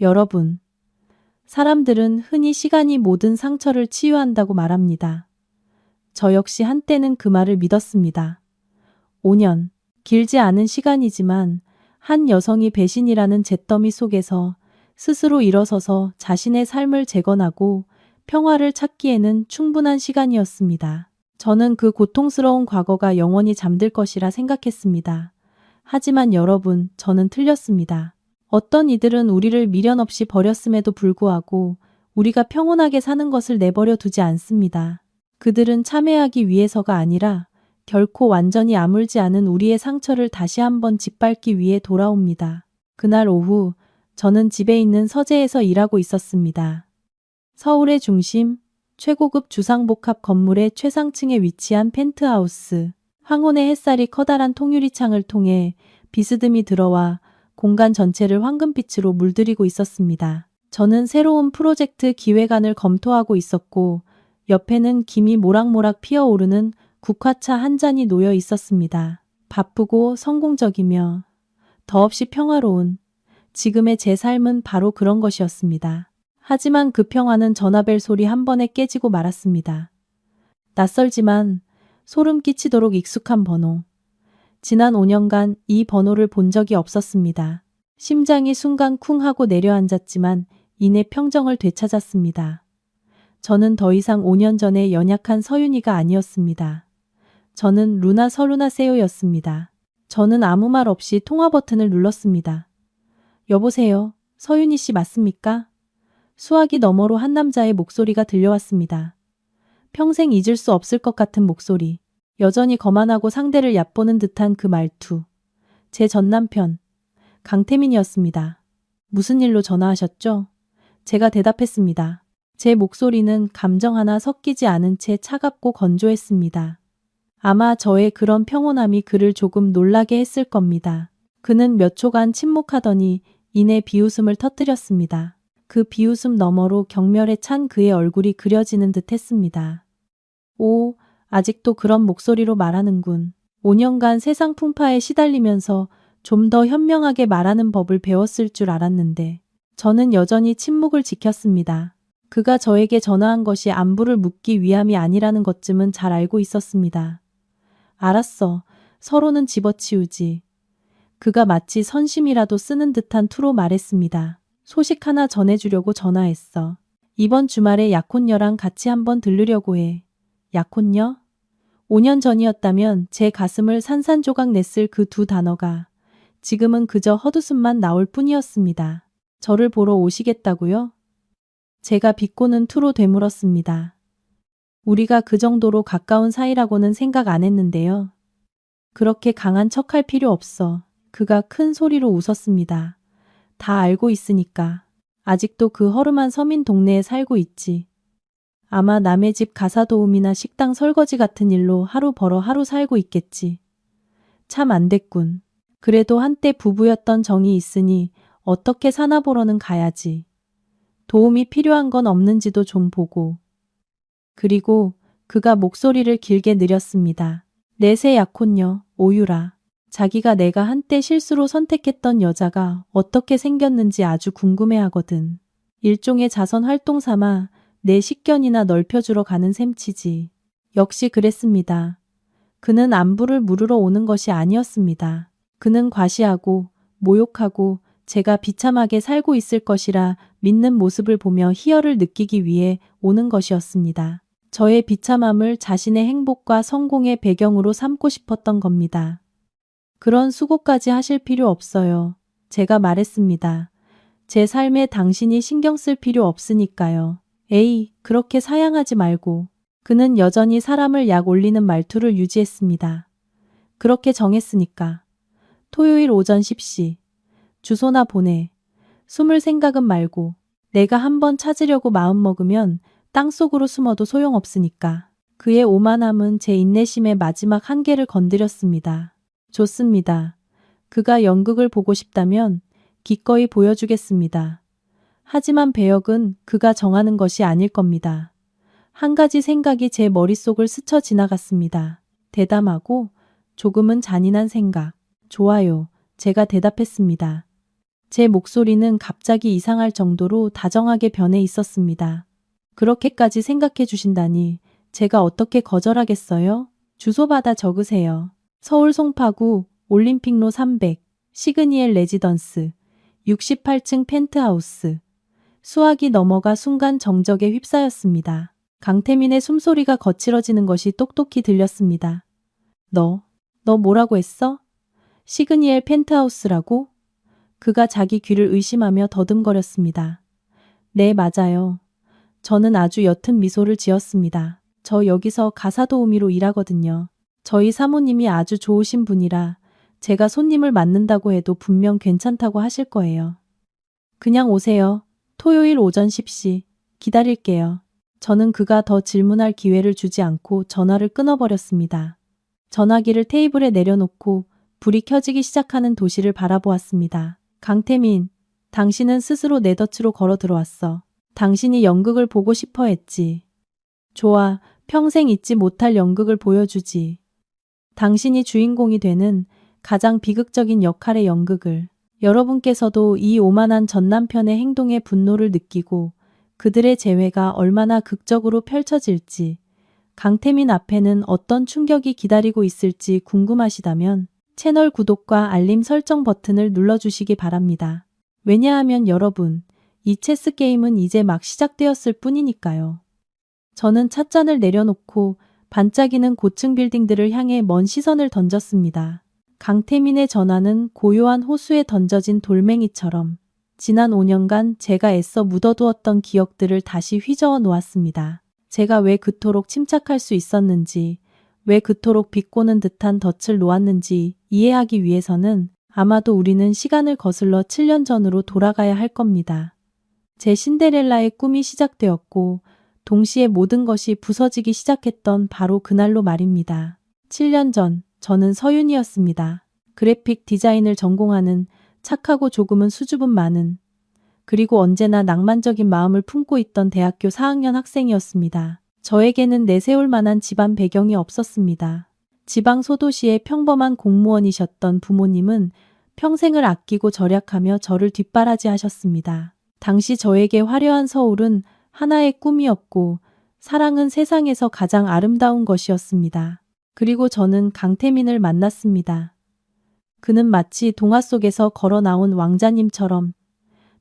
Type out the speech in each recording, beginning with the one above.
여러분, 사람들은 흔히 시간이 모든 상처를 치유한다고 말합니다. 저 역시 한때는 그 말을 믿었습니다. 5년, 길지 않은 시간이지만 한 여성이 배신이라는 잿더미 속에서 스스로 일어서서 자신의 삶을 재건하고 평화를 찾기에는 충분한 시간이었습니다. 저는 그 고통스러운 과거가 영원히 잠들 것이라 생각했습니다. 하지만 여러분, 저는 틀렸습니다. 어떤 이들은 우리를 미련 없이 버렸음에도 불구하고 우리가 평온하게 사는 것을 내버려 두지 않습니다. 그들은 참회하기 위해서가 아니라 결코 완전히 아물지 않은 우리의 상처를 다시 한번 짓밟기 위해 돌아옵니다. 그날 오후, 저는 집에 있는 서재에서 일하고 있었습니다. 서울의 중심, 최고급 주상복합 건물의 최상층에 위치한 펜트하우스. 황혼의 햇살이 커다란 통유리창을 통해 비스듬히 들어와 공간 전체를 황금빛으로 물들이고 있었습니다. 저는 새로운 프로젝트 기획안을 검토하고 있었고 옆에는 김이 모락모락 피어오르는 국화차 한 잔이 놓여 있었습니다. 바쁘고 성공적이며 더없이 평화로운 지금의 제 삶은 바로 그런 것이었습니다. 하지만 그 평화는 전화벨 소리 한 번에 깨지고 말았습니다. 낯설지만 소름 끼치도록 익숙한 번호. 지난 5년간 이 번호를 본 적이 없었습니다. 심장이 순간 쿵 하고 내려앉았지만 이내 평정을 되찾았습니다. 저는 더 이상 5년 전의 연약한 서윤이가 아니었습니다. 저는 루나 서루나 세요였습니다. 저는 아무 말 없이 통화 버튼을 눌렀습니다. 여보세요, 서윤이 씨 맞습니까? 수화기 너머로 한 남자의 목소리가 들려왔습니다. 평생 잊을 수 없을 것 같은 목소리. 여전히 거만하고 상대를 얕보는 듯한 그 말투. 제 전남편, 강태민이었습니다. 무슨 일로 전화하셨죠? 제가 대답했습니다. 제 목소리는 감정 하나 섞이지 않은 채 차갑고 건조했습니다. 아마 저의 그런 평온함이 그를 조금 놀라게 했을 겁니다. 그는 몇 초간 침묵하더니 이내 비웃음을 터뜨렸습니다. 그 비웃음 너머로 경멸에 찬 그의 얼굴이 그려지는 듯 했습니다. 오, 아직도 그런 목소리로 말하는군. 5년간 세상 풍파에 시달리면서 좀 더 현명하게 말하는 법을 배웠을 줄 알았는데 저는 여전히 침묵을 지켰습니다. 그가 저에게 전화한 것이 안부를 묻기 위함이 아니라는 것쯤은 잘 알고 있었습니다. 알았어. 서로는 집어치우지. 그가 마치 선심이라도 쓰는 듯한 투로 말했습니다. 소식 하나 전해주려고 전화했어. 이번 주말에 약혼녀랑 같이 한번 들르려고 해. 약혼녀? 5년 전이었다면 제 가슴을 산산조각 냈을 그 두 단어가 지금은 그저 헛웃음만 나올 뿐이었습니다. 저를 보러 오시겠다고요? 제가 비꼬는 투로 되물었습니다. 우리가 그 정도로 가까운 사이라고는 생각 안 했는데요. 그렇게 강한 척할 필요 없어. 그가 큰 소리로 웃었습니다. 다 알고 있으니까. 아직도 그 허름한 서민 동네에 살고 있지. 아마 남의 집 가사 도우미나 식당 설거지 같은 일로 하루 벌어 하루 살고 있겠지. 참 안 됐군. 그래도 한때 부부였던 정이 있으니 어떻게 사나 보러는 가야지. 도움이 필요한 건 없는지도 좀 보고. 그리고 그가 목소리를 길게 느렸습니다. 내 새 약혼녀, 오유라. 자기가 내가 한때 실수로 선택했던 여자가 어떻게 생겼는지 아주 궁금해하거든. 일종의 자선 활동 삼아 내 식견이나 넓혀주러 가는 셈치지. 역시 그랬습니다. 그는 안부를 물으러 오는 것이 아니었습니다. 그는 과시하고 모욕하고 제가 비참하게 살고 있을 것이라 믿는 모습을 보며 희열을 느끼기 위해 오는 것이었습니다. 저의 비참함을 자신의 행복과 성공의 배경으로 삼고 싶었던 겁니다. 그런 수고까지 하실 필요 없어요. 제가 말했습니다. 제 삶에 당신이 신경 쓸 필요 없으니까요. 에이, 그렇게 사양하지 말고. 그는 여전히 사람을 약 올리는 말투를 유지했습니다. 그렇게 정했으니까. 토요일 오전 10시. 주소나 보내. 숨을 생각은 말고. 내가 한번 찾으려고 마음먹으면 땅속으로 숨어도 소용없으니까. 그의 오만함은 제 인내심의 마지막 한계를 건드렸습니다. 좋습니다. 그가 연극을 보고 싶다면 기꺼이 보여주겠습니다. 하지만 배역은 그가 정하는 것이 아닐 겁니다. 한 가지 생각이 제 머릿속을 스쳐 지나갔습니다. 대담하고 조금은 잔인한 생각. 좋아요. 제가 대답했습니다. 제 목소리는 갑자기 이상할 정도로 다정하게 변해 있었습니다. 그렇게까지 생각해 주신다니 제가 어떻게 거절하겠어요? 주소 받아 적으세요. 서울 송파구 올림픽로 300 시그니엘 레지던스 68층 펜트하우스. 수화기 넘어가 순간 정적에 휩싸였습니다. 강태민의 숨소리가 거칠어지는 것이 똑똑히 들렸습니다. 너 뭐라고 했어? 시그니엘 펜트하우스라고? 그가 자기 귀를 의심하며 더듬거렸습니다. 네, 맞아요. 저는 아주 옅은 미소를 지었습니다. 저 여기서 가사도우미로 일하거든요. 저희 사모님이 아주 좋으신 분이라 제가 손님을 맡는다고 해도 분명 괜찮다고 하실 거예요. 그냥 오세요. 토요일 오전 10시. 기다릴게요. 저는 그가 더 질문할 기회를 주지 않고 전화를 끊어버렸습니다. 전화기를 테이블에 내려놓고 불이 켜지기 시작하는 도시를 바라보았습니다. 강태민, 당신은 스스로 내 덫으로 걸어 들어왔어. 당신이 연극을 보고 싶어 했지. 좋아, 평생 잊지 못할 연극을 보여주지. 당신이 주인공이 되는 가장 비극적인 역할의 연극을. 여러분께서도 이 오만한 전남편의 행동에 분노를 느끼고 그들의 재회가 얼마나 극적으로 펼쳐질지, 강태민 앞에는 어떤 충격이 기다리고 있을지 궁금하시다면 채널 구독과 알림 설정 버튼을 눌러주시기 바랍니다. 왜냐하면 여러분, 이 체스 게임은 이제 막 시작되었을 뿐이니까요. 저는 찻잔을 내려놓고 반짝이는 고층 빌딩들을 향해 먼 시선을 던졌습니다. 강태민의 전화는 고요한 호수에 던져진 돌멩이처럼 지난 5년간 제가 애써 묻어두었던 기억들을 다시 휘저어 놓았습니다. 제가 왜 그토록 침착할 수 있었는지, 왜 그토록 비꼬는 듯한 덫을 놓았는지 이해하기 위해서는 아마도 우리는 시간을 거슬러 7년 전으로 돌아가야 할 겁니다. 제 신데렐라의 꿈이 시작되었고 동시에 모든 것이 부서지기 시작했던 바로 그날로 말입니다. 7년 전 저는 서윤이었습니다. 그래픽 디자인을 전공하는 착하고 조금은 수줍음 많은, 그리고 언제나 낭만적인 마음을 품고 있던 대학교 4학년 학생이었습니다. 저에게는 내세울 만한 집안 배경이 없었습니다. 지방 소도시의 평범한 공무원이셨던 부모님은 평생을 아끼고 절약하며 저를 뒷바라지하셨습니다. 당시 저에게 화려한 서울은 하나의 꿈이었고 사랑은 세상에서 가장 아름다운 것이었습니다. 그리고 저는 강태민을 만났습니다. 그는 마치 동화 속에서 걸어 나온 왕자님처럼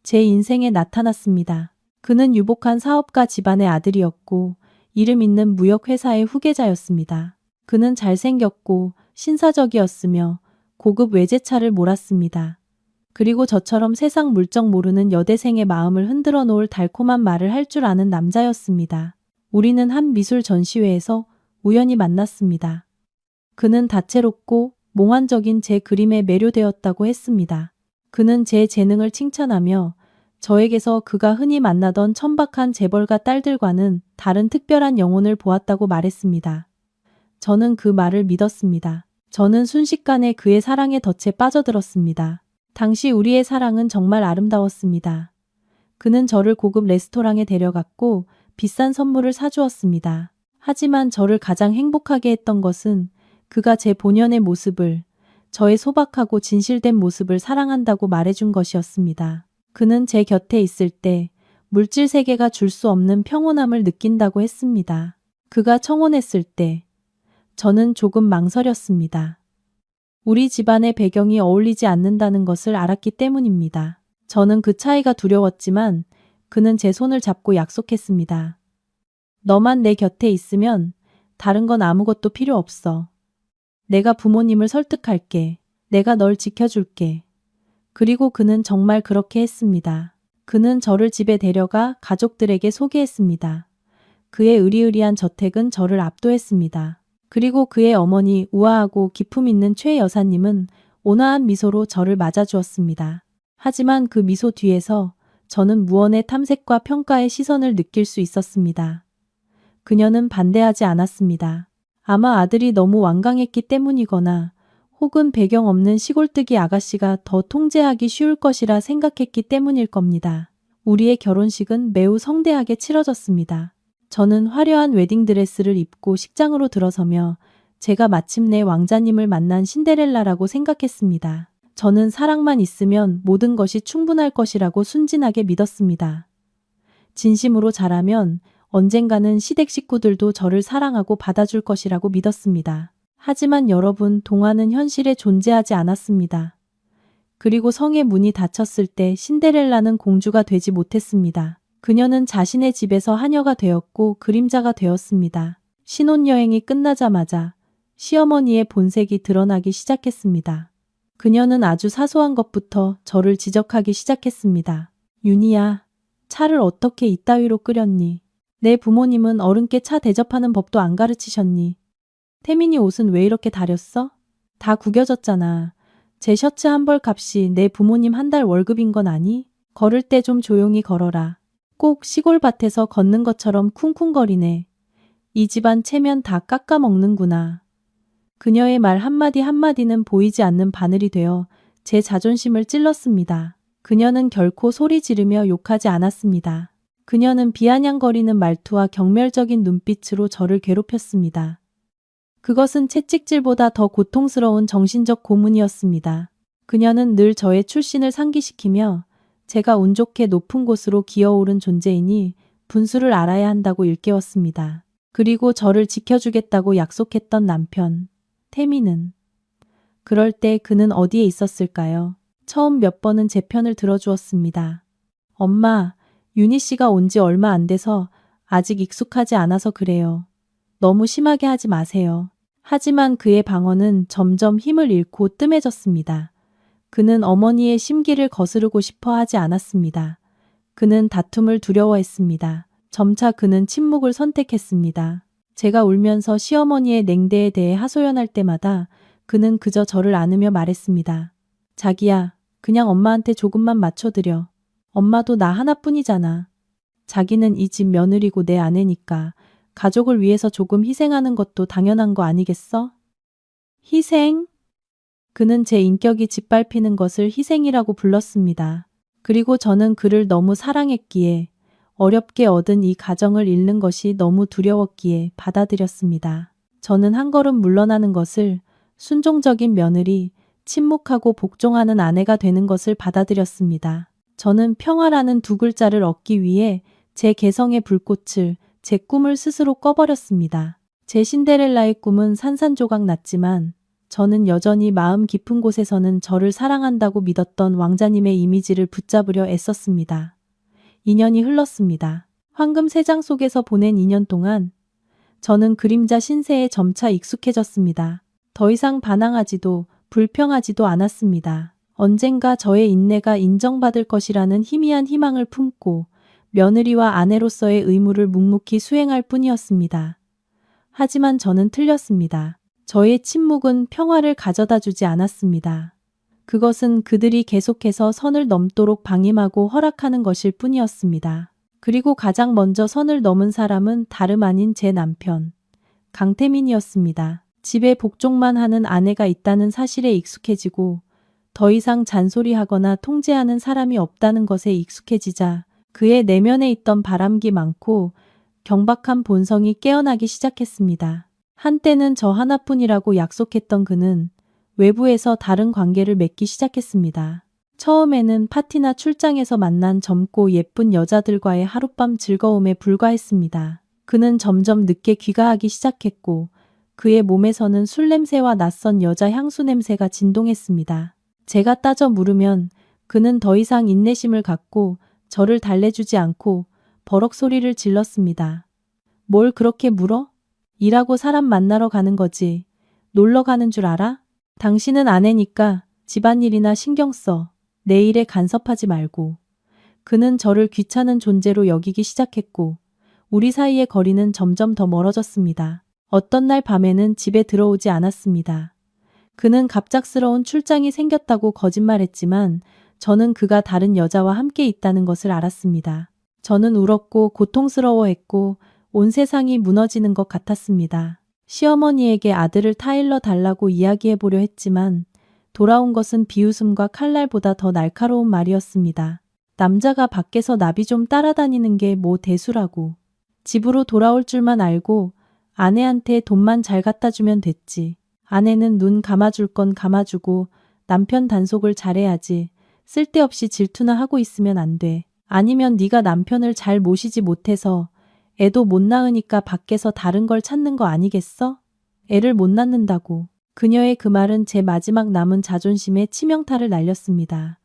제 인생에 나타났습니다. 그는 유복한 사업가 집안의 아들이었고 이름 있는 무역회사의 후계자였습니다. 그는 잘생겼고 신사적이었으며 고급 외제차를 몰았습니다. 그리고 저처럼 세상 물정 모르는 여대생의 마음을 흔들어 놓을 달콤한 말을 할 줄 아는 남자였습니다. 우리는 한 미술 전시회에서 우연히 만났습니다. 그는 다채롭고 몽환적인 제 그림에 매료되었다고 했습니다. 그는 제 재능을 칭찬하며 저에게서 그가 흔히 만나던 천박한 재벌가 딸들과는 다른 특별한 영혼을 보았다고 말했습니다. 저는 그 말을 믿었습니다. 저는 순식간에 그의 사랑의 덫에 빠져들었습니다. 당시 우리의 사랑은 정말 아름다웠습니다. 그는 저를 고급 레스토랑에 데려갔고 비싼 선물을 사주었습니다. 하지만 저를 가장 행복하게 했던 것은 그가 제 본연의 모습을, 저의 소박하고 진실된 모습을 사랑한다고 말해준 것이었습니다. 그는 제 곁에 있을 때 물질 세계가 줄 수 없는 평온함을 느낀다고 했습니다. 그가 청혼했을 때 저는 조금 망설였습니다. 우리 집안의 배경이 어울리지 않는다는 것을 알았기 때문입니다. 저는 그 차이가 두려웠지만 그는 제 손을 잡고 약속했습니다. 너만 내 곁에 있으면 다른 건 아무것도 필요 없어. 내가 부모님을 설득할게. 내가 널 지켜줄게. 그리고 그는 정말 그렇게 했습니다. 그는 저를 집에 데려가 가족들에게 소개했습니다. 그의 으리으리한 저택은 저를 압도했습니다. 그리고 그의 어머니 우아하고 기품 있는 최 여사님은 온화한 미소로 저를 맞아주었습니다. 하지만 그 미소 뒤에서 저는 무언의 탐색과 평가의 시선을 느낄 수 있었습니다. 그녀는 반대하지 않았습니다. 아마 아들이 너무 완강했기 때문이거나 혹은 배경 없는 시골뜨기 아가씨가 더 통제하기 쉬울 것이라 생각했기 때문일 겁니다. 우리의 결혼식은 매우 성대하게 치러졌습니다. 저는 화려한 웨딩드레스를 입고 식장으로 들어서며 제가 마침내 왕자님을 만난 신데렐라라고 생각했습니다. 저는 사랑만 있으면 모든 것이 충분할 것이라고 순진하게 믿었습니다. 진심으로 잘하면 언젠가는 시댁 식구들도 저를 사랑하고 받아줄 것이라고 믿었습니다. 하지만 여러분, 동화는 현실에 존재하지 않았습니다. 그리고 성의 문이 닫혔을 때 신데렐라는 공주가 되지 못했습니다. 그녀는 자신의 집에서 하녀가 되었고 그림자가 되었습니다. 신혼여행이 끝나자마자 시어머니의 본색이 드러나기 시작했습니다. 그녀는 아주 사소한 것부터 저를 지적하기 시작했습니다. 윤희야, 차를 어떻게 이따위로 끓였니? 내 부모님은 어른께 차 대접하는 법도 안 가르치셨니? 태민이 옷은 왜 이렇게 다렸어? 다 구겨졌잖아. 제 셔츠 한 벌 값이 내 부모님 한 달 월급인 건 아니? 걸을 때 좀 조용히 걸어라. 꼭 시골 밭에서 걷는 것처럼 쿵쿵거리네. 이 집안 체면 다 깎아 먹는구나. 그녀의 말 한마디 한마디는 보이지 않는 바늘이 되어 제 자존심을 찔렀습니다. 그녀는 결코 소리 지르며 욕하지 않았습니다. 그녀는 비아냥거리는 말투와 경멸적인 눈빛으로 저를 괴롭혔습니다. 그것은 채찍질보다 더 고통스러운 정신적 고문이었습니다. 그녀는 늘 저의 출신을 상기시키며 제가 운 좋게 높은 곳으로 기어오른 존재이니 분수를 알아야 한다고 일깨웠습니다. 그리고 저를 지켜주겠다고 약속했던 남편, 태미는. 그럴 때 그는 어디에 있었을까요? 처음 몇 번은 제 편을 들어주었습니다. 엄마, 윤희 씨가 온 지 얼마 안 돼서 아직 익숙하지 않아서 그래요. 너무 심하게 하지 마세요. 하지만 그의 방언은 점점 힘을 잃고 뜸해졌습니다. 그는 어머니의 심기를 거스르고 싶어 하지 않았습니다. 그는 다툼을 두려워했습니다. 점차 그는 침묵을 선택했습니다. 제가 울면서 시어머니의 냉대에 대해 하소연할 때마다 그는 그저 저를 안으며 말했습니다. 자기야, 그냥 엄마한테 조금만 맞춰드려. 엄마도 나 하나뿐이잖아. 자기는 이 집 며느리고 내 아내니까 가족을 위해서 조금 희생하는 것도 당연한 거 아니겠어? 희생? 그는 제 인격이 짓밟히는 것을 희생이라고 불렀습니다. 그리고 저는 그를 너무 사랑했기에 어렵게 얻은 이 가정을 잃는 것이 너무 두려웠기에 받아들였습니다. 저는 한 걸음 물러나는 것을, 순종적인 며느리, 침묵하고 복종하는 아내가 되는 것을 받아들였습니다. 저는 평화라는 두 글자를 얻기 위해 제 개성의 불꽃을, 제 꿈을 스스로 꺼버렸습니다. 제 신데렐라의 꿈은 산산조각 났지만 저는 여전히 마음 깊은 곳에서는 저를 사랑한다고 믿었던 왕자님의 이미지를 붙잡으려 애썼습니다. 2년이 흘렀습니다. 황금 세장 속에서 보낸 2년 동안 저는 그림자 신세에 점차 익숙해졌습니다. 더 이상 반항하지도 불평하지도 않았습니다. 언젠가 저의 인내가 인정받을 것이라는 희미한 희망을 품고 며느리와 아내로서의 의무를 묵묵히 수행할 뿐이었습니다. 하지만 저는 틀렸습니다. 저의 침묵은 평화를 가져다 주지 않았습니다. 그것은 그들이 계속해서 선을 넘도록 방임하고 허락하는 것일 뿐이었습니다. 그리고 가장 먼저 선을 넘은 사람은 다름 아닌 제 남편, 강태민이었습니다. 집에 복종만 하는 아내가 있다는 사실에 익숙해지고 더 이상 잔소리하거나 통제하는 사람이 없다는 것에 익숙해지자 그의 내면에 있던 바람기 많고 경박한 본성이 깨어나기 시작했습니다. 한때는 저 하나뿐이라고 약속했던 그는 외부에서 다른 관계를 맺기 시작했습니다. 처음에는 파티나 출장에서 만난 젊고 예쁜 여자들과의 하룻밤 즐거움에 불과했습니다. 그는 점점 늦게 귀가하기 시작했고 그의 몸에서는 술 냄새와 낯선 여자 향수 냄새가 진동했습니다. 제가 따져 물으면 그는 더 이상 인내심을 갖고 저를 달래주지 않고 버럭 소리를 질렀습니다. 뭘 그렇게 물어? 일하고 사람 만나러 가는 거지. 놀러 가는 줄 알아? 당신은 아내니까 집안일이나 신경 써. 내 일에 간섭하지 말고. 그는 저를 귀찮은 존재로 여기기 시작했고 우리 사이의 거리는 점점 더 멀어졌습니다. 어떤 날 밤에는 집에 들어오지 않았습니다. 그는 갑작스러운 출장이 생겼다고 거짓말했지만 저는 그가 다른 여자와 함께 있다는 것을 알았습니다. 저는 울었고 고통스러워했고 온 세상이 무너지는 것 같았습니다. 시어머니에게 아들을 타일러 달라고 이야기해보려 했지만 돌아온 것은 비웃음과 칼날보다 더 날카로운 말이었습니다. 남자가 밖에서 나비 좀 따라다니는 게 뭐 대수라고. 집으로 돌아올 줄만 알고 아내한테 돈만 잘 갖다 주면 됐지. 아내는 눈 감아줄 건 감아주고 남편 단속을 잘해야지. 쓸데없이 질투나 하고 있으면 안 돼. 아니면 네가 남편을 잘 모시지 못해서 애도 못 낳으니까 밖에서 다른 걸 찾는 거 아니겠어? 애를 못 낳는다고. 그녀의 그 말은 제 마지막 남은 자존심에 치명타를 날렸습니다.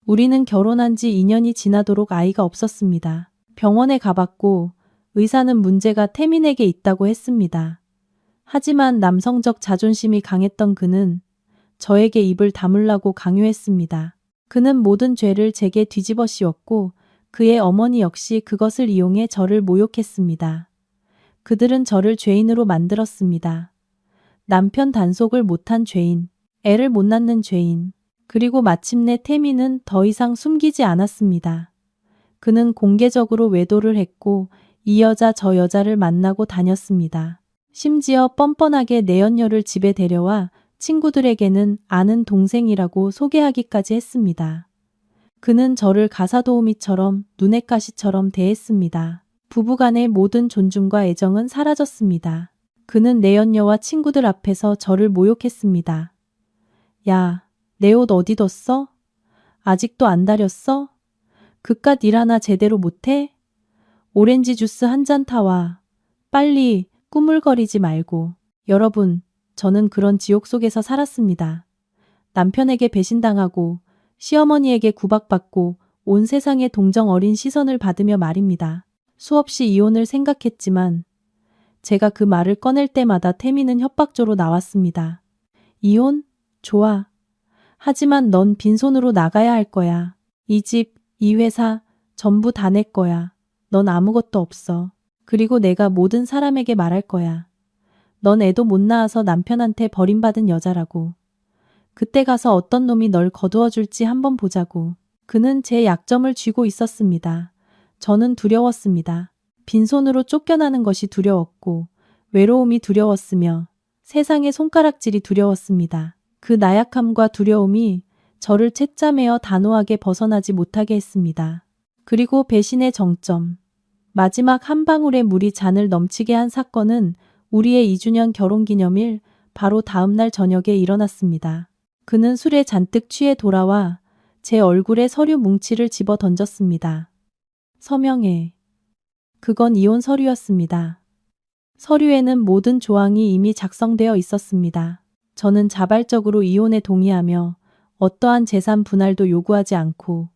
우리는 결혼한 지 2년이 지나도록 아이가 없었습니다. 병원에 가봤고 의사는 문제가 태민에게 있다고 했습니다. 하지만 남성적 자존심이 강했던 그는 저에게 입을 다물라고 강요했습니다. 그는 모든 죄를 제게 뒤집어 씌웠고 그의 어머니 역시 그것을 이용해 저를 모욕했습니다. 그들은 저를 죄인으로 만들었습니다. 남편 단속을 못한 죄인, 애를 못 낳는 죄인, 그리고 마침내 태민은 더 이상 숨기지 않았습니다. 그는 공개적으로 외도를 했고 이 여자 저 여자를 만나고 다녔습니다. 심지어 뻔뻔하게 내연녀를 집에 데려와 친구들에게는 아는 동생이라고 소개하기까지 했습니다. 그는 저를 가사도우미처럼 눈엣 가시처럼 대했습니다. 부부간의 모든 존중과 애정은 사라졌습니다. 그는 내연녀와 친구들 앞에서 저를 모욕했습니다. 야, 내 옷 어디 뒀어? 아직도 안 다렸어? 그깟 일 하나 제대로 못해? 오렌지 주스 한 잔 타와. 빨리 꾸물거리지 말고. 여러분, 저는 그런 지옥 속에서 살았습니다. 남편에게 배신당하고 시어머니에게 구박받고 온 세상의 동정 어린 시선을 받으며 말입니다. 수없이 이혼을 생각했지만 제가 그 말을 꺼낼 때마다 태미는 협박조로 나왔습니다. 이혼? 좋아. 하지만 넌 빈손으로 나가야 할 거야. 이 집, 이 회사 전부 다 내 거야. 넌 아무것도 없어. 그리고 내가 모든 사람에게 말할 거야. 넌 애도 못 낳아서 남편한테 버림받은 여자라고. 그때 가서 어떤 놈이 널 거두어 줄지 한번 보자고. 그는 제 약점을 쥐고 있었습니다. 저는 두려웠습니다. 빈손으로 쫓겨나는 것이 두려웠고 외로움이 두려웠으며 세상의 손가락질이 두려웠습니다. 그 나약함과 두려움이 저를 채점하여 단호하게 벗어나지 못하게 했습니다. 그리고 배신의 정점. 마지막 한 방울의 물이 잔을 넘치게 한 사건은 우리의 2주년 결혼기념일 바로 다음 날 저녁에 일어났습니다. 그는 술에 잔뜩 취해 돌아와 제 얼굴에 서류 뭉치를 집어 던졌습니다. 서명해. 그건 이혼 서류였습니다. 서류에는 모든 조항이 이미 작성되어 있었습니다. 저는 자발적으로 이혼에 동의하며 어떠한 재산 분할도 요구하지 않고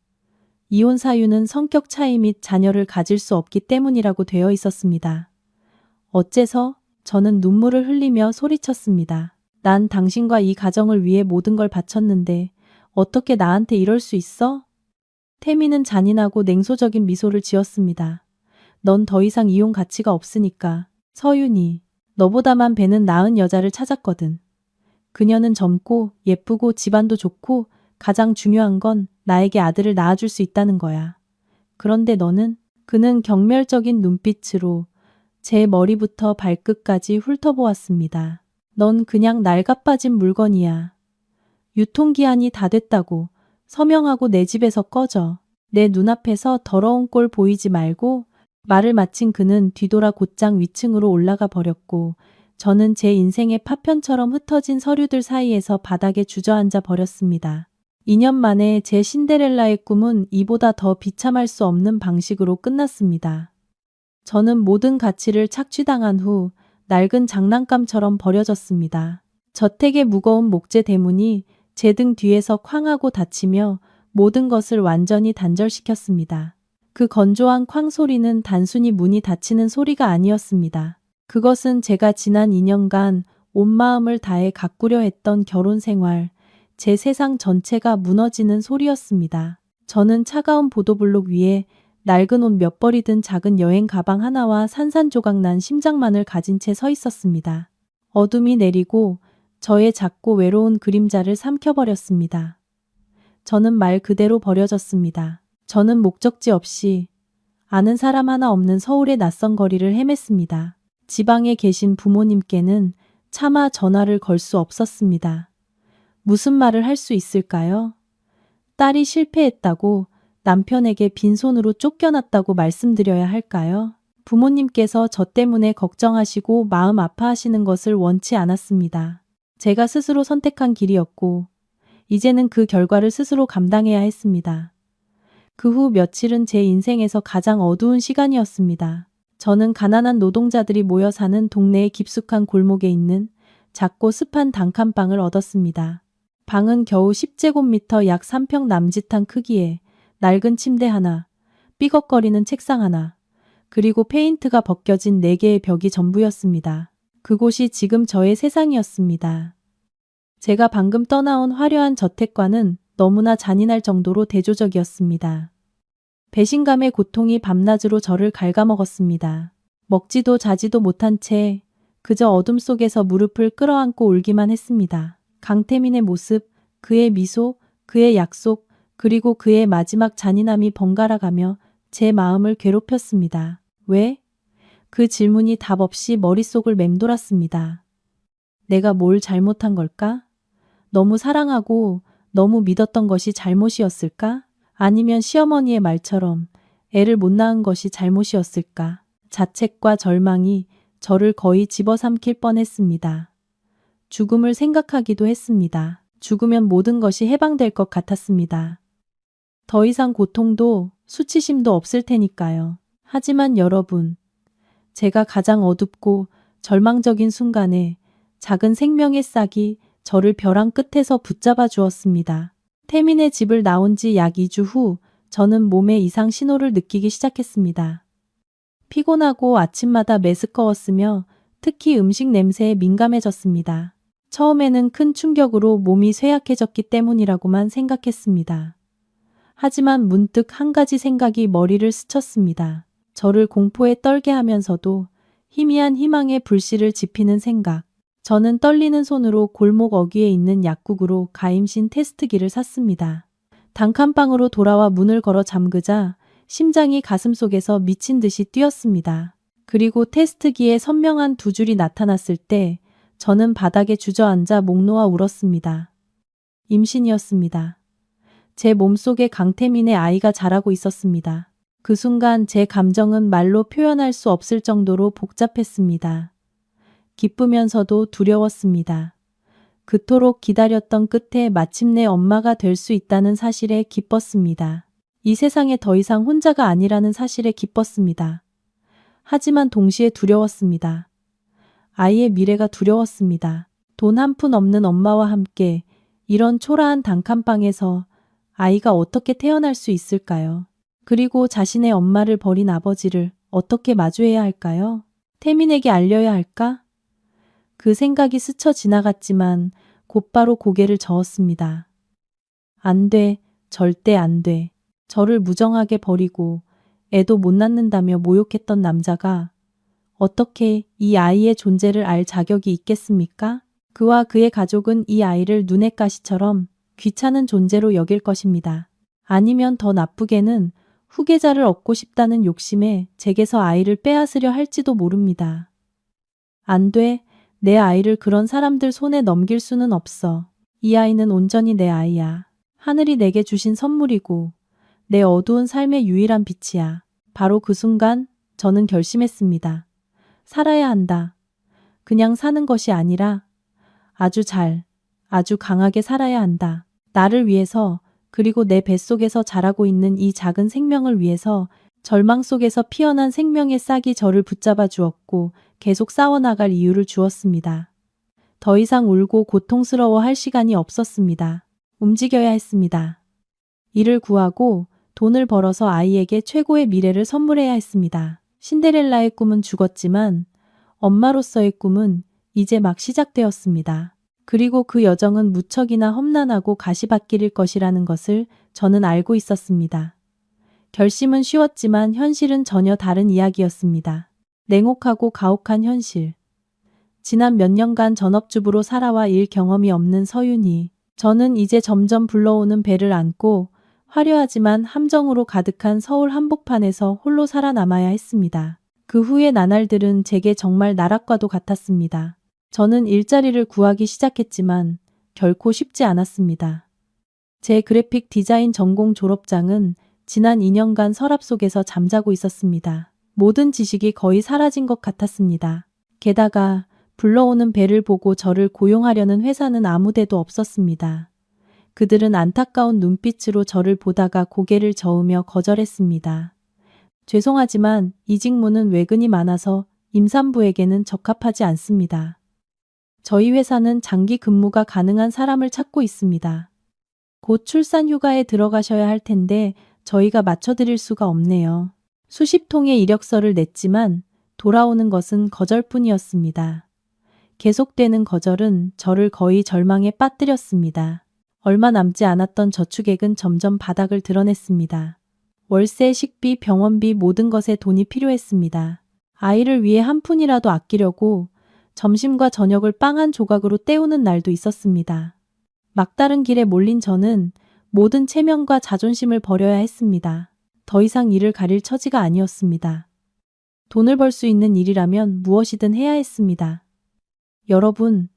이혼 사유는 성격 차이 및 자녀를 가질 수 없기 때문이라고 되어 있었습니다. 어째서? 저는 눈물을 흘리며 소리쳤습니다. 난 당신과 이 가정을 위해 모든 걸 바쳤는데 어떻게 나한테 이럴 수 있어? 태미는 잔인하고 냉소적인 미소를 지었습니다. 넌 더 이상 이혼 가치가 없으니까. 서윤이, 너보다만 배는 나은 여자를 찾았거든. 그녀는 젊고 예쁘고 집안도 좋고 가장 중요한 건 나에게 아들을 낳아줄 수 있다는 거야. 그런데 너는? 그는 경멸적인 눈빛으로 제 머리부터 발끝까지 훑어보았습니다. 넌 그냥 낡아빠진 물건이야. 유통기한이 다 됐다고. 서명하고 내 집에서 꺼져. 내 눈앞에서 더러운 꼴 보이지 말고. 말을 마친 그는 뒤돌아 곧장 위층으로 올라가 버렸고 저는 제 인생의 파편처럼 흩어진 서류들 사이에서 바닥에 주저앉아 버렸습니다. 2년 만에 제 신데렐라의 꿈은 이보다 더 비참할 수 없는 방식으로 끝났습니다. 저는 모든 가치를 착취당한 후 낡은 장난감처럼 버려졌습니다. 저택의 무거운 목재 대문이 제 등 뒤에서 쾅 하고 닫히며 모든 것을 완전히 단절시켰습니다. 그 건조한 쾅 소리는 단순히 문이 닫히는 소리가 아니었습니다. 그것은 제가 지난 2년간 온 마음을 다해 가꾸려 했던 결혼 생활, 제 세상 전체가 무너지는 소리였습니다. 저는 차가운 보도블록 위에 낡은 옷 몇 벌이 든 작은 여행 가방 하나와 산산조각난 심장만을 가진 채 서 있었습니다. 어둠이 내리고 저의 작고 외로운 그림자를 삼켜버렸습니다. 저는 말 그대로 버려졌습니다. 저는 목적지 없이 아는 사람 하나 없는 서울의 낯선 거리를 헤맸습니다. 지방에 계신 부모님께는 차마 전화를 걸 수 없었습니다. 무슨 말을 할 수 있을까요? 딸이 실패했다고 남편에게 빈손으로 쫓겨났다고 말씀드려야 할까요? 부모님께서 저 때문에 걱정하시고 마음 아파하시는 것을 원치 않았습니다. 제가 스스로 선택한 길이었고 이제는 그 결과를 스스로 감당해야 했습니다. 그 후 며칠은 제 인생에서 가장 어두운 시간이었습니다. 저는 가난한 노동자들이 모여 사는 동네의 깊숙한 골목에 있는 작고 습한 단칸방을 얻었습니다. 방은 겨우 10제곱미터 약 3평 남짓한 크기에 낡은 침대 하나, 삐걱거리는 책상 하나, 그리고 페인트가 벗겨진 4개의 벽이 전부였습니다. 그곳이 지금 저의 세상이었습니다. 제가 방금 떠나온 화려한 저택과는 너무나 잔인할 정도로 대조적이었습니다. 배신감의 고통이 밤낮으로 저를 갉아먹었습니다. 먹지도 자지도 못한 채 그저 어둠 속에서 무릎을 끌어안고 울기만 했습니다. 강태민의 모습, 그의 미소, 그의 약속, 그리고 그의 마지막 잔인함이 번갈아가며 제 마음을 괴롭혔습니다. 왜? 그 질문이 답 없이 머릿속을 맴돌았습니다. 내가 뭘 잘못한 걸까? 너무 사랑하고 너무 믿었던 것이 잘못이었을까? 아니면 시어머니의 말처럼 애를 못 낳은 것이 잘못이었을까? 자책과 절망이 저를 거의 집어삼킬 뻔했습니다. 죽음을 생각하기도 했습니다. 죽으면 모든 것이 해방될 것 같았습니다. 더 이상 고통도 수치심도 없을 테니까요. 하지만 여러분, 제가 가장 어둡고 절망적인 순간에 작은 생명의 싹이 저를 벼랑 끝에서 붙잡아 주었습니다. 태민의 집을 나온 지 약 2주 후 저는 몸에 이상 신호를 느끼기 시작했습니다. 피곤하고 아침마다 메스꺼웠으며 특히 음식 냄새에 민감해졌습니다. 처음에는 큰 충격으로 몸이 쇠약해졌기 때문이라고만 생각했습니다. 하지만 문득 한 가지 생각이 머리를 스쳤습니다. 저를 공포에 떨게 하면서도 희미한 희망의 불씨를 지피는 생각. 저는 떨리는 손으로 골목 어귀에 있는 약국으로 가임신 테스트기를 샀습니다. 단칸방으로 돌아와 문을 걸어 잠그자 심장이 가슴속에서 미친 듯이 뛰었습니다. 그리고 테스트기에 선명한 2줄이 나타났을 때 저는 바닥에 주저앉아 목 놓아 울었습니다. 임신이었습니다. 제 몸속에 강태민의 아이가 자라고 있었습니다. 그 순간 제 감정은 말로 표현할 수 없을 정도로 복잡했습니다. 기쁘면서도 두려웠습니다. 그토록 기다렸던 끝에 마침내 엄마가 될 수 있다는 사실에 기뻤습니다. 이 세상에 더 이상 혼자가 아니라는 사실에 기뻤습니다. 하지만 동시에 두려웠습니다. 아이의 미래가 두려웠습니다. 돈 한 푼 없는 엄마와 함께 이런 초라한 단칸방에서 아이가 어떻게 태어날 수 있을까요? 그리고 자신의 엄마를 버린 아버지를 어떻게 마주해야 할까요? 태민에게 알려야 할까? 그 생각이 스쳐 지나갔지만 곧바로 고개를 저었습니다. 안 돼, 절대 안 돼. 저를 무정하게 버리고 애도 못 낳는다며 모욕했던 남자가 어떻게 이 아이의 존재를 알 자격이 있겠습니까? 그와 그의 가족은 이 아이를 눈의 가시처럼 귀찮은 존재로 여길 것입니다. 아니면 더 나쁘게는 후계자를 얻고 싶다는 욕심에 제게서 아이를 빼앗으려 할지도 모릅니다. 안 돼. 내 아이를 그런 사람들 손에 넘길 수는 없어. 이 아이는 온전히 내 아이야. 하늘이 내게 주신 선물이고 내 어두운 삶의 유일한 빛이야. 바로 그 순간 저는 결심했습니다. 살아야 한다. 그냥 사는 것이 아니라 아주 강하게 살아야 한다. 나를 위해서, 그리고 내 뱃속에서 자라고 있는 이 작은 생명을 위해서. 절망 속에서 피어난 생명의 싹이 저를 붙잡아 주었고 계속 싸워나갈 이유를 주었습니다. 더 이상 울고 고통스러워할 시간이 없었습니다. 움직여야 했습니다. 일을 구하고 돈을 벌어서 아이에게 최고의 미래를 선물해야 했습니다. 신데렐라의 꿈은 죽었지만 엄마로서의 꿈은 이제 막 시작되었습니다. 그리고 그 여정은 무척이나 험난하고 가시밭길일 것이라는 것을 저는 알고 있었습니다. 결심은 쉬웠지만 현실은 전혀 다른 이야기였습니다. 냉혹하고 가혹한 현실. 지난 몇 년간 전업주부로 살아와 일 경험이 없는 서윤희. 저는 이제 점점 불러오는 배를 안고 화려하지만 함정으로 가득한 서울 한복판에서 홀로 살아남아야 했습니다. 그 후의 나날들은 제게 정말 나락과도 같았습니다. 저는 일자리를 구하기 시작했지만 결코 쉽지 않았습니다. 제 그래픽 디자인 전공 졸업장은 지난 2년간 서랍 속에서 잠자고 있었습니다. 모든 지식이 거의 사라진 것 같았습니다. 게다가 불러오는 배를 보고 저를 고용하려는 회사는 아무 데도 없었습니다. 그들은 안타까운 눈빛으로 저를 보다가 고개를 저으며 거절했습니다. 죄송하지만 이 직무는 외근이 많아서 임산부에게는 적합하지 않습니다. 저희 회사는 장기 근무가 가능한 사람을 찾고 있습니다. 곧 출산 휴가에 들어가셔야 할 텐데 저희가 맞춰드릴 수가 없네요. 수십 통의 이력서를 냈지만 돌아오는 것은 거절뿐이었습니다. 계속되는 거절은 저를 거의 절망에 빠뜨렸습니다. 얼마 남지 않았던 저축액은 점점 바닥을 드러냈습니다. 월세, 식비, 병원비 모든 것에 돈이 필요했습니다. 아이를 위해 한 푼이라도 아끼려고 점심과 저녁을 빵 한 조각으로 때우는 날도 있었습니다. 막다른 길에 몰린 저는 모든 체면과 자존심을 버려야 했습니다. 더 이상 일을 가릴 처지가 아니었습니다. 돈을 벌 수 있는 일이라면 무엇이든 해야 했습니다. 여러분,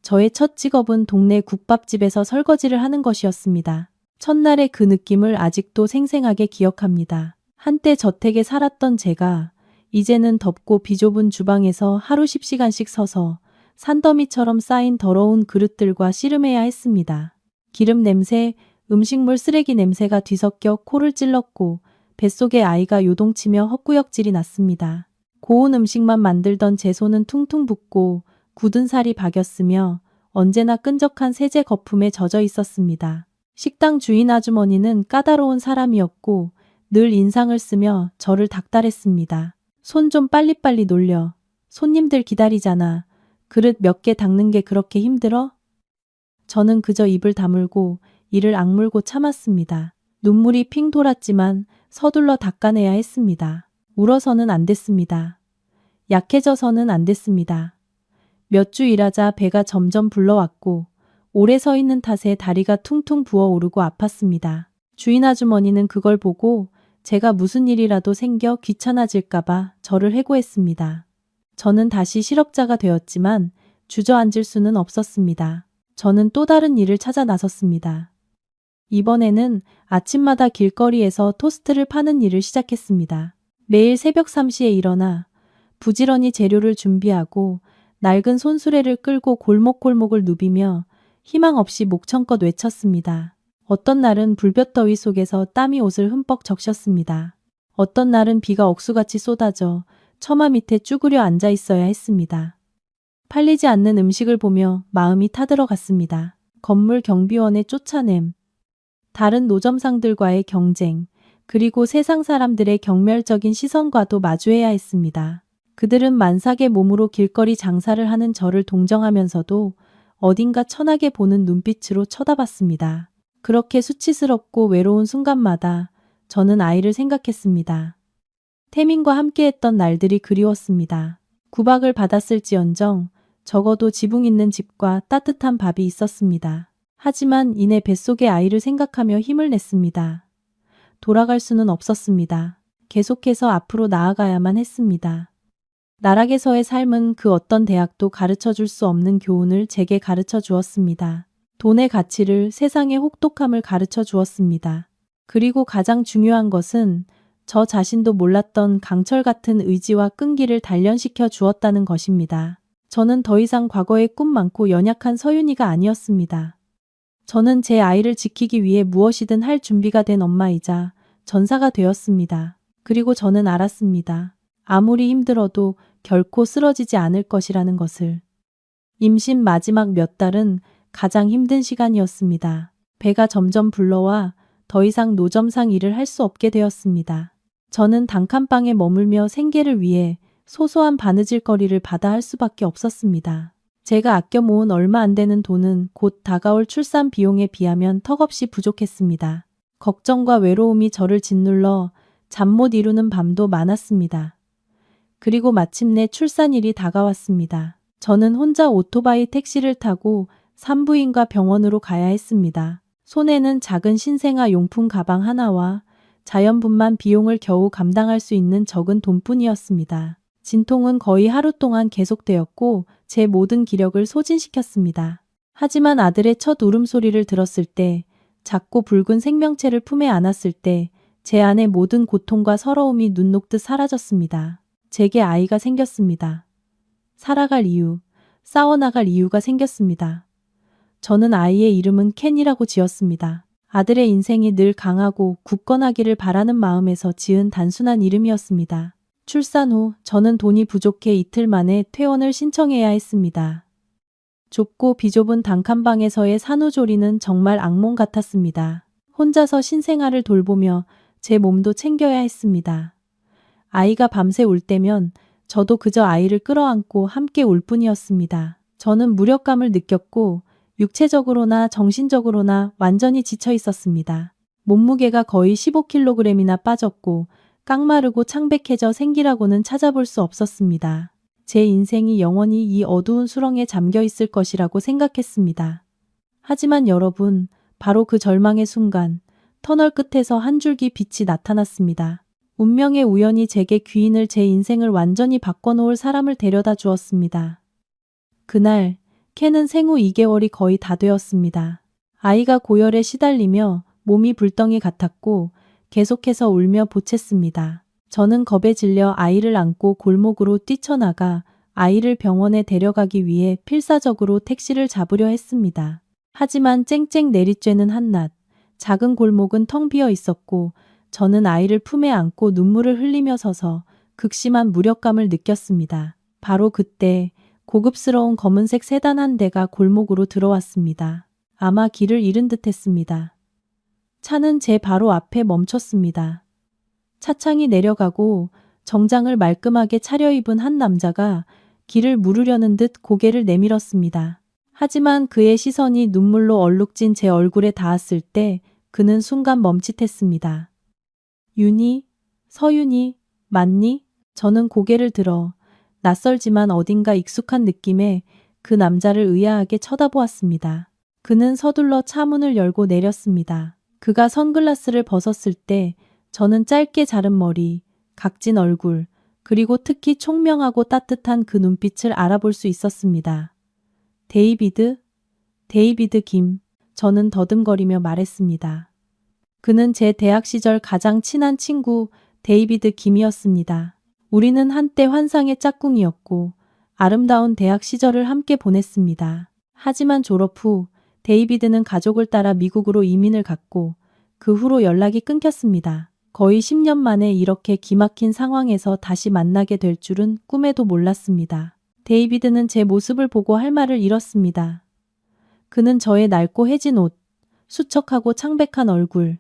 저의 첫 직업은 동네 국밥집에서 설거지를 하는 것이었습니다. 첫날의 그 느낌을 아직도 생생하게 기억합니다. 한때 저택에 살았던 제가 이제는 덥고 비좁은 주방에서 하루 10시간씩 서서 산더미처럼 쌓인 더러운 그릇들과 씨름해야 했습니다. 기름 냄새, 음식물 쓰레기 냄새가 뒤섞여 코를 찔렀고 뱃속에 아이가 요동치며 헛구역질이 났습니다. 고운 음식만 만들던 제 손은 퉁퉁 붓고 굳은 살이 박였으며 언제나 끈적한 세제 거품에 젖어 있었습니다. 식당 주인 아주머니는 까다로운 사람이었고 늘 인상을 쓰며 저를 닥달했습니다. 손 좀 빨리빨리 놀려. 손님들 기다리잖아. 그릇 몇 개 닦는 게 그렇게 힘들어? 저는 그저 입을 다물고 이를 악물고 참았습니다. 눈물이 핑 돌았지만 서둘러 닦아내야 했습니다. 울어서는 안 됐습니다. 약해져서는 안 됐습니다. 몇 주 일하자 배가 점점 불러왔고 오래 서 있는 탓에 다리가 퉁퉁 부어오르고 아팠습니다. 주인 아주머니는 그걸 보고 제가 무슨 일이라도 생겨 귀찮아질까봐 저를 해고했습니다. 저는 다시 실업자가 되었지만 주저앉을 수는 없었습니다. 저는 또 다른 일을 찾아 나섰습니다. 이번에는 아침마다 길거리에서 토스트를 파는 일을 시작했습니다. 매일 새벽 3시에 일어나 부지런히 재료를 준비하고 낡은 손수레를 끌고 골목골목을 누비며 희망 없이 목청껏 외쳤습니다. 어떤 날은 불볕더위 속에서 땀이 옷을 흠뻑 적셨습니다. 어떤 날은 비가 억수같이 쏟아져 처마 밑에 쭈그려 앉아 있어야 했습니다. 팔리지 않는 음식을 보며 마음이 타들어갔습니다. 건물 경비원의 쫓아냄, 다른 노점상들과의 경쟁, 그리고 세상 사람들의 경멸적인 시선과도 마주해야 했습니다. 그들은 만삭의 몸으로 길거리 장사를 하는 저를 동정하면서도 어딘가 천하게 보는 눈빛으로 쳐다봤습니다. 그렇게 수치스럽고 외로운 순간마다 저는 아이를 생각했습니다. 태민과 함께했던 날들이 그리웠습니다. 구박을 받았을지언정 적어도 지붕 있는 집과 따뜻한 밥이 있었습니다. 하지만 이내 뱃속의 아이를 생각하며 힘을 냈습니다. 돌아갈 수는 없었습니다. 계속해서 앞으로 나아가야만 했습니다. 나락에서의 삶은 그 어떤 대학도 가르쳐줄 수 없는 교훈을 제게 가르쳐 주었습니다. 돈의 가치를, 세상의 혹독함을 가르쳐 주었습니다. 그리고 가장 중요한 것은 저 자신도 몰랐던 강철 같은 의지와 끈기를 단련시켜 주었다는 것입니다. 저는 더 이상 과거의 꿈 많고 연약한 서윤이가 아니었습니다. 저는 제 아이를 지키기 위해 무엇이든 할 준비가 된 엄마이자 전사가 되었습니다. 그리고 저는 알았습니다. 아무리 힘들어도 결코 쓰러지지 않을 것이라는 것을. 임신 마지막 몇 달은 가장 힘든 시간이었습니다. 배가 점점 불러와 더 이상 노점상 일을 할 수 없게 되었습니다. 저는 단칸방에 머물며 생계를 위해 소소한 바느질거리를 받아 할 수밖에 없었습니다. 제가 아껴 모은 얼마 안 되는 돈은 곧 다가올 출산 비용에 비하면 턱없이 부족했습니다. 걱정과 외로움이 저를 짓눌러 잠 못 이루는 밤도 많았습니다. 그리고 마침내 출산일이 다가왔습니다. 저는 혼자 오토바이 택시를 타고 산부인과 병원으로 가야 했습니다. 손에는 작은 신생아 용품 가방 하나와 자연분만 비용을 겨우 감당할 수 있는 적은 돈뿐이었습니다. 진통은 거의 하루 동안 계속되었고 제 모든 기력을 소진시켰습니다. 하지만 아들의 첫 울음소리를 들었을 때, 작고 붉은 생명체를 품에 안았을 때 제 안의 모든 고통과 서러움이 눈 녹듯 사라졌습니다. 제게 아이가 생겼습니다. 살아갈 이유, 싸워나갈 이유가 생겼습니다. 저는 아이의 이름은 켄이라고 지었습니다. 아들의 인생이 늘 강하고 굳건하기를 바라는 마음에서 지은 단순한 이름이었습니다. 출산 후 저는 돈이 부족해 이틀 만에 퇴원을 신청해야 했습니다. 좁고 비좁은 단칸방에서의 산후조리는 정말 악몽 같았습니다. 혼자서 신생아를 돌보며 제 몸도 챙겨야 했습니다. 아이가 밤새 울 때면 저도 그저 아이를 끌어안고 함께 울 뿐이었습니다. 저는 무력감을 느꼈고 육체적으로나 정신적으로나 완전히 지쳐 있었습니다. 몸무게가 거의 15kg이나 빠졌고 깡마르고 창백해져 생기라고는 찾아볼 수 없었습니다. 제 인생이 영원히 이 어두운 수렁에 잠겨 있을 것이라고 생각했습니다. 하지만 여러분, 바로 그 절망의 순간 터널 끝에서 한 줄기 빛이 나타났습니다. 운명의 우연이 제게 귀인을 제 인생을 완전히 바꿔놓을 사람을 데려다 주었습니다. 그날 켄은 생후 2개월이 거의 다 되었습니다. 아이가 고열에 시달리며 몸이 불덩이 같았고 계속해서 울며 보챘습니다. 저는 겁에 질려 아이를 안고 골목으로 뛰쳐나가 아이를 병원에 데려가기 위해 필사적으로 택시를 잡으려 했습니다. 하지만 쨍쨍 내리쬐는 한낮, 작은 골목은 텅 비어 있었고 저는 아이를 품에 안고 눈물을 흘리며 서서 극심한 무력감을 느꼈습니다. 바로 그때 고급스러운 검은색 세단 한 대가 골목으로 들어왔습니다. 아마 길을 잃은 듯 했습니다. 차는 제 바로 앞에 멈췄습니다. 차창이 내려가고 정장을 말끔하게 차려입은 한 남자가 길을 물으려는 듯 고개를 내밀었습니다. 하지만 그의 시선이 눈물로 얼룩진 제 얼굴에 닿았을 때 그는 순간 멈칫했습니다. 윤희, 서윤희, 맞니? 저는 고개를 들어 낯설지만 어딘가 익숙한 느낌에 그 남자를 의아하게 쳐다보았습니다. 그는 서둘러 차 문을 열고 내렸습니다. 그가 선글라스를 벗었을 때 저는 짧게 자른 머리, 각진 얼굴, 그리고 특히 총명하고 따뜻한 그 눈빛을 알아볼 수 있었습니다. 데이비드 김. 저는 더듬거리며 말했습니다. 그는 제 대학 시절 가장 친한 친구 데이비드 김이었습니다. 우리는 한때 환상의 짝꿍이었고 아름다운 대학 시절을 함께 보냈습니다. 하지만 졸업 후 데이비드는 가족을 따라 미국으로 이민을 갔고 그 후로 연락이 끊겼습니다. 거의 10년 만에 이렇게 기막힌 상황에서 다시 만나게 될 줄은 꿈에도 몰랐습니다. 데이비드는 제 모습을 보고 할 말을 잃었습니다. 그는 저의 낡고 해진 옷, 수척하고 창백한 얼굴,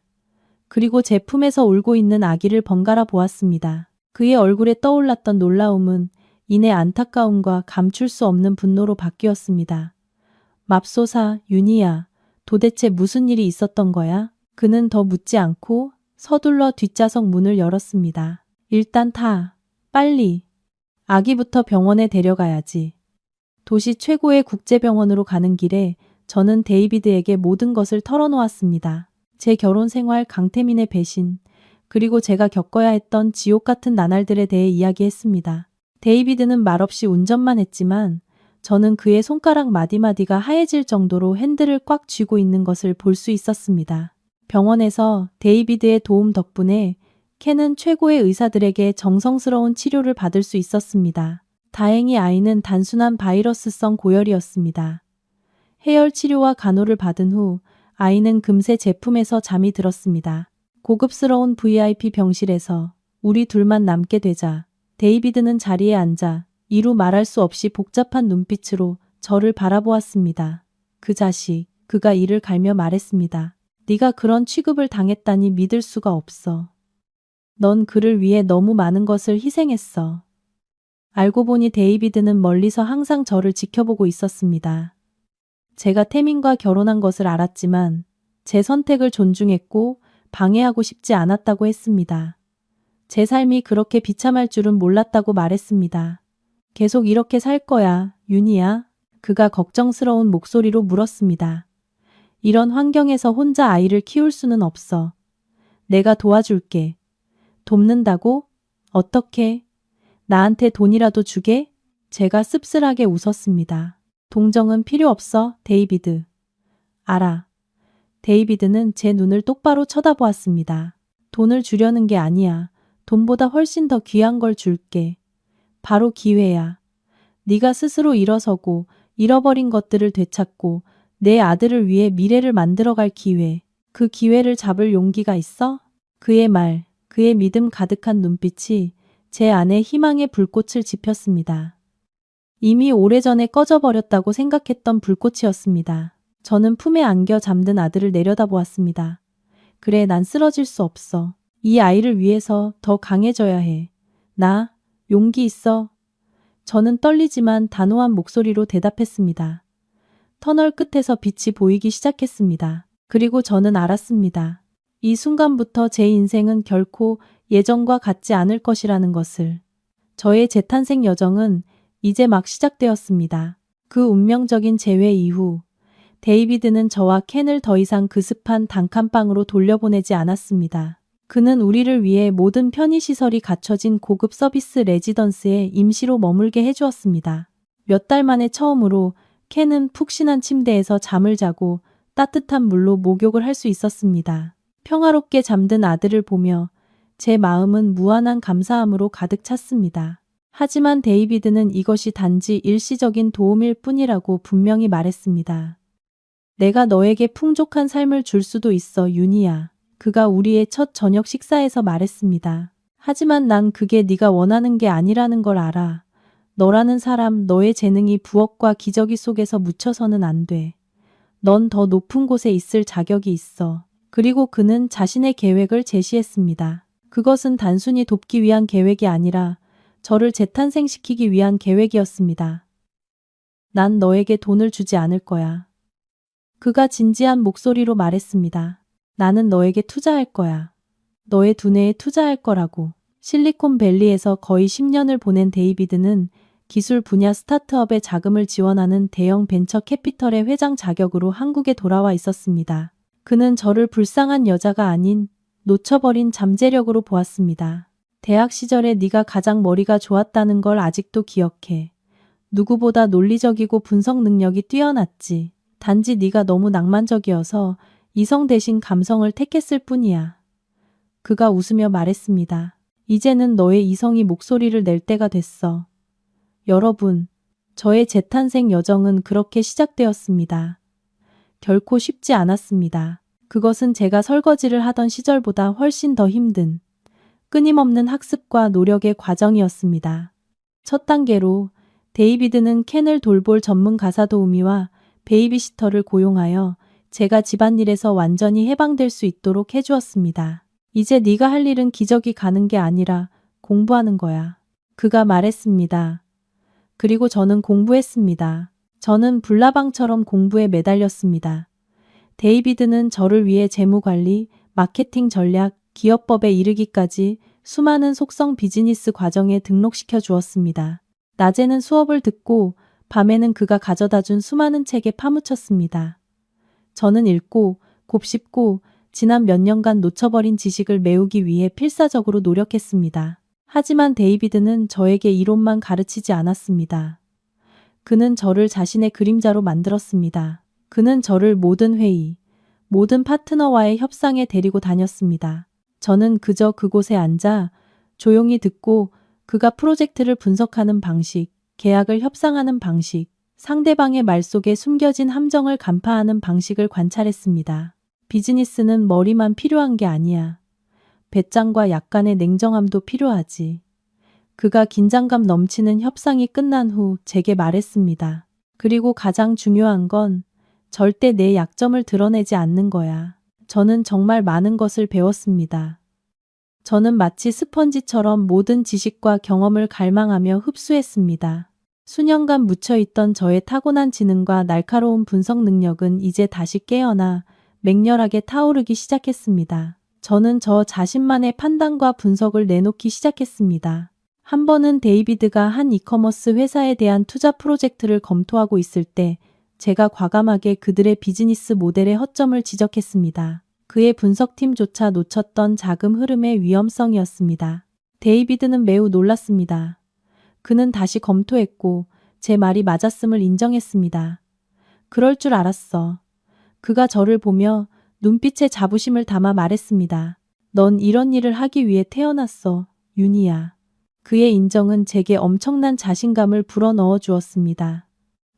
그리고 제 품에서 울고 있는 아기를 번갈아 보았습니다. 그의 얼굴에 떠올랐던 놀라움은 이내 안타까움과 감출 수 없는 분노로 바뀌었습니다. 맙소사, 윤희야, 도대체 무슨 일이 있었던 거야? 그는 더 묻지 않고 서둘러 뒷좌석 문을 열었습니다. 일단 타. 빨리. 아기부터 병원에 데려가야지. 도시 최고의 국제병원으로 가는 길에 저는 데이비드에게 모든 것을 털어놓았습니다. 제 결혼 생활, 강태민의 배신, 그리고 제가 겪어야 했던 지옥 같은 나날들에 대해 이야기했습니다. 데이비드는 말없이 운전만 했지만 저는 그의 손가락 마디마디가 하얘질 정도로 핸들을 꽉 쥐고 있는 것을 볼 수 있었습니다. 병원에서 데이비드의 도움 덕분에 켄은 최고의 의사들에게 정성스러운 치료를 받을 수 있었습니다. 다행히 아이는 단순한 바이러스성 고열이었습니다. 해열 치료와 간호를 받은 후 아이는 금세 제 품에서 잠이 들었습니다. 고급스러운 VIP 병실에서 우리 둘만 남게 되자 데이비드는 자리에 앉아 이루 말할 수 없이 복잡한 눈빛으로 저를 바라보았습니다. 그 자식, 그가 이를 갈며 말했습니다. 네가 그런 취급을 당했다니 믿을 수가 없어. 넌 그를 위해 너무 많은 것을 희생했어. 알고 보니 데이비드는 멀리서 항상 저를 지켜보고 있었습니다. 제가 태민과 결혼한 것을 알았지만 제 선택을 존중했고 방해하고 싶지 않았다고 했습니다. 제 삶이 그렇게 비참할 줄은 몰랐다고 말했습니다. 계속 이렇게 살 거야, 윤희야? 그가 걱정스러운 목소리로 물었습니다. 이런 환경에서 혼자 아이를 키울 수는 없어. 내가 도와줄게. 돕는다고? 어떻게? 나한테 돈이라도 주게? 제가 씁쓸하게 웃었습니다. 동정은 필요 없어, 데이비드. 알아. 데이비드는 제 눈을 똑바로 쳐다보았습니다. 돈을 주려는 게 아니야. 돈보다 훨씬 더 귀한 걸 줄게. 바로 기회야. 네가 스스로 일어서고 잃어버린 것들을 되찾고 내 아들을 위해 미래를 만들어갈 기회. 그 기회를 잡을 용기가 있어? 그의 말, 그의 믿음 가득한 눈빛이 제 안에 희망의 불꽃을 지폈습니다. 이미 오래전에 꺼져버렸다고 생각했던 불꽃이었습니다. 저는 품에 안겨 잠든 아들을 내려다보았습니다. 그래, 난 쓰러질 수 없어. 이 아이를 위해서 더 강해져야 해. 나, 용기 있어. 저는 떨리지만 단호한 목소리로 대답했습니다. 터널 끝에서 빛이 보이기 시작했습니다. 그리고 저는 알았습니다. 이 순간부터 제 인생은 결코 예전과 같지 않을 것이라는 것을. 저의 재탄생 여정은 이제 막 시작되었습니다. 그 운명적인 재회 이후 데이비드는 저와 켄을 더 이상 그 습한 단칸방으로 돌려보내지 않았습니다. 그는 우리를 위해 모든 편의시설이 갖춰진 고급 서비스 레지던스에 임시로 머물게 해주었습니다. 몇 달 만에 처음으로 켄은 푹신한 침대에서 잠을 자고 따뜻한 물로 목욕을 할 수 있었습니다. 평화롭게 잠든 아들을 보며 제 마음은 무한한 감사함으로 가득 찼습니다. 하지만 데이비드는 이것이 단지 일시적인 도움일 뿐이라고 분명히 말했습니다. 내가 너에게 풍족한 삶을 줄 수도 있어, 윤희야. 그가 우리의 첫 저녁 식사에서 말했습니다. 하지만 난 그게 네가 원하는 게 아니라는 걸 알아. 너라는 사람, 너의 재능이 부엌과 기저귀 속에서 묻혀서는 안 돼. 넌 더 높은 곳에 있을 자격이 있어. 그리고 그는 자신의 계획을 제시했습니다. 그것은 단순히 돕기 위한 계획이 아니라 저를 재탄생시키기 위한 계획이었습니다. 난 너에게 돈을 주지 않을 거야. 그가 진지한 목소리로 말했습니다. 나는 너에게 투자할 거야. 너의 두뇌에 투자할 거라고. 실리콘밸리에서 거의 10년을 보낸 데이비드는 기술 분야 스타트업에 자금을 지원하는 대형 벤처 캐피털의 회장 자격으로 한국에 돌아와 있었습니다. 그는 저를 불쌍한 여자가 아닌 놓쳐버린 잠재력으로 보았습니다. 대학 시절에 네가 가장 머리가 좋았다는 걸 아직도 기억해. 누구보다 논리적이고 분석 능력이 뛰어났지. 단지 네가 너무 낭만적이어서 이성 대신 감성을 택했을 뿐이야. 그가 웃으며 말했습니다. 이제는 너의 이성이 목소리를 낼 때가 됐어. 여러분, 저의 재탄생 여정은 그렇게 시작되었습니다. 결코 쉽지 않았습니다. 그것은 제가 설거지를 하던 시절보다 훨씬 더 힘든, 끊임없는 학습과 노력의 과정이었습니다. 첫 단계로 데이비드는 켄을 돌볼 전문 가사 도우미와 베이비시터를 고용하여 제가 집안일에서 완전히 해방될 수 있도록 해주었습니다. 이제 네가 할 일은 기저귀 가는 게 아니라 공부하는 거야. 그가 말했습니다. 그리고 저는 공부했습니다. 저는 불나방처럼 공부에 매달렸습니다. 데이비드는 저를 위해 재무관리, 마케팅 전략, 기업법에 이르기까지 수많은 속성 비즈니스 과정에 등록시켜 주었습니다. 낮에는 수업을 듣고 밤에는 그가 가져다 준 수많은 책에 파묻혔습니다. 저는 읽고 곱씹고 지난 몇 년간 놓쳐버린 지식을 메우기 위해 필사적으로 노력했습니다. 하지만 데이비드는 저에게 이론만 가르치지 않았습니다. 그는 저를 자신의 그림자로 만들었습니다. 그는 저를 모든 회의, 모든 파트너와의 협상에 데리고 다녔습니다. 저는 그저 그곳에 앉아 조용히 듣고 그가 프로젝트를 분석하는 방식, 계약을 협상하는 방식, 상대방의 말 속에 숨겨진 함정을 간파하는 방식을 관찰했습니다. 비즈니스는 머리만 필요한 게 아니야. 배짱과 약간의 냉정함도 필요하지. 그가 긴장감 넘치는 협상이 끝난 후 제게 말했습니다. 그리고 가장 중요한 건 절대 내 약점을 드러내지 않는 거야. 저는 정말 많은 것을 배웠습니다. 저는 마치 스펀지처럼 모든 지식과 경험을 갈망하며 흡수했습니다. 수년간 묻혀있던 저의 타고난 지능과 날카로운 분석 능력은 이제 다시 깨어나 맹렬하게 타오르기 시작했습니다. 저는 저 자신만의 판단과 분석을 내놓기 시작했습니다. 한 번은 데이비드가 한 이커머스 회사에 대한 투자 프로젝트를 검토하고 있을 때 제가 과감하게 그들의 비즈니스 모델의 허점을 지적했습니다. 그의 분석팀조차 놓쳤던 자금 흐름의 위험성이었습니다. 데이비드는 매우 놀랐습니다. 그는 다시 검토했고 제 말이 맞았음을 인정했습니다. 그럴 줄 알았어. 그가 저를 보며 눈빛에 자부심을 담아 말했습니다. 넌 이런 일을 하기 위해 태어났어, 윤희야. 그의 인정은 제게 엄청난 자신감을 불어넣어 주었습니다.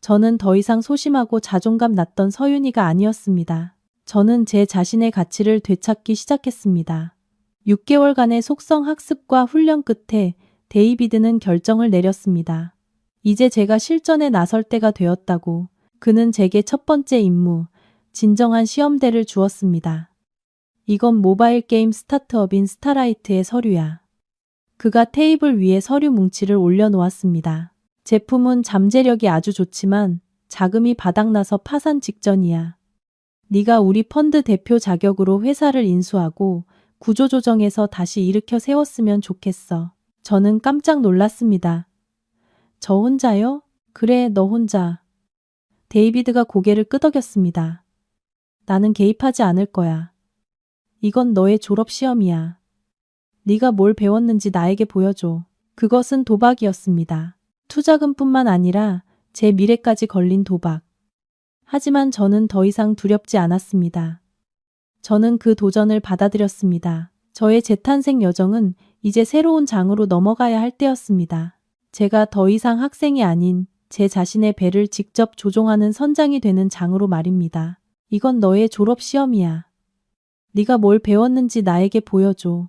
저는 더 이상 소심하고 자존감 낮던 서윤이가 아니었습니다. 저는 제 자신의 가치를 되찾기 시작했습니다. 6개월간의 속성 학습과 훈련 끝에 데이비드는 결정을 내렸습니다. 이제 제가 실전에 나설 때가 되었다고. 그는 제게 첫 번째 임무, 진정한 시험대를 주었습니다. 이건 모바일 게임 스타트업인 스타라이트의 서류야. 그가 테이블 위에 서류 뭉치를 올려놓았습니다. 제품은 잠재력이 아주 좋지만 자금이 바닥나서 파산 직전이야. 네가 우리 펀드 대표 자격으로 회사를 인수하고 구조조정해서 다시 일으켜 세웠으면 좋겠어. 저는 깜짝 놀랐습니다. 저 혼자요? 그래, 너 혼자. 데이비드가 고개를 끄덕였습니다. 나는 개입하지 않을 거야. 이건 너의 졸업시험이야. 네가 뭘 배웠는지 나에게 보여줘. 그것은 도박이었습니다. 투자금뿐만 아니라 제 미래까지 걸린 도박. 하지만 저는 더 이상 두렵지 않았습니다. 저는 그 도전을 받아들였습니다. 저의 재탄생 여정은 이제 새로운 장으로 넘어가야 할 때였습니다. 제가 더 이상 학생이 아닌 제 자신의 배를 직접 조종하는 선장이 되는 장으로 말입니다. 이건 너의 졸업시험이야. 네가 뭘 배웠는지 나에게 보여줘.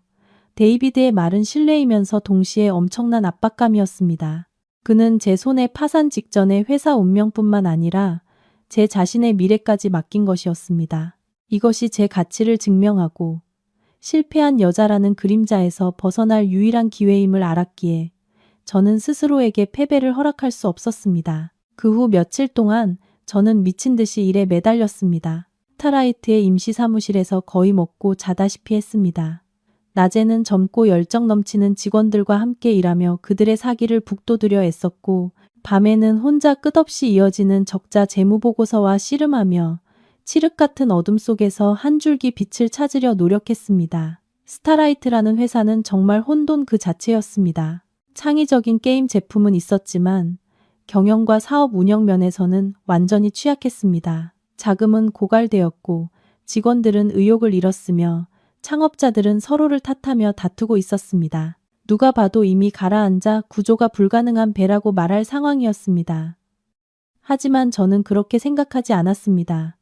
데이비드의 말은 신뢰이면서 동시에 엄청난 압박감이었습니다. 그는 제 손에 파산 직전의 회사 운명뿐만 아니라 제 자신의 미래까지 맡긴 것이었습니다. 이것이 제 가치를 증명하고 실패한 여자라는 그림자에서 벗어날 유일한 기회임을 알았기에 저는 스스로에게 패배를 허락할 수 없었습니다. 그 후 며칠 동안 저는 미친 듯이 일에 매달렸습니다. 스타라이트의 임시 사무실에서 거의 먹고 자다시피 했습니다. 낮에는 젊고 열정 넘치는 직원들과 함께 일하며 그들의 사기를 북돋으려 애썼고 밤에는 혼자 끝없이 이어지는 적자 재무보고서와 씨름하며 칠흑 같은 어둠 속에서 한 줄기 빛을 찾으려 노력했습니다. 스타라이트라는 회사는 정말 혼돈 그 자체였습니다. 창의적인 게임 제품은 있었지만 경영과 사업 운영 면에서는 완전히 취약했습니다. 자금은 고갈되었고 직원들은 의욕을 잃었으며 창업자들은 서로를 탓하며 다투고 있었습니다. 누가 봐도 이미 가라앉아 구조가 불가능한 배라고 말할 상황이었습니다. 하지만 저는 그렇게 생각하지 않았습니다.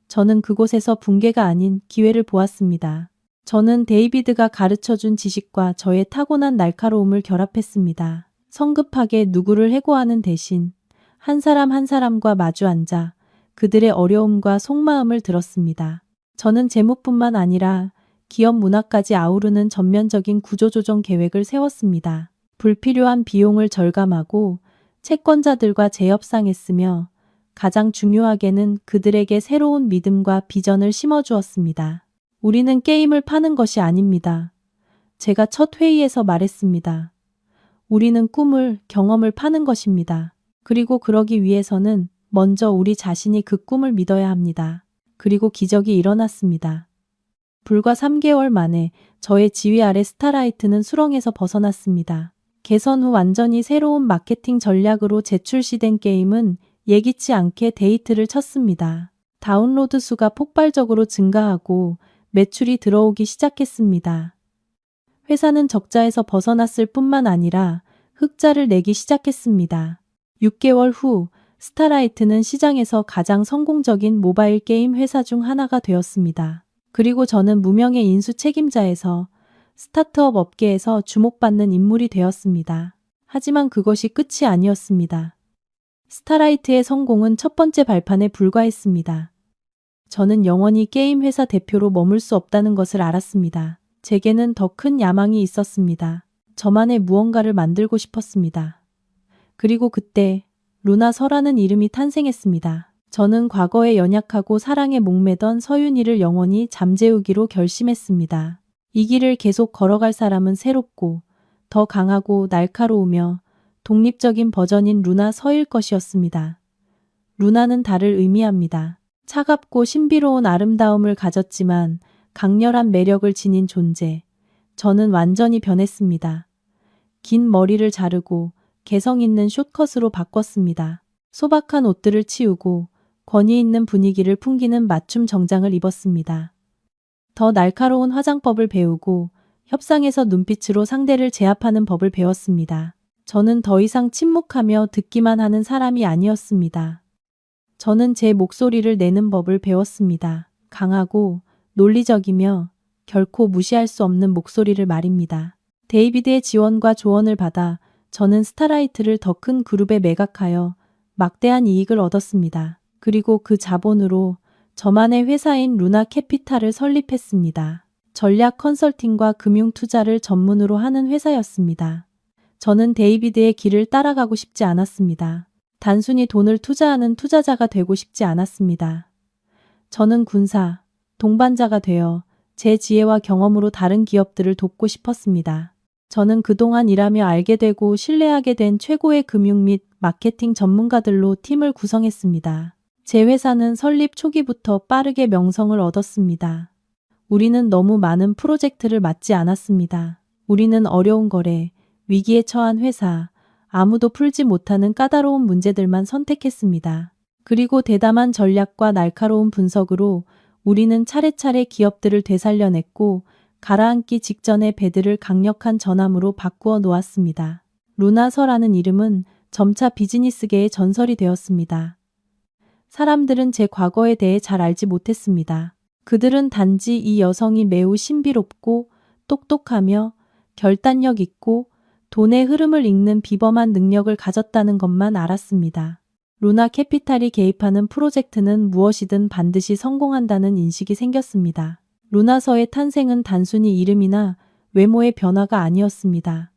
저는 그곳에서 붕괴가 아닌 기회를 보았습니다. 저는 데이비드가 가르쳐준 지식과 저의 타고난 날카로움을 결합했습니다. 성급하게 누구를 해고하는 대신 한 사람 한 사람과 마주 앉아 그들의 어려움과 속마음을 들었습니다. 저는 재무뿐만 아니라 기업 문화까지 아우르는 전면적인 구조조정 계획을 세웠습니다. 불필요한 비용을 절감하고 채권자들과 재협상했으며 가장 중요하게는 그들에게 새로운 믿음과 비전을 심어주었습니다. 우리는 게임을 파는 것이 아닙니다. 제가 첫 회의에서 말했습니다. 우리는 꿈을, 경험을 파는 것입니다. 그리고 그러기 위해서는 먼저 우리 자신이 그 꿈을 믿어야 합니다. 그리고 기적이 일어났습니다. 불과 3개월 만에 저의 지휘 아래 스타라이트는 수렁에서 벗어났습니다. 개선 후 완전히 새로운 마케팅 전략으로 재출시된 게임은 예기치 않게 데이트를 쳤습니다. 다운로드 수가 폭발적으로 증가하고 매출이 들어오기 시작했습니다. 회사는 적자에서 벗어났을 뿐만 아니라 흑자를 내기 시작했습니다. 6개월 후 스타라이트는 시장에서 가장 성공적인 모바일 게임 회사 중 하나가 되었습니다. 그리고 저는 무명의 인수 책임자에서 스타트업 업계에서 주목받는 인물이 되었습니다. 하지만 그것이 끝이 아니었습니다. 스타라이트의 성공은 첫 번째 발판에 불과했습니다. 저는 영원히 게임 회사 대표로 머물 수 없다는 것을 알았습니다. 제게는 더 큰 야망이 있었습니다. 저만의 무언가를 만들고 싶었습니다. 그리고 그때 루나 서라는 이름이 탄생했습니다. 저는 과거에 연약하고 사랑에 목매던 서윤이를 영원히 잠재우기로 결심했습니다. 이 길을 계속 걸어갈 사람은 새롭고 더 강하고 날카로우며 독립적인 버전인 루나 서일 것이었습니다. 루나는 달을 의미합니다. 차갑고 신비로운 아름다움을 가졌지만 강렬한 매력을 지닌 존재. 저는 완전히 변했습니다. 긴 머리를 자르고 개성 있는 숏컷으로 바꿨습니다. 소박한 옷들을 치우고 권위 있는 분위기를 풍기는 맞춤 정장을 입었습니다. 더 날카로운 화장법을 배우고 협상에서 눈빛으로 상대를 제압하는 법을 배웠습니다. 저는 더 이상 침묵하며 듣기만 하는 사람이 아니었습니다. 저는 제 목소리를 내는 법을 배웠습니다. 강하고 논리적이며 결코 무시할 수 없는 목소리를 말입니다. 데이비드의 지원과 조언을 받아 저는 스타라이트를 더 큰 그룹에 매각하여 막대한 이익을 얻었습니다. 그리고 그 자본으로 저만의 회사인 루나 캐피탈을 설립했습니다. 전략 컨설팅과 금융 투자를 전문으로 하는 회사였습니다. 저는 데이비드의 길을 따라가고 싶지 않았습니다. 단순히 돈을 투자하는 투자자가 되고 싶지 않았습니다. 저는 군사, 동반자가 되어 제 지혜와 경험으로 다른 기업들을 돕고 싶었습니다. 저는 그동안 일하며 알게 되고 신뢰하게 된 최고의 금융 및 마케팅 전문가들로 팀을 구성했습니다. 제 회사는 설립 초기부터 빠르게 명성을 얻었습니다. 우리는 너무 많은 프로젝트를 맡지 않았습니다. 우리는 어려운 거래, 위기에 처한 회사, 아무도 풀지 못하는 까다로운 문제들만 선택했습니다. 그리고 대담한 전략과 날카로운 분석으로 우리는 차례차례 기업들을 되살려냈고 가라앉기 직전의 배들을 강력한 전함으로 바꾸어 놓았습니다. 루나서라는 이름은 점차 비즈니스계의 전설이 되었습니다. 사람들은 제 과거에 대해 잘 알지 못했습니다. 그들은 단지 이 여성이 매우 신비롭고 똑똑하며 결단력 있고 돈의 흐름을 읽는 비범한 능력을 가졌다는 것만 알았습니다. 루나 캐피탈이 개입하는 프로젝트는 무엇이든 반드시 성공한다는 인식이 생겼습니다. 루나서의 탄생은 단순히 이름이나 외모의 변화가 아니었습니다.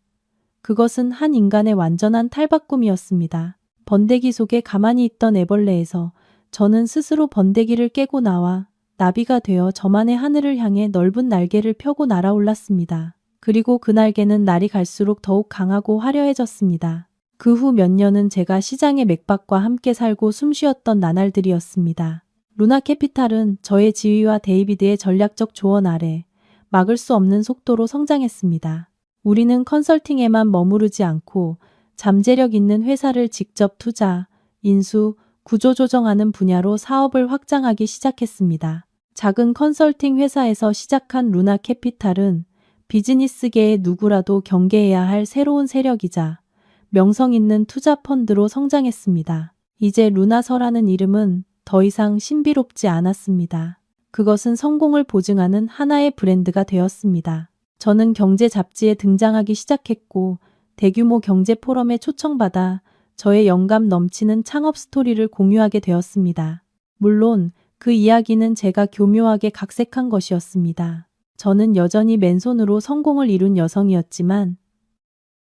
그것은 한 인간의 완전한 탈바꿈이었습니다. 번데기 속에 가만히 있던 애벌레에서 저는 스스로 번데기를 깨고 나와 나비가 되어 저만의 하늘을 향해 넓은 날개를 펴고 날아올랐습니다. 그리고 그 날개는 날이 갈수록 더욱 강하고 화려해졌습니다. 그 후 몇 년은 제가 시장의 맥박과 함께 살고 숨쉬었던 나날들이었습니다. 루나 캐피탈은 저의 지휘와 데이비드의 전략적 조언 아래 막을 수 없는 속도로 성장했습니다. 우리는 컨설팅에만 머무르지 않고 잠재력 있는 회사를 직접 투자, 인수, 구조조정하는 분야로 사업을 확장하기 시작했습니다. 작은 컨설팅 회사에서 시작한 루나 캐피탈은 비즈니스계의 누구라도 경계해야 할 새로운 세력이자 명성 있는 투자 펀드로 성장했습니다. 이제 루나서라는 이름은 더 이상 신비롭지 않았습니다. 그것은 성공을 보증하는 하나의 브랜드가 되었습니다. 저는 경제 잡지에 등장하기 시작했고 대규모 경제 포럼에 초청받아 저의 영감 넘치는 창업 스토리를 공유하게 되었습니다. 물론 그 이야기는 제가 교묘하게 각색한 것이었습니다. 저는 여전히 맨손으로 성공을 이룬 여성이었지만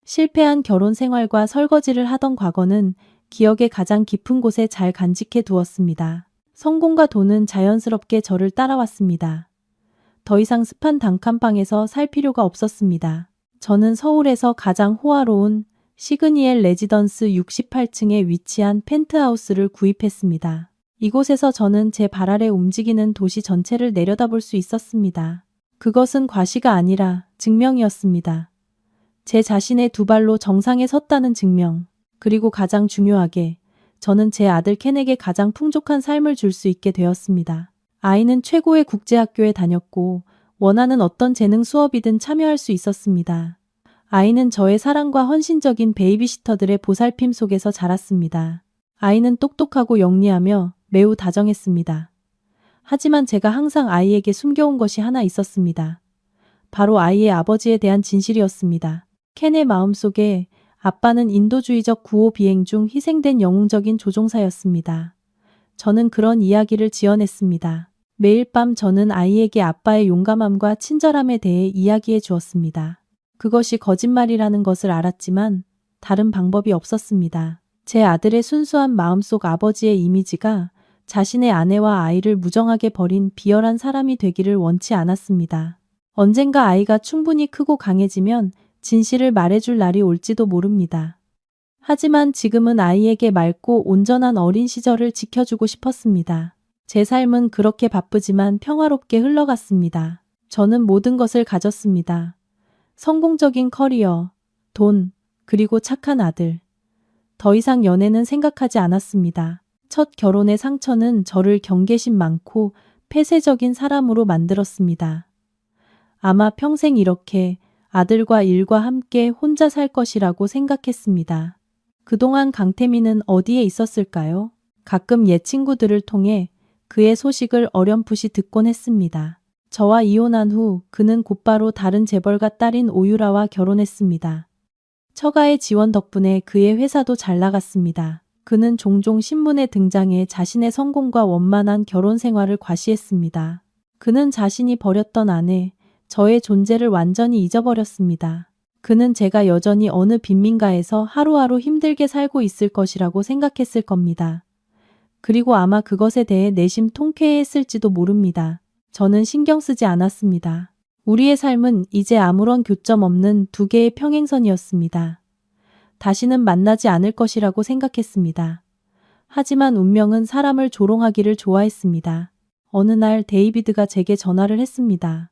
실패한 결혼 생활과 설거지를 하던 과거는 기억의 가장 깊은 곳에 잘 간직해 두었습니다. 성공과 돈은 자연스럽게 저를 따라왔습니다. 더 이상 습한 단칸방에서 살 필요가 없었습니다. 저는 서울에서 가장 호화로운 시그니엘 레지던스 68층에 위치한 펜트하우스를 구입했습니다. 이곳에서 저는 제 발 아래 움직이는 도시 전체를 내려다볼 수 있었습니다. 그것은 과시가 아니라 증명이었습니다. 제 자신의 두 발로 정상에 섰다는 증명. 그리고 가장 중요하게 저는 제 아들 켄에게 가장 풍족한 삶을 줄 수 있게 되었습니다. 아이는 최고의 국제학교에 다녔고 원하는 어떤 재능 수업이든 참여할 수 있었습니다. 아이는 저의 사랑과 헌신적인 베이비시터들의 보살핌 속에서 자랐습니다. 아이는 똑똑하고 영리하며 매우 다정했습니다. 하지만 제가 항상 아이에게 숨겨온 것이 하나 있었습니다. 바로 아이의 아버지에 대한 진실이었습니다. 켄의 마음속에 아빠는 인도주의적 구호 비행 중 희생된 영웅적인 조종사였습니다. 저는 그런 이야기를 지어냈습니다. 매일 밤 저는 아이에게 아빠의 용감함과 친절함에 대해 이야기해 주었습니다. 그것이 거짓말이라는 것을 알았지만 다른 방법이 없었습니다. 제 아들의 순수한 마음속 아버지의 이미지가 자신의 아내와 아이를 무정하게 버린 비열한 사람이 되기를 원치 않았습니다. 언젠가 아이가 충분히 크고 강해지면 진실을 말해줄 날이 올지도 모릅니다. 하지만 지금은 아이에게 맑고 온전한 어린 시절을 지켜주고 싶었습니다. 제 삶은 그렇게 바쁘지만 평화롭게 흘러갔습니다. 저는 모든 것을 가졌습니다. 성공적인 커리어, 돈, 그리고 착한 아들. 더 이상 연애는 생각하지 않았습니다. 첫 결혼의 상처는 저를 경계심 많고 폐쇄적인 사람으로 만들었습니다. 아마 평생 이렇게 아들과 일과 함께 혼자 살 것이라고 생각했습니다. 그동안 강태민은 어디에 있었을까요? 가끔 옛 친구들을 통해 그의 소식을 어렴풋이 듣곤 했습니다. 저와 이혼한 후 그는 곧바로 다른 재벌가 딸인 오유라와 결혼했습니다. 처가의 지원 덕분에 그의 회사도 잘 나갔습니다. 그는 종종 신문에 등장해 자신의 성공과 원만한 결혼 생활을 과시했습니다. 그는 자신이 버렸던 아내, 저의 존재를 완전히 잊어버렸습니다. 그는 제가 여전히 어느 빈민가에서 하루하루 힘들게 살고 있을 것이라고 생각했을 겁니다. 그리고 아마 그것에 대해 내심 통쾌해했을지도 모릅니다. 저는 신경 쓰지 않았습니다. 우리의 삶은 이제 아무런 교점 없는 두 개의 평행선이었습니다. 다시는 만나지 않을 것이라고 생각했습니다. 하지만 운명은 사람을 조롱하기를 좋아했습니다. 어느 날 데이비드가 제게 전화를 했습니다.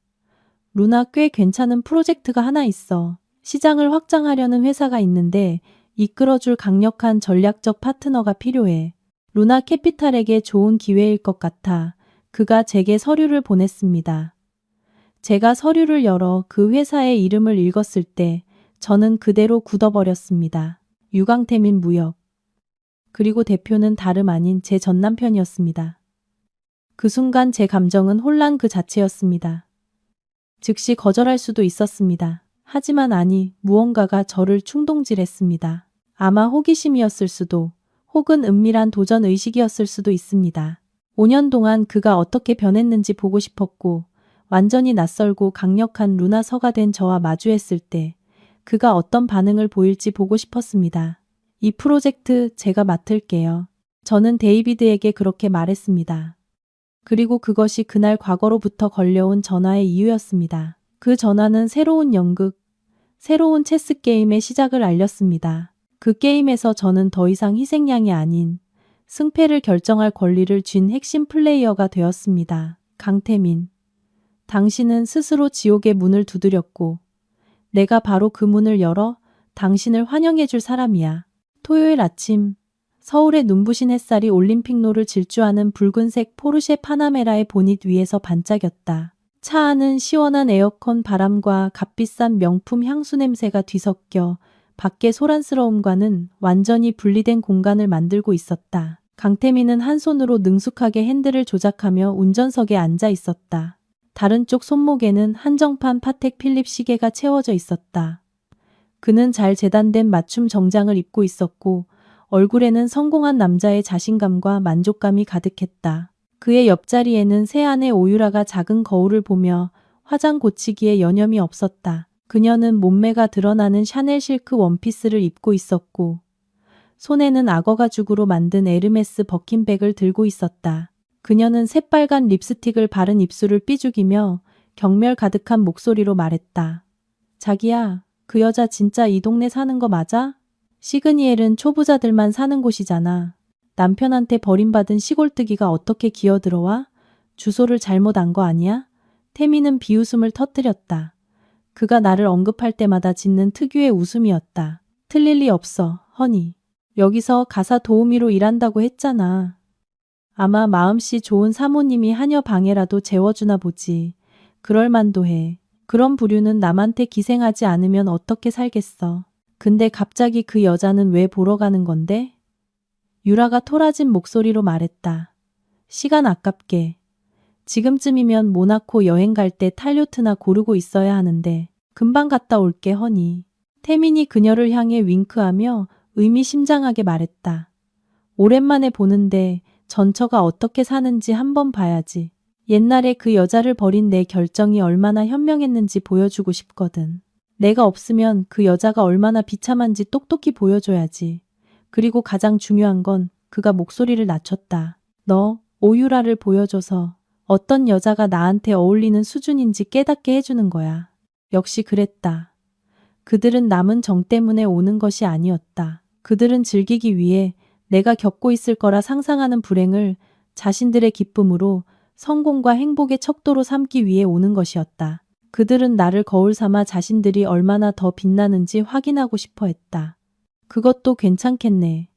루나, 꽤 괜찮은 프로젝트가 하나 있어. 시장을 확장하려는 회사가 있는데 이끌어줄 강력한 전략적 파트너가 필요해. 루나 캐피탈에게 좋은 기회일 것 같아. 그가 제게 서류를 보냈습니다. 제가 서류를 열어 그 회사의 이름을 읽었을 때 저는 그대로 굳어버렸습니다. 유강태민 무역. 그리고 대표는 다름 아닌 제 전남편이었습니다. 그 순간 제 감정은 혼란 그 자체였습니다. 즉시 거절할 수도 있었습니다. 하지만 아니, 무언가가 저를 충동질했습니다. 아마 호기심이었을 수도, 혹은 은밀한 도전 의식이었을 수도 있습니다. 5년 동안 그가 어떻게 변했는지 보고 싶었고, 완전히 낯설고 강력한 루나 서가 된 저와 마주했을 때 그가 어떤 반응을 보일지 보고 싶었습니다. 이 프로젝트 제가 맡을게요. 저는 데이비드에게 그렇게 말했습니다. 그리고 그것이 그날 과거로부터 걸려온 전화의 이유였습니다. 그 전화는 새로운 연극, 새로운 체스 게임의 시작을 알렸습니다. 그 게임에서 저는 더 이상 희생양이 아닌 승패를 결정할 권리를 쥔 핵심 플레이어가 되었습니다. 강태민, 당신은 스스로 지옥의 문을 두드렸고 내가 바로 그 문을 열어 당신을 환영해줄 사람이야. 토요일 아침 서울의 눈부신 햇살이 올림픽로를 질주하는 붉은색 포르쉐 파나메라의 보닛 위에서 반짝였다. 차 안은 시원한 에어컨 바람과 값비싼 명품 향수 냄새가 뒤섞여 밖의 소란스러움과는 완전히 분리된 공간을 만들고 있었다. 강태민은 한 손으로 능숙하게 핸들을 조작하며 운전석에 앉아 있었다. 다른 쪽 손목에는 한정판 파텍 필립 시계가 채워져 있었다. 그는 잘 재단된 맞춤 정장을 입고 있었고 얼굴에는 성공한 남자의 자신감과 만족감이 가득했다. 그의 옆자리에는 새 아내 오유라가 작은 거울을 보며 화장 고치기에 여념이 없었다. 그녀는 몸매가 드러나는 샤넬 실크 원피스를 입고 있었고 손에는 악어 가죽으로 만든 에르메스 버킨백을 들고 있었다. 그녀는 새빨간 립스틱을 바른 입술을 삐죽이며 경멸 가득한 목소리로 말했다. 자기야, 그 여자 진짜 이 동네 사는 거 맞아? 시그니엘은 초부자들만 사는 곳이잖아. 남편한테 버림받은 시골뜨기가 어떻게 기어들어와? 주소를 잘못 안 거 아니야? 태미는 비웃음을 터뜨렸다. 그가 나를 언급할 때마다 짓는 특유의 웃음이었다. 틀릴 리 없어, 허니. 여기서 가사 도우미로 일한다고 했잖아. 아마 마음씨 좋은 사모님이 하녀 방에라도 재워주나 보지. 그럴 만도 해. 그런 부류는 남한테 기생하지 않으면 어떻게 살겠어. 근데 갑자기 그 여자는 왜 보러 가는 건데? 유라가 토라진 목소리로 말했다. 시간 아깝게. 지금쯤이면 모나코 여행 갈 때 탈 요트나 고르고 있어야 하는데 금방 갔다 올게 허니. 태민이 그녀를 향해 윙크하며 의미심장하게 말했다. 오랜만에 보는데 전처가 어떻게 사는지 한번 봐야지. 옛날에 그 여자를 버린 내 결정이 얼마나 현명했는지 보여주고 싶거든. 내가 없으면 그 여자가 얼마나 비참한지 똑똑히 보여줘야지. 그리고 가장 중요한 건 그가 목소리를 낮췄다. 너 오유라를 보여줘서 어떤 여자가 나한테 어울리는 수준인지 깨닫게 해주는 거야. 역시 그랬다. 그들은 남은 정 때문에 오는 것이 아니었다. 그들은 즐기기 위해 내가 겪고 있을 거라 상상하는 불행을 자신들의 기쁨으로 성공과 행복의 척도로 삼기 위해 오는 것이었다. 그들은 나를 거울 삼아 자신들이 얼마나 더 빛나는지 확인하고 싶어 했다. 그것도 괜찮겠네.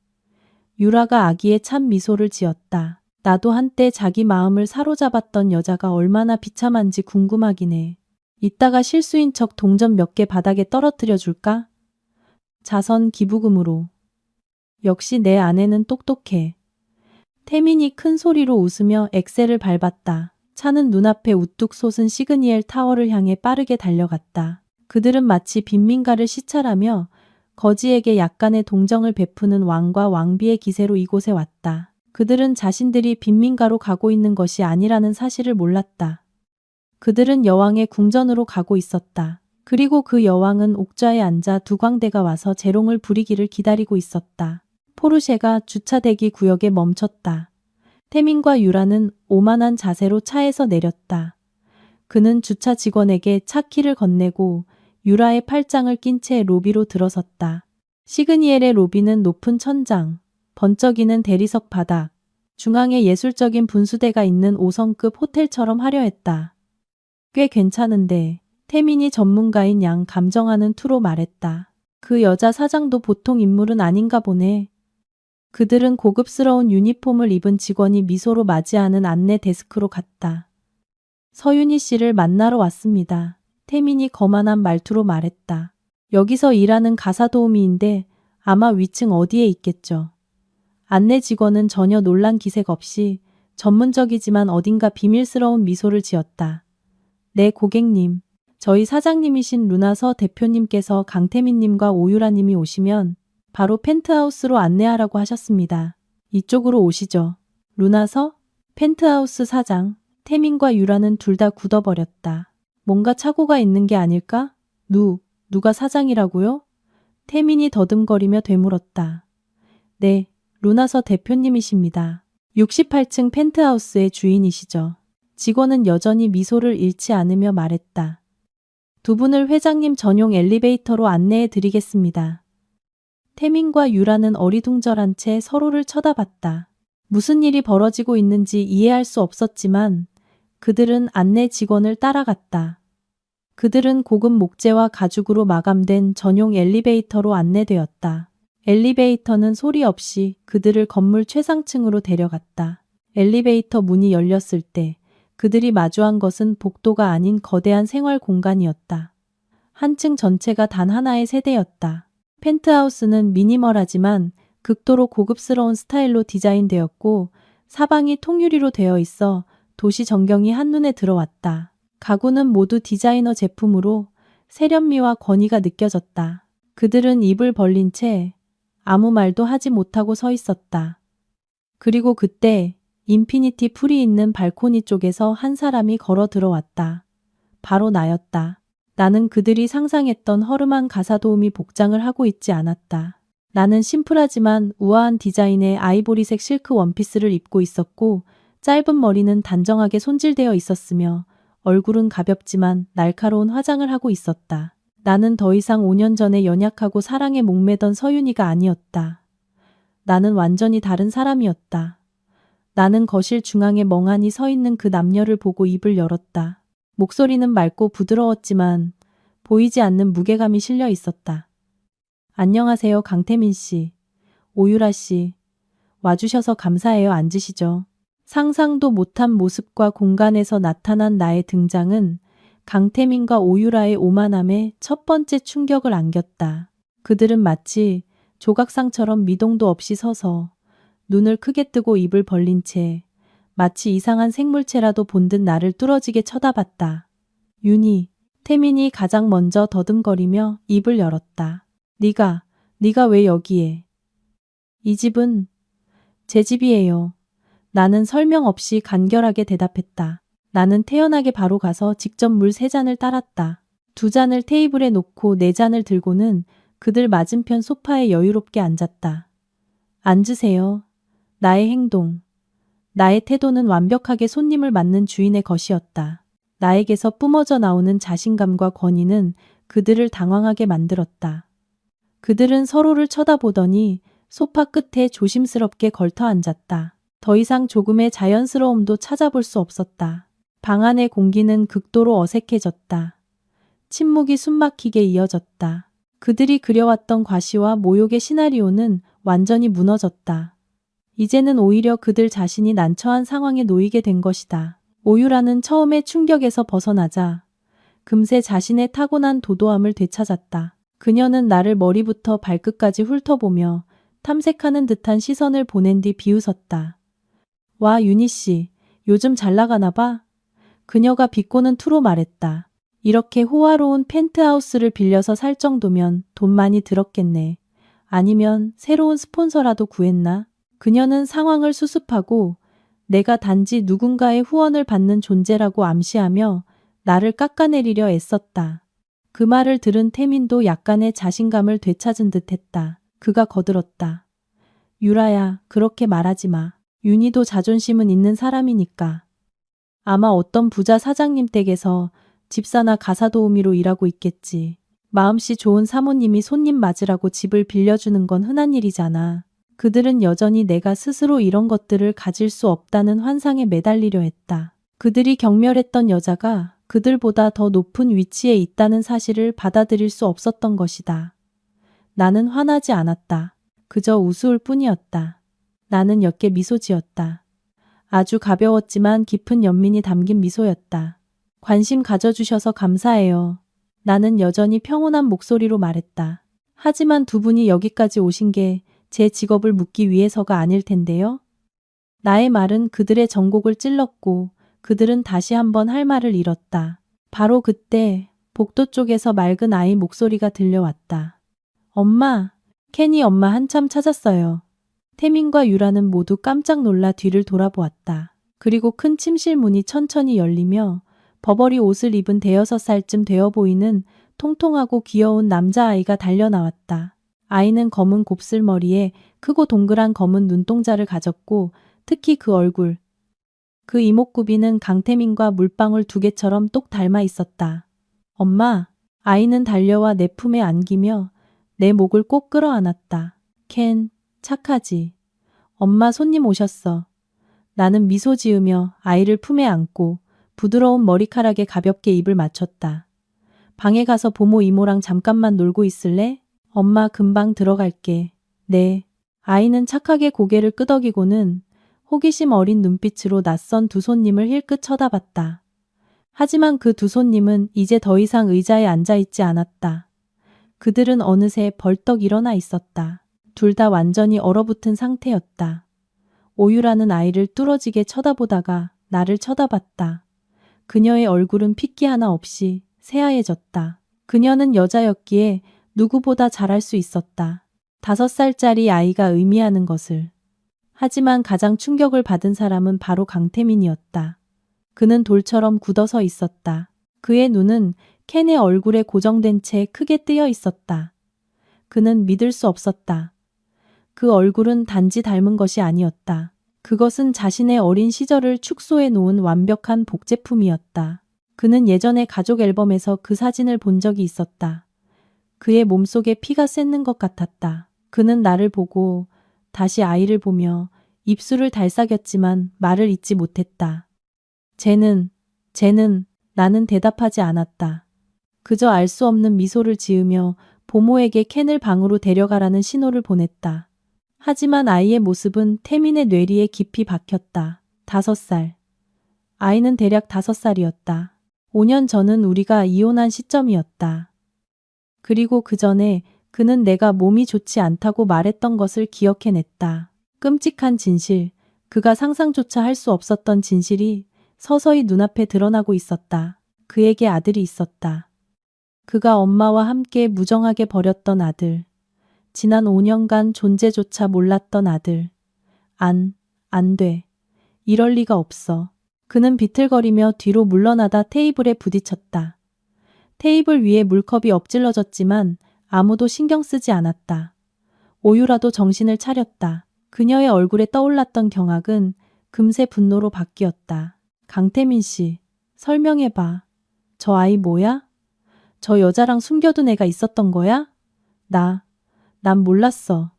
유라가 아기의 찬 미소를 지었다. 나도 한때 자기 마음을 사로잡았던 여자가 얼마나 비참한지 궁금하긴 해. 이따가 실수인 척 동전 몇 개 바닥에 떨어뜨려 줄까? 자선 기부금으로. 역시 내 아내는 똑똑해. 태민이 큰 소리로 웃으며 엑셀을 밟았다. 차는 눈앞에 우뚝 솟은 시그니엘 타워를 향해 빠르게 달려갔다. 그들은 마치 빈민가를 시찰하며 거지에게 약간의 동정을 베푸는 왕과 왕비의 기세로 이곳에 왔다. 그들은 자신들이 빈민가로 가고 있는 것이 아니라는 사실을 몰랐다. 그들은 여왕의 궁전으로 가고 있었다. 그리고 그 여왕은 옥좌에 앉아 두 광대가 와서 재롱을 부리기를 기다리고 있었다. 포르쉐가 주차대기 구역에 멈췄다. 태민과 유라는 오만한 자세로 차에서 내렸다. 그는 주차 직원에게 차 키를 건네고 유라의 팔짱을 낀 채 로비로 들어섰다. 시그니엘의 로비는 높은 천장, 번쩍이는 대리석 바닥, 중앙에 예술적인 분수대가 있는 5성급 호텔처럼 화려했다. 꽤 괜찮은데 태민이 전문가인 양 감정하는 투로 말했다. 그 여자 사장도 보통 인물은 아닌가 보네. 그들은 고급스러운 유니폼을 입은 직원이 미소로 맞이하는 안내 데스크로 갔다. 서윤희 씨를 만나러 왔습니다. 태민이 거만한 말투로 말했다. 여기서 일하는 가사도우미인데 아마 위층 어디에 있겠죠. 안내 직원은 전혀 놀란 기색 없이 전문적이지만 어딘가 비밀스러운 미소를 지었다. 네, 고객님. 저희 사장님이신 루나서 대표님께서 강태민님과 오유라님이 오시면 바로 펜트하우스로 안내하라고 하셨습니다. 이쪽으로 오시죠. 루나서? 펜트하우스 사장. 태민과 유라는 둘 다 굳어버렸다. 뭔가 착오가 있는 게 아닐까? 누가 사장이라고요? 태민이 더듬거리며 되물었다. 네, 루나서 대표님이십니다. 68층 펜트하우스의 주인이시죠. 직원은 여전히 미소를 잃지 않으며 말했다. 두 분을 회장님 전용 엘리베이터로 안내해 드리겠습니다. 태민과 유라는 어리둥절한 채 서로를 쳐다봤다. 무슨 일이 벌어지고 있는지 이해할 수 없었지만 그들은 안내 직원을 따라갔다. 그들은 고급 목재와 가죽으로 마감된 전용 엘리베이터로 안내되었다. 엘리베이터는 소리 없이 그들을 건물 최상층으로 데려갔다. 엘리베이터 문이 열렸을 때 그들이 마주한 것은 복도가 아닌 거대한 생활 공간이었다. 한 층 전체가 단 하나의 세대였다. 펜트하우스는 미니멀하지만 극도로 고급스러운 스타일로 디자인되었고 사방이 통유리로 되어 있어 도시 전경이 한눈에 들어왔다. 가구는 모두 디자이너 제품으로 세련미와 권위가 느껴졌다. 그들은 입을 벌린 채 아무 말도 하지 못하고 서 있었다. 그리고 그때 인피니티 풀이 있는 발코니 쪽에서 한 사람이 걸어 들어왔다. 바로 나였다. 나는 그들이 상상했던 허름한 가사도우미 복장을 하고 있지 않았다. 나는 심플하지만 우아한 디자인의 아이보리색 실크 원피스를 입고 있었고 짧은 머리는 단정하게 손질되어 있었으며 얼굴은 가볍지만 날카로운 화장을 하고 있었다. 나는 더 이상 5년 전에 연약하고 사랑에 목매던 서윤이가 아니었다. 나는 완전히 다른 사람이었다. 나는 거실 중앙에 멍하니 서 있는 그 남녀를 보고 입을 열었다. 목소리는 맑고 부드러웠지만 보이지 않는 무게감이 실려 있었다. 안녕하세요, 강태민 씨. 오유라 씨. 와주셔서 감사해요. 앉으시죠. 상상도 못한 모습과 공간에서 나타난 나의 등장은 강태민과 오유라의 오만함에 첫 번째 충격을 안겼다. 그들은 마치 조각상처럼 미동도 없이 서서 눈을 크게 뜨고 입을 벌린 채 마치 이상한 생물체라도 본 듯 나를 뚫어지게 쳐다봤다. 윤희, 태민이 가장 먼저 더듬거리며 입을 열었다. 네가 왜 여기에? 이 집은 제 집이에요. 나는 설명 없이 간결하게 대답했다. 나는 태연하게 바로 가서 직접 물 3잔을 따랐다. 2잔을 테이블에 놓고 4잔을 들고는 그들 맞은편 소파에 여유롭게 앉았다. 앉으세요. 나의 행동, 나의 태도는 완벽하게 손님을 맞는 주인의 것이었다. 나에게서 뿜어져 나오는 자신감과 권위는 그들을 당황하게 만들었다. 그들은 서로를 쳐다보더니 소파 끝에 조심스럽게 걸터 앉았다. 더 이상 조금의 자연스러움도 찾아볼 수 없었다. 방 안의 공기는 극도로 어색해졌다. 침묵이 숨막히게 이어졌다. 그들이 그려왔던 과시와 모욕의 시나리오는 완전히 무너졌다. 이제는 오히려 그들 자신이 난처한 상황에 놓이게 된 것이다. 오유라는 처음의 충격에서 벗어나자 금세 자신의 타고난 도도함을 되찾았다. 그녀는 나를 머리부터 발끝까지 훑어보며 탐색하는 듯한 시선을 보낸 뒤 비웃었다. 와, 윤희 씨, 요즘 잘 나가나 봐? 그녀가 비꼬는 투로 말했다. 이렇게 호화로운 펜트하우스를 빌려서 살 정도면 돈 많이 들었겠네. 아니면 새로운 스폰서라도 구했나? 그녀는 상황을 수습하고 내가 단지 누군가의 후원을 받는 존재라고 암시하며 나를 깎아내리려 애썼다. 그 말을 들은 태민도 약간의 자신감을 되찾은 듯 했다. 그가 거들었다. 유라야, 그렇게 말하지 마. 윤희도 자존심은 있는 사람이니까. 아마 어떤 부자 사장님 댁에서 집사나 가사 도우미로 일하고 있겠지. 마음씨 좋은 사모님이 손님 맞으라고 집을 빌려주는 건 흔한 일이잖아. 그들은 여전히 내가 스스로 이런 것들을 가질 수 없다는 환상에 매달리려 했다. 그들이 경멸했던 여자가 그들보다 더 높은 위치에 있다는 사실을 받아들일 수 없었던 것이다. 나는 화나지 않았다. 그저 우스울 뿐이었다. 나는 옅게 미소 지었다. 아주 가벼웠지만 깊은 연민이 담긴 미소였다. 관심 가져주셔서 감사해요. 나는 여전히 평온한 목소리로 말했다. 하지만 두 분이 여기까지 오신 게 제 직업을 묻기 위해서가 아닐 텐데요. 나의 말은 그들의 전곡을 찔렀고 그들은 다시 한번 할 말을 잃었다. 바로 그때 복도 쪽에서 맑은 아이 목소리가 들려왔다. 엄마, 켄이 엄마 한참 찾았어요. 태민과 유라는 모두 깜짝 놀라 뒤를 돌아보았다. 그리고 큰 침실 문이 천천히 열리며 버버리 옷을 입은 5살쯤 되어 보이는 통통하고 귀여운 남자아이가 달려나왔다. 아이는 검은 곱슬머리에 크고 동그란 검은 눈동자를 가졌고 특히 그 얼굴, 그 이목구비는 강태민과 물방울 2개처럼 똑 닮아 있었다. 엄마, 아이는 달려와 내 품에 안기며 내 목을 꼭 끌어안았다. 켄, 착하지. 엄마 손님 오셨어. 나는 미소 지으며 아이를 품에 안고 부드러운 머리카락에 가볍게 입을 맞췄다. 방에 가서 보모 이모랑 잠깐만 놀고 있을래? 엄마 금방 들어갈게. 네. 아이는 착하게 고개를 끄덕이고는 호기심 어린 눈빛으로 낯선 두 손님을 힐끗 쳐다봤다. 하지만 그 두 손님은 이제 더 이상 의자에 앉아있지 않았다. 그들은 어느새 벌떡 일어나 있었다. 둘 다 완전히 얼어붙은 상태였다. 오유라는 아이를 뚫어지게 쳐다보다가 나를 쳐다봤다. 그녀의 얼굴은 핏기 하나 없이 새하얘졌다. 그녀는 여자였기에 누구보다 잘할 수 있었다. 5살짜리 아이가 의미하는 것을. 하지만 가장 충격을 받은 사람은 바로 강태민이었다. 그는 돌처럼 굳어서 있었다. 그의 눈은 켄의 얼굴에 고정된 채 크게 뜨여 있었다. 그는 믿을 수 없었다. 그 얼굴은 단지 닮은 것이 아니었다. 그것은 자신의 어린 시절을 축소해 놓은 완벽한 복제품이었다. 그는 예전에 가족 앨범에서 그 사진을 본 적이 있었다. 그의 몸속에 피가 새는 것 같았다. 그는 나를 보고 다시 아이를 보며 입술을 달싹였지만 말을 잇지 못했다. 쟤는, 나는 대답하지 않았다. 그저 알 수 없는 미소를 지으며 보모에게 켄을 방으로 데려가라는 신호를 보냈다. 하지만 아이의 모습은 태민의 뇌리에 깊이 박혔다. 5살. 아이는 대략 5살이었다. 5년 전은 우리가 이혼한 시점이었다. 그리고 그 전에 그는 내가 몸이 좋지 않다고 말했던 것을 기억해냈다. 끔찍한 진실, 그가 상상조차 할 수 없었던 진실이 서서히 눈앞에 드러나고 있었다. 그에게 아들이 있었다. 그가 엄마와 함께 무정하게 버렸던 아들. 지난 5년간 존재조차 몰랐던 아들. 안 돼. 이럴 리가 없어. 그는 비틀거리며 뒤로 물러나다 테이블에 부딪혔다. 테이블 위에 물컵이 엎질러졌지만 아무도 신경 쓰지 않았다. 오유라도 정신을 차렸다. 그녀의 얼굴에 떠올랐던 경악은 금세 분노로 바뀌었다. 강태민 씨, 설명해봐. 저 아이 뭐야? 저 여자랑 숨겨둔 애가 있었던 거야? 난 몰랐어.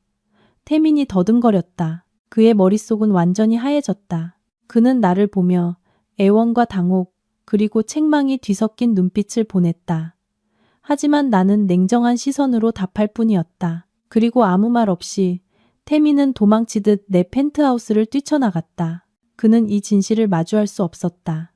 태민이 더듬거렸다. 그의 머릿속은 완전히 하얘졌다. 그는 나를 보며 애원과 당혹, 그리고 책망이 뒤섞인 눈빛을 보냈다. 하지만 나는 냉정한 시선으로 답할 뿐이었다. 그리고 아무 말 없이 태민은 도망치듯 내 펜트하우스를 뛰쳐나갔다. 그는 이 진실을 마주할 수 없었다.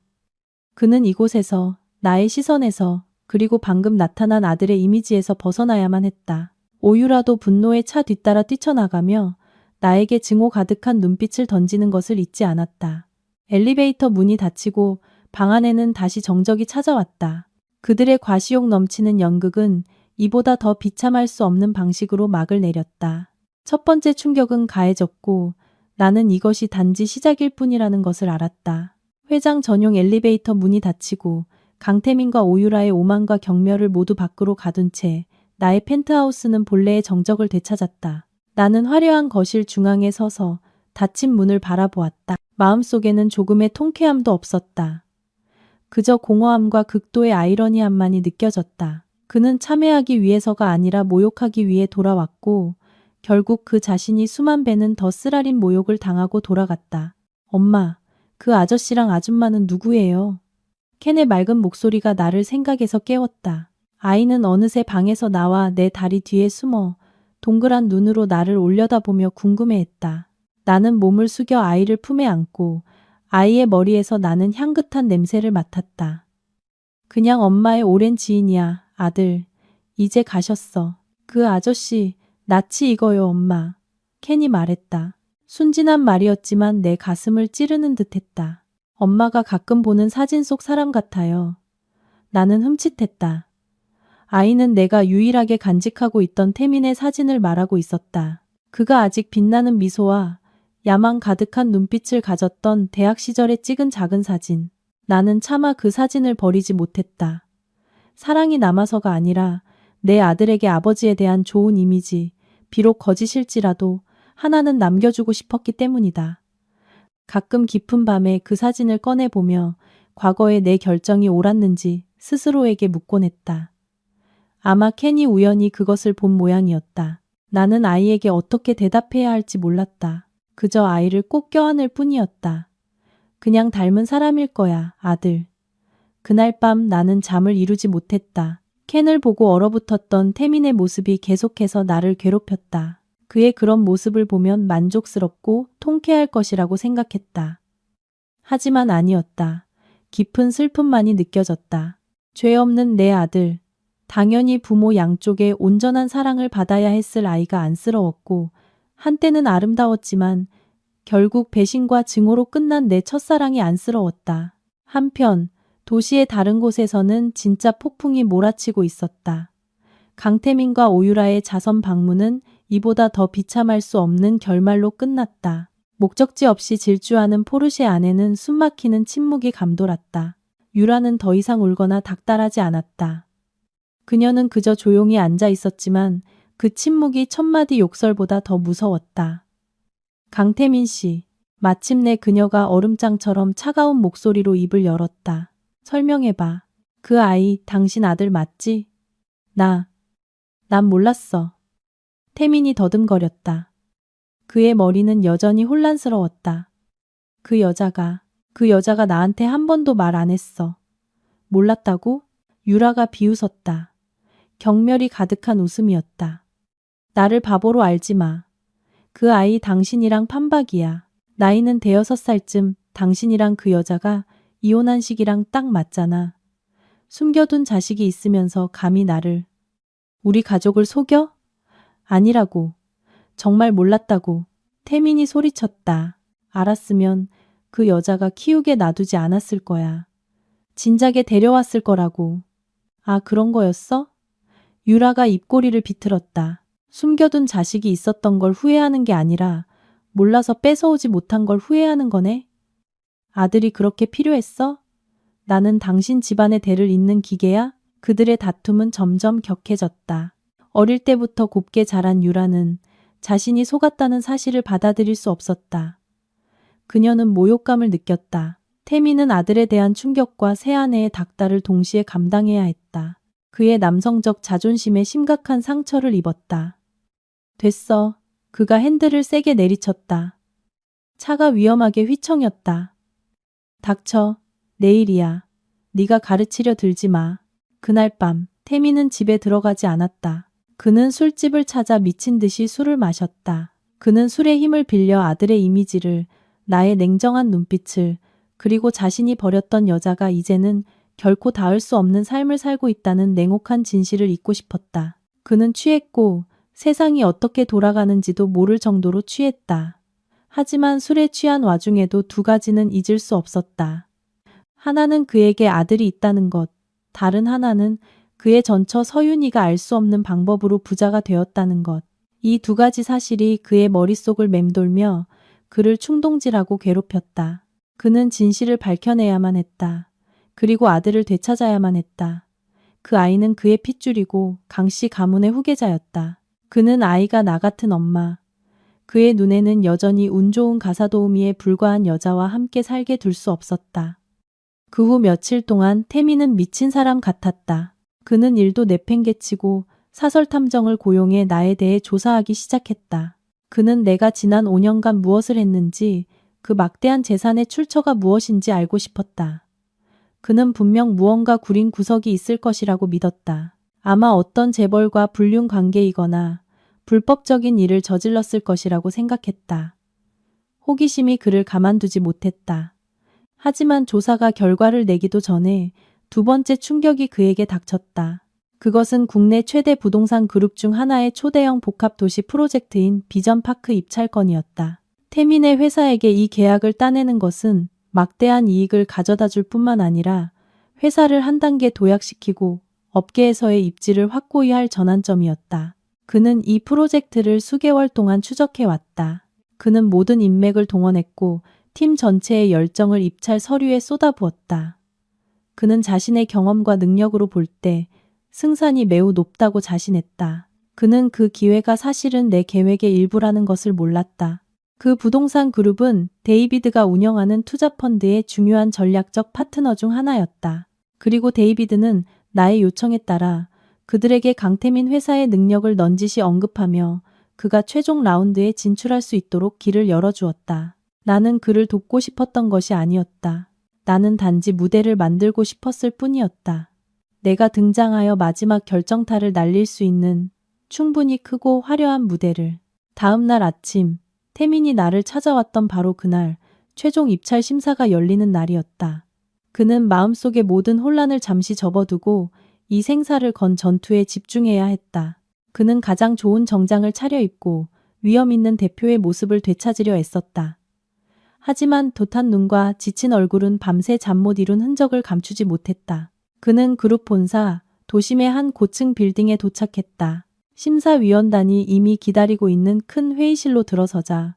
그는 이곳에서 나의 시선에서, 그리고 방금 나타난 아들의 이미지에서 벗어나야만 했다. 오유라도 분노에 차 뒤따라 뛰쳐나가며 나에게 증오 가득한 눈빛을 던지는 것을 잊지 않았다. 엘리베이터 문이 닫히고 방 안에는 다시 정적이 찾아왔다. 그들의 과시욕 넘치는 연극은 이보다 더 비참할 수 없는 방식으로 막을 내렸다. 첫 번째 충격은 가해졌고 나는 이것이 단지 시작일 뿐이라는 것을 알았다. 회장 전용 엘리베이터 문이 닫히고 강태민과 오유라의 오만과 경멸을 모두 밖으로 가둔 채 나의 펜트하우스는 본래의 정적을 되찾았다. 나는 화려한 거실 중앙에 서서 닫힌 문을 바라보았다. 마음속에는 조금의 통쾌함도 없었다. 그저 공허함과 극도의 아이러니함만이 느껴졌다. 그는 참회하기 위해서가 아니라 모욕하기 위해 돌아왔고 결국 그 자신이 수만 배는 더 쓰라린 모욕을 당하고 돌아갔다. 엄마, 그 아저씨랑 아줌마는 누구예요? 켄의 맑은 목소리가 나를 생각에서 깨웠다. 아이는 어느새 방에서 나와 내 다리 뒤에 숨어 동그란 눈으로 나를 올려다보며 궁금해했다. 나는 몸을 숙여 아이를 품에 안고 아이의 머리에서 나는 향긋한 냄새를 맡았다. 그냥 엄마의 오랜 지인이야, 아들. 이제 가셨어. 그 아저씨, 낯이 익어요, 엄마. 켄이 말했다. 순진한 말이었지만 내 가슴을 찌르는 듯했다. 엄마가 가끔 보는 사진 속 사람 같아요. 나는 흠칫했다. 아이는 내가 유일하게 간직하고 있던 태민의 사진을 말하고 있었다. 그가 아직 빛나는 미소와 야망 가득한 눈빛을 가졌던 대학 시절에 찍은 작은 사진. 나는 차마 그 사진을 버리지 못했다. 사랑이 남아서가 아니라 내 아들에게 아버지에 대한 좋은 이미지, 비록 거짓일지라도 하나는 남겨주고 싶었기 때문이다. 가끔 깊은 밤에 그 사진을 꺼내보며 과거의 내 결정이 옳았는지 스스로에게 묻곤 했다. 아마 켄이 우연히 그것을 본 모양이었다. 나는 아이에게 어떻게 대답해야 할지 몰랐다. 그저 아이를 꼭 껴안을 뿐이었다. 그냥 닮은 사람일 거야, 아들. 그날 밤 나는 잠을 이루지 못했다. 켄을 보고 얼어붙었던 태민의 모습이 계속해서 나를 괴롭혔다. 그의 그런 모습을 보면 만족스럽고 통쾌할 것이라고 생각했다. 하지만 아니었다. 깊은 슬픔만이 느껴졌다. 죄 없는 내 아들. 당연히 부모 양쪽에 온전한 사랑을 받아야 했을 아이가 안쓰러웠고 한때는 아름다웠지만 결국 배신과 증오로 끝난 내 첫사랑이 안쓰러웠다. 한편 도시의 다른 곳에서는 진짜 폭풍이 몰아치고 있었다. 강태민과 오유라의 자선 방문은 이보다 더 비참할 수 없는 결말로 끝났다. 목적지 없이 질주하는 포르쉐 안에는 숨막히는 침묵이 감돌았다. 유라는 더 이상 울거나 닥달하지 않았다. 그녀는 그저 조용히 앉아 있었지만 그 침묵이 천마디 욕설보다 더 무서웠다. 강태민 씨. 마침내 그녀가 얼음장처럼 차가운 목소리로 입을 열었다. 설명해봐. 그 아이 당신 아들 맞지? 난 몰랐어. 태민이 더듬거렸다. 그의 머리는 여전히 혼란스러웠다. 그 여자가 나한테 한 번도 말 안 했어. 몰랐다고? 유라가 비웃었다. 경멸이 가득한 웃음이었다. 나를 바보로 알지 마. 그 아이 당신이랑 판박이야. 나이는 5살쯤 당신이랑 그 여자가 이혼한 시기랑 딱 맞잖아. 숨겨둔 자식이 있으면서 감히 나를, 우리 가족을 속여? 아니라고. 정말 몰랐다고. 태민이 소리쳤다. 알았으면 그 여자가 키우게 놔두지 않았을 거야. 진작에 데려왔을 거라고. 아, 그런 거였어? 유라가 입꼬리를 비틀었다. 숨겨둔 자식이 있었던 걸 후회하는 게 아니라 몰라서 뺏어오지 못한 걸 후회하는 거네? 아들이 그렇게 필요했어? 나는 당신 집안의 대를 잇는 기계야? 그들의 다툼은 점점 격해졌다. 어릴 때부터 곱게 자란 유라는 자신이 속았다는 사실을 받아들일 수 없었다. 그녀는 모욕감을 느꼈다. 태미는 아들에 대한 충격과 새아내의 닥달을 동시에 감당해야 했다. 그의 남성적 자존심에 심각한 상처를 입었다. 됐어. 그가 핸들을 세게 내리쳤다. 차가 위험하게 휘청였다. 닥쳐. 내일이야. 네가 가르치려 들지 마. 그날 밤 태미는 집에 들어가지 않았다. 그는 술집을 찾아 미친 듯이 술을 마셨다. 그는 술의 힘을 빌려 아들의 이미지를, 나의 냉정한 눈빛을, 그리고 자신이 버렸던 여자가 이제는 결코 닿을 수 없는 삶을 살고 있다는 냉혹한 진실을 잊고 싶었다. 그는 취했고 세상이 어떻게 돌아가는지도 모를 정도로 취했다. 하지만 술에 취한 와중에도 두 가지는 잊을 수 없었다. 하나는 그에게 아들이 있다는 것, 다른 하나는 그의 전처 서윤이가 알 수 없는 방법으로 부자가 되었다는 것. 이 두 가지 사실이 그의 머릿속을 맴돌며 그를 충동질하고 괴롭혔다. 그는 진실을 밝혀내야만 했다. 그리고 아들을 되찾아야만 했다. 그 아이는 그의 핏줄이고 강씨 가문의 후계자였다. 그는 아이가 나 같은 엄마. 그의 눈에는 여전히 운 좋은 가사도우미에 불과한 여자와 함께 살게 둘 수 없었다. 그 후 며칠 동안 태미는 미친 사람 같았다. 그는 일도 내팽개치고 사설 탐정을 고용해 나에 대해 조사하기 시작했다. 그는 내가 지난 5년간 무엇을 했는지, 그 막대한 재산의 출처가 무엇인지 알고 싶었다. 그는 분명 무언가 구린 구석이 있을 것이라고 믿었다. 아마 어떤 재벌과 불륜 관계이거나 불법적인 일을 저질렀을 것이라고 생각했다. 호기심이 그를 가만두지 못했다. 하지만 조사가 결과를 내기도 전에 두 번째 충격이 그에게 닥쳤다. 그것은 국내 최대 부동산 그룹 중 하나의 초대형 복합도시 프로젝트인 비전파크 입찰건이었다. 태민의 회사에게 이 계약을 따내는 것은 막대한 이익을 가져다 줄 뿐만 아니라 회사를 한 단계 도약시키고 업계에서의 입지를 확고히 할 전환점이었다. 그는 이 프로젝트를 수개월 동안 추적해왔다. 그는 모든 인맥을 동원했고 팀 전체의 열정을 입찰 서류에 쏟아부었다. 그는 자신의 경험과 능력으로 볼 때 승산이 매우 높다고 자신했다. 그는 그 기회가 사실은 내 계획의 일부라는 것을 몰랐다. 그 부동산 그룹은 데이비드가 운영하는 투자펀드의 중요한 전략적 파트너 중 하나였다. 그리고 데이비드는 나의 요청에 따라 그들에게 강태민 회사의 능력을 넌지시 언급하며 그가 최종 라운드에 진출할 수 있도록 길을 열어주었다. 나는 그를 돕고 싶었던 것이 아니었다. 나는 단지 무대를 만들고 싶었을 뿐이었다. 내가 등장하여 마지막 결정타를 날릴 수 있는 충분히 크고 화려한 무대를. 다음 날 아침, 태민이 나를 찾아왔던 바로 그날, 최종 입찰 심사가 열리는 날이었다. 그는 마음속의 모든 혼란을 잠시 접어두고 이 생사를 건 전투에 집중해야 했다. 그는 가장 좋은 정장을 차려입고 위험 있는 대표의 모습을 되찾으려 애썼다. 하지만 돛한 눈과 지친 얼굴은 밤새 잠 못 이룬 흔적을 감추지 못했다. 그는 그룹 본사, 도심의 한 고층 빌딩에 도착했다. 심사위원단이 이미 기다리고 있는 큰 회의실로 들어서자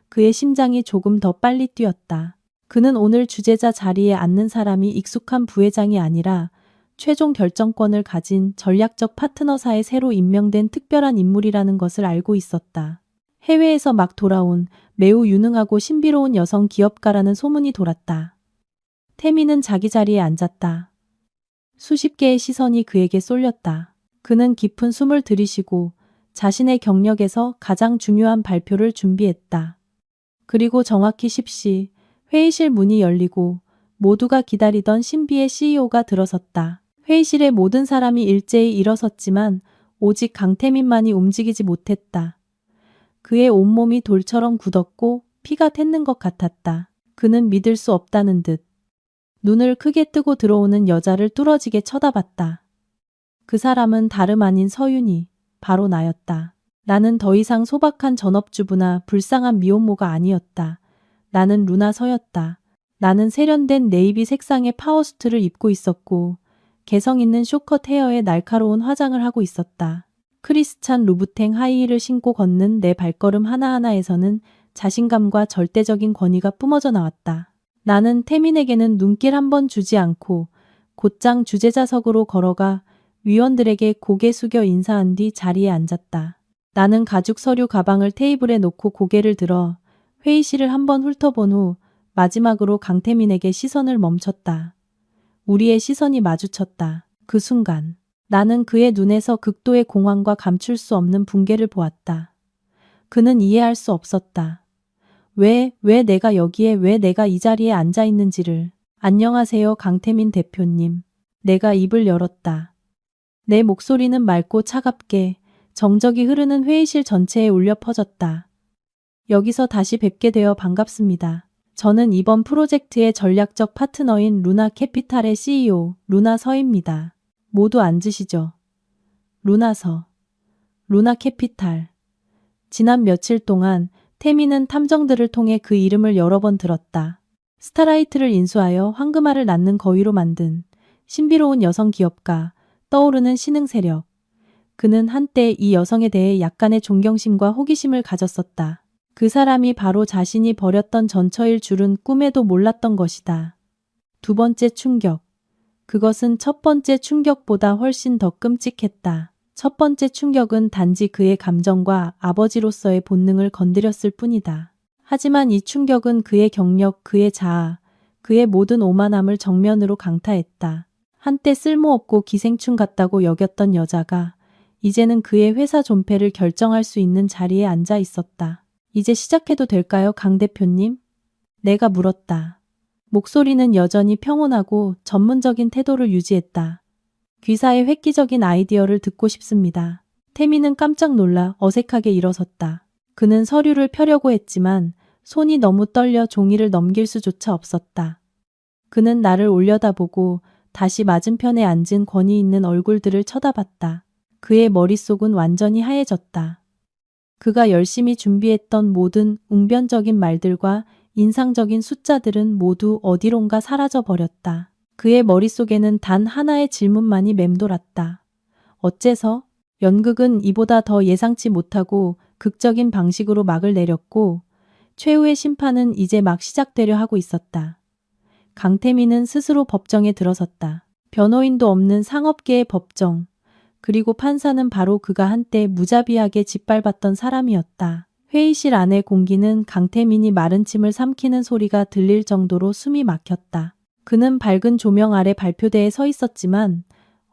그의 심장이 조금 더 빨리 뛰었다. 그는 오늘 주재자 자리에 앉는 사람이 익숙한 부회장이 아니라 최종 결정권을 가진 전략적 파트너사에 새로 임명된 특별한 인물이라는 것을 알고 있었다. 해외에서 막 돌아온 매우 유능하고 신비로운 여성 기업가라는 소문이 돌았다. 태미는 자기 자리에 앉았다. 수십 개의 시선이 그에게 쏠렸다. 그는 깊은 숨을 들이쉬고 자신의 경력에서 가장 중요한 발표를 준비했다. 그리고 정확히 10시 회의실 문이 열리고 모두가 기다리던 신비의 CEO가 들어섰다. 회의실의 모든 사람이 일제히 일어섰지만 오직 강태민만이 움직이지 못했다. 그의 온몸이 돌처럼 굳었고 피가 솟는 것 같았다. 그는 믿을 수 없다는 듯 눈을 크게 뜨고 들어오는 여자를 뚫어지게 쳐다봤다. 그 사람은 다름 아닌 서윤이, 바로 나였다. 나는 더 이상 소박한 전업주부나 불쌍한 미혼모가 아니었다. 나는 루나 서였다. 나는 세련된 네이비 색상의 파워수트를 입고 있었고 개성 있는 쇼컷 헤어에 날카로운 화장을 하고 있었다. 크리스찬 루부탱 하이힐을 신고 걷는 내 발걸음 하나하나에서는 자신감과 절대적인 권위가 뿜어져 나왔다. 나는 태민에게는 눈길 한 번 주지 않고 곧장 주재자석으로 걸어가 위원들에게 고개 숙여 인사한 뒤 자리에 앉았다. 나는 가죽 서류 가방을 테이블에 놓고 고개를 들어 회의실을 한번 훑어본 후 마지막으로 강태민에게 시선을 멈췄다. 우리의 시선이 마주쳤다. 그 순간 나는 그의 눈에서 극도의 공황과 감출 수 없는 붕괴를 보았다. 그는 이해할 수 없었다. 왜 내가 여기에, 왜 내가 이 자리에 앉아 있는지를. 안녕하세요, 강태민 대표님. 내가 입을 열었다. 내 목소리는 맑고 차갑게 정적이 흐르는 회의실 전체에 울려 퍼졌다. 여기서 다시 뵙게 되어 반갑습니다. 저는 이번 프로젝트의 전략적 파트너인 루나캐피탈의 CEO 루나서입니다. 모두 앉으시죠. 루나서. 루나캐피탈. 지난 며칠 동안 태미는 탐정들을 통해 그 이름을 여러 번 들었다. 스타라이트를 인수하여 황금알을 낳는 거위로 만든 신비로운 여성 기업가, 떠오르는 신흥 세력. 그는 한때 이 여성에 대해 약간의 존경심과 호기심을 가졌었다. 그 사람이 바로 자신이 벌였던 전처일 줄은 꿈에도 몰랐던 것이다. 두 번째 충격. 그것은 첫 번째 충격보다 훨씬 더 끔찍했다. 첫 번째 충격은 단지 그의 감정과 아버지로서의 본능을 건드렸을 뿐이다. 하지만 이 충격은 그의 경력, 그의 자아, 그의 모든 오만함을 정면으로 강타했다. 한때 쓸모없고 기생충 같다고 여겼던 여자가 이제는 그의 회사 존폐를 결정할 수 있는 자리에 앉아 있었다. 이제 시작해도 될까요, 강 대표님? 내가 물었다. 목소리는 여전히 평온하고 전문적인 태도를 유지했다. 귀사의 획기적인 아이디어를 듣고 싶습니다. 태미는 깜짝 놀라 어색하게 일어섰다. 그는 서류를 펴려고 했지만 손이 너무 떨려 종이를 넘길 수조차 없었다. 그는 나를 올려다보고 다시 맞은편에 앉은 권위 있는 얼굴들을 쳐다봤다. 그의 머릿속은 완전히 하얘졌다. 그가 열심히 준비했던 모든 웅변적인 말들과 인상적인 숫자들은 모두 어디론가 사라져 버렸다. 그의 머릿속에는 단 하나의 질문만이 맴돌았다. 어째서? 연극은 이보다 더 예상치 못하고 극적인 방식으로 막을 내렸고 최후의 심판은 이제 막 시작되려 하고 있었다. 강태민은 스스로 법정에 들어섰다. 변호인도 없는 상업계의 법정. 그리고 판사는 바로 그가 한때 무자비하게 짓밟았던 사람이었다. 회의실 안의 공기는 강태민이 마른 침을 삼키는 소리가 들릴 정도로 숨이 막혔다. 그는 밝은 조명 아래 발표대에 서 있었지만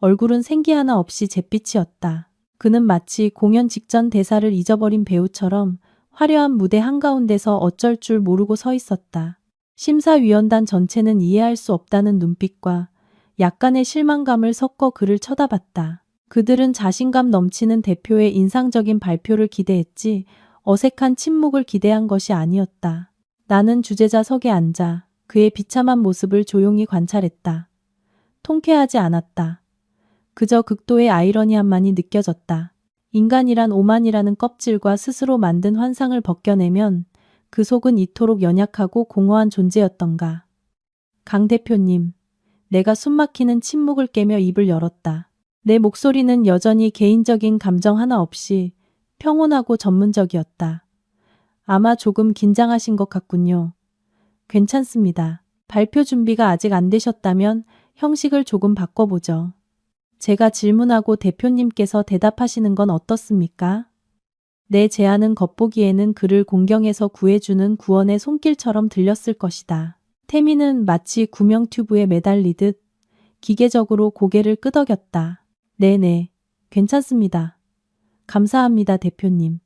얼굴은 생기 하나 없이 잿빛이었다. 그는 마치 공연 직전 대사를 잊어버린 배우처럼 화려한 무대 한가운데서 어쩔 줄 모르고 서 있었다. 심사위원단 전체는 이해할 수 없다는 눈빛과 약간의 실망감을 섞어 그를 쳐다봤다. 그들은 자신감 넘치는 대표의 인상적인 발표를 기대했지 어색한 침묵을 기대한 것이 아니었다. 나는 주재자석에 앉아 그의 비참한 모습을 조용히 관찰했다. 통쾌하지 않았다. 그저 극도의 아이러니함만이 느껴졌다. 인간이란 오만이라는 껍질과 스스로 만든 환상을 벗겨내면 그 속은 이토록 연약하고 공허한 존재였던가. 강 대표님, 내가 숨막히는 침묵을 깨며 입을 열었다. 내 목소리는 여전히 개인적인 감정 하나 없이 평온하고 전문적이었다. 아마 조금 긴장하신 것 같군요. 괜찮습니다. 발표 준비가 아직 안 되셨다면 형식을 조금 바꿔보죠. 제가 질문하고 대표님께서 대답하시는 건 어떻습니까? 내 제안은 겉보기에는 그를 공경해서 구해주는 구원의 손길처럼 들렸을 것이다. 태미는 마치 구명 튜브에 매달리듯 기계적으로 고개를 끄덕였다. 네네, 괜찮습니다. 감사합니다, 대표님.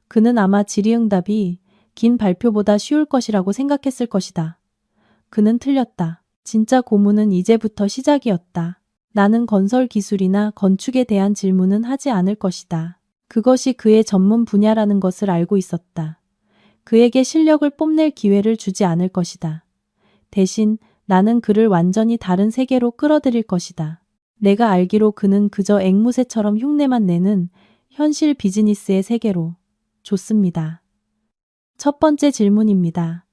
그는 아마 질의응답이 긴 발표보다 쉬울 것이라고 생각했을 것이다. 그는 틀렸다. 진짜 고문은 이제부터 시작이었다. 나는 건설 기술이나 건축에 대한 질문은 하지 않을 것이다. 그것이 그의 전문 분야라는 것을 알고 있었다. 그에게 실력을 뽐낼 기회를 주지 않을 것이다. 대신 나는 그를 완전히 다른 세계로 끌어들일 것이다. 내가 알기로 그는 그저 앵무새처럼 흉내만 내는 현실 비즈니스의 세계로. 좋습니다. 첫 번째 질문입니다.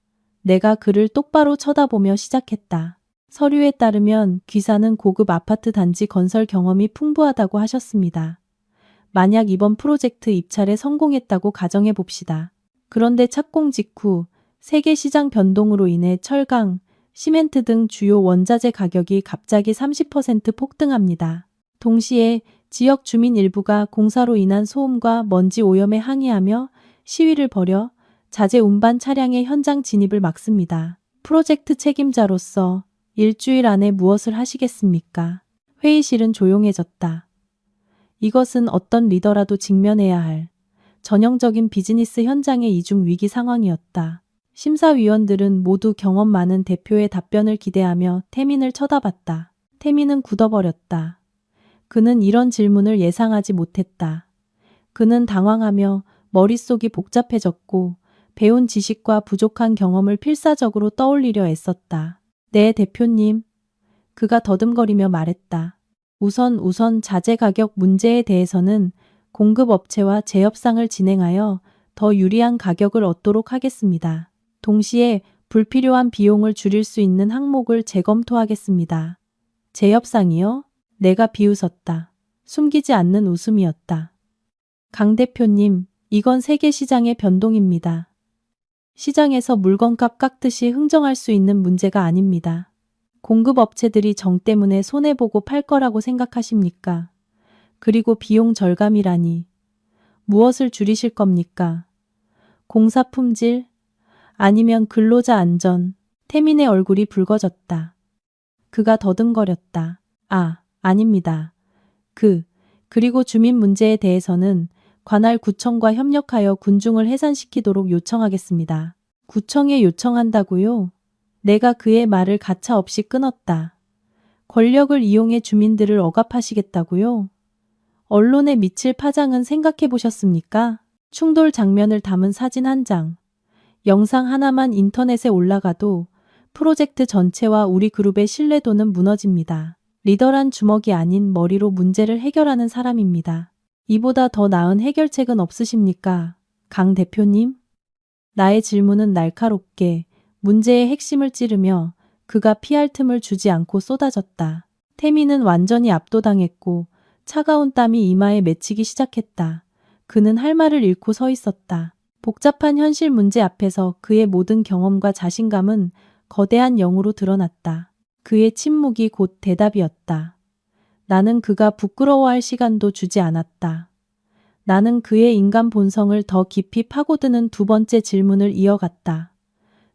내가 그를 똑바로 쳐다보며 시작했다. 서류에 따르면 귀사는 고급 아파트 단지 건설 경험이 풍부하다고 하셨습니다. 만약 이번 프로젝트 입찰에 성공했다고 가정해 봅시다. 그런데 착공 직후 세계 시장 변동으로 인해 철강, 시멘트 등 주요 원자재 가격이 갑자기 30% 폭등합니다. 동시에 지역 주민 일부가 공사로 인한 소음과 먼지 오염에 항의하며 시위를 벌여 자재 운반 차량의 현장 진입을 막습니다. 프로젝트 책임자로서 일주일 안에 무엇을 하시겠습니까? 회의실은 조용해졌다. 이것은 어떤 리더라도 직면해야 할 전형적인 비즈니스 현장의 이중 위기 상황이었다. 심사위원들은 모두 경험 많은 대표의 답변을 기대하며 태민을 쳐다봤다. 태민은 굳어버렸다. 그는 이런 질문을 예상하지 못했다. 그는 당황하며 머릿속이 복잡해졌고 배운 지식과 부족한 경험을 필사적으로 떠올리려 애썼다. 네, 대표님. 그가 더듬거리며 말했다. 우선 자재 가격 문제에 대해서는 공급업체와 재협상을 진행하여 더 유리한 가격을 얻도록 하겠습니다. 동시에 불필요한 비용을 줄일 수 있는 항목을 재검토하겠습니다. 재협상이요? 내가 비웃었다. 숨기지 않는 웃음이었다. 강 대표님, 이건 세계 시장의 변동입니다. 시장에서 물건값 깎듯이 흥정할 수 있는 문제가 아닙니다. 공급업체들이 정 때문에 손해보고 팔 거라고 생각하십니까? 그리고 비용 절감이라니. 무엇을 줄이실 겁니까? 공사 품질? 아니면 근로자 안전? 태민의 얼굴이 붉어졌다. 그가 더듬거렸다. 아닙니다. 그리고 주민 문제에 대해서는 관할 구청과 협력하여 군중을 해산시키도록 요청하겠습니다. 구청에 요청한다고요? 내가 그의 말을 가차없이 끊었다. 권력을 이용해 주민들을 억압하시겠다고요? 언론에 미칠 파장은 생각해 보셨습니까? 충돌 장면을 담은 사진 한 장, 영상 하나만 인터넷에 올라가도 프로젝트 전체와 우리 그룹의 신뢰도는 무너집니다. 리더란 주먹이 아닌 머리로 문제를 해결하는 사람입니다. 이보다 더 나은 해결책은 없으십니까? 강 대표님? 나의 질문은 날카롭게 문제의 핵심을 찌르며 그가 피할 틈을 주지 않고 쏟아졌다. 태민은 완전히 압도당했고 차가운 땀이 이마에 맺히기 시작했다. 그는 할 말을 잃고 서 있었다. 복잡한 현실 문제 앞에서 그의 모든 경험과 자신감은 거대한 영으로 드러났다. 그의 침묵이 곧 대답이었다. 나는 그가 부끄러워할 시간도 주지 않았다. 나는 그의 인간 본성을 더 깊이 파고드는 두 번째 질문을 이어갔다.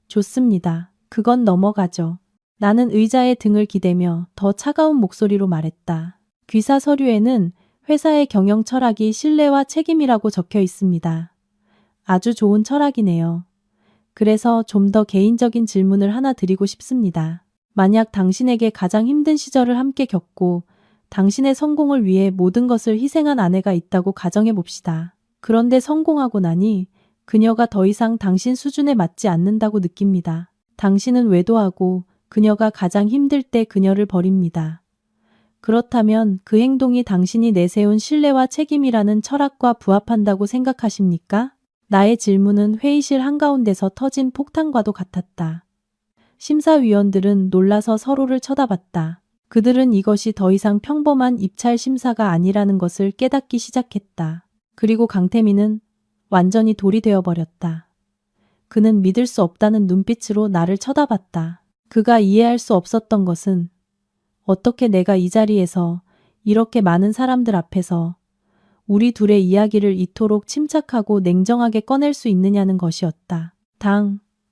좋습니다. 그건 넘어가죠. 나는 의자에 등을 기대며 더 차가운 목소리로 말했다. 귀사 서류에는 회사의 경영 철학이 신뢰와 책임이라고 적혀 있습니다. 아주 좋은 철학이네요. 그래서 좀 더 개인적인 질문을 하나 드리고 싶습니다. 만약 당신에게 가장 힘든 시절을 함께 겪고 당신의 성공을 위해 모든 것을 희생한 아내가 있다고 가정해 봅시다. 그런데 성공하고 나니 그녀가 더 이상 당신 수준에 맞지 않는다고 느낍니다. 당신은 외도하고 그녀가 가장 힘들 때 그녀를 버립니다. 그렇다면 그 행동이 당신이 내세운 신뢰와 책임이라는 철학과 부합한다고 생각하십니까? 나의 질문은 회의실 한가운데서 터진 폭탄과도 같았다. 심사위원들은 놀라서 서로를 쳐다봤다. 그들은 이것이 더 이상 평범한 입찰 심사가 아니라는 것을 깨닫기 시작했다. 그리고 강태민은 완전히 돌이 되어버렸다. 그는 믿을 수 없다는 눈빛으로 나를 쳐다봤다. 그가 이해할 수 없었던 것은 어떻게 내가 이 자리에서 이렇게 많은 사람들 앞에서 우리 둘의 이야기를 이토록 침착하고 냉정하게 꺼낼 수 있느냐는 것이었다.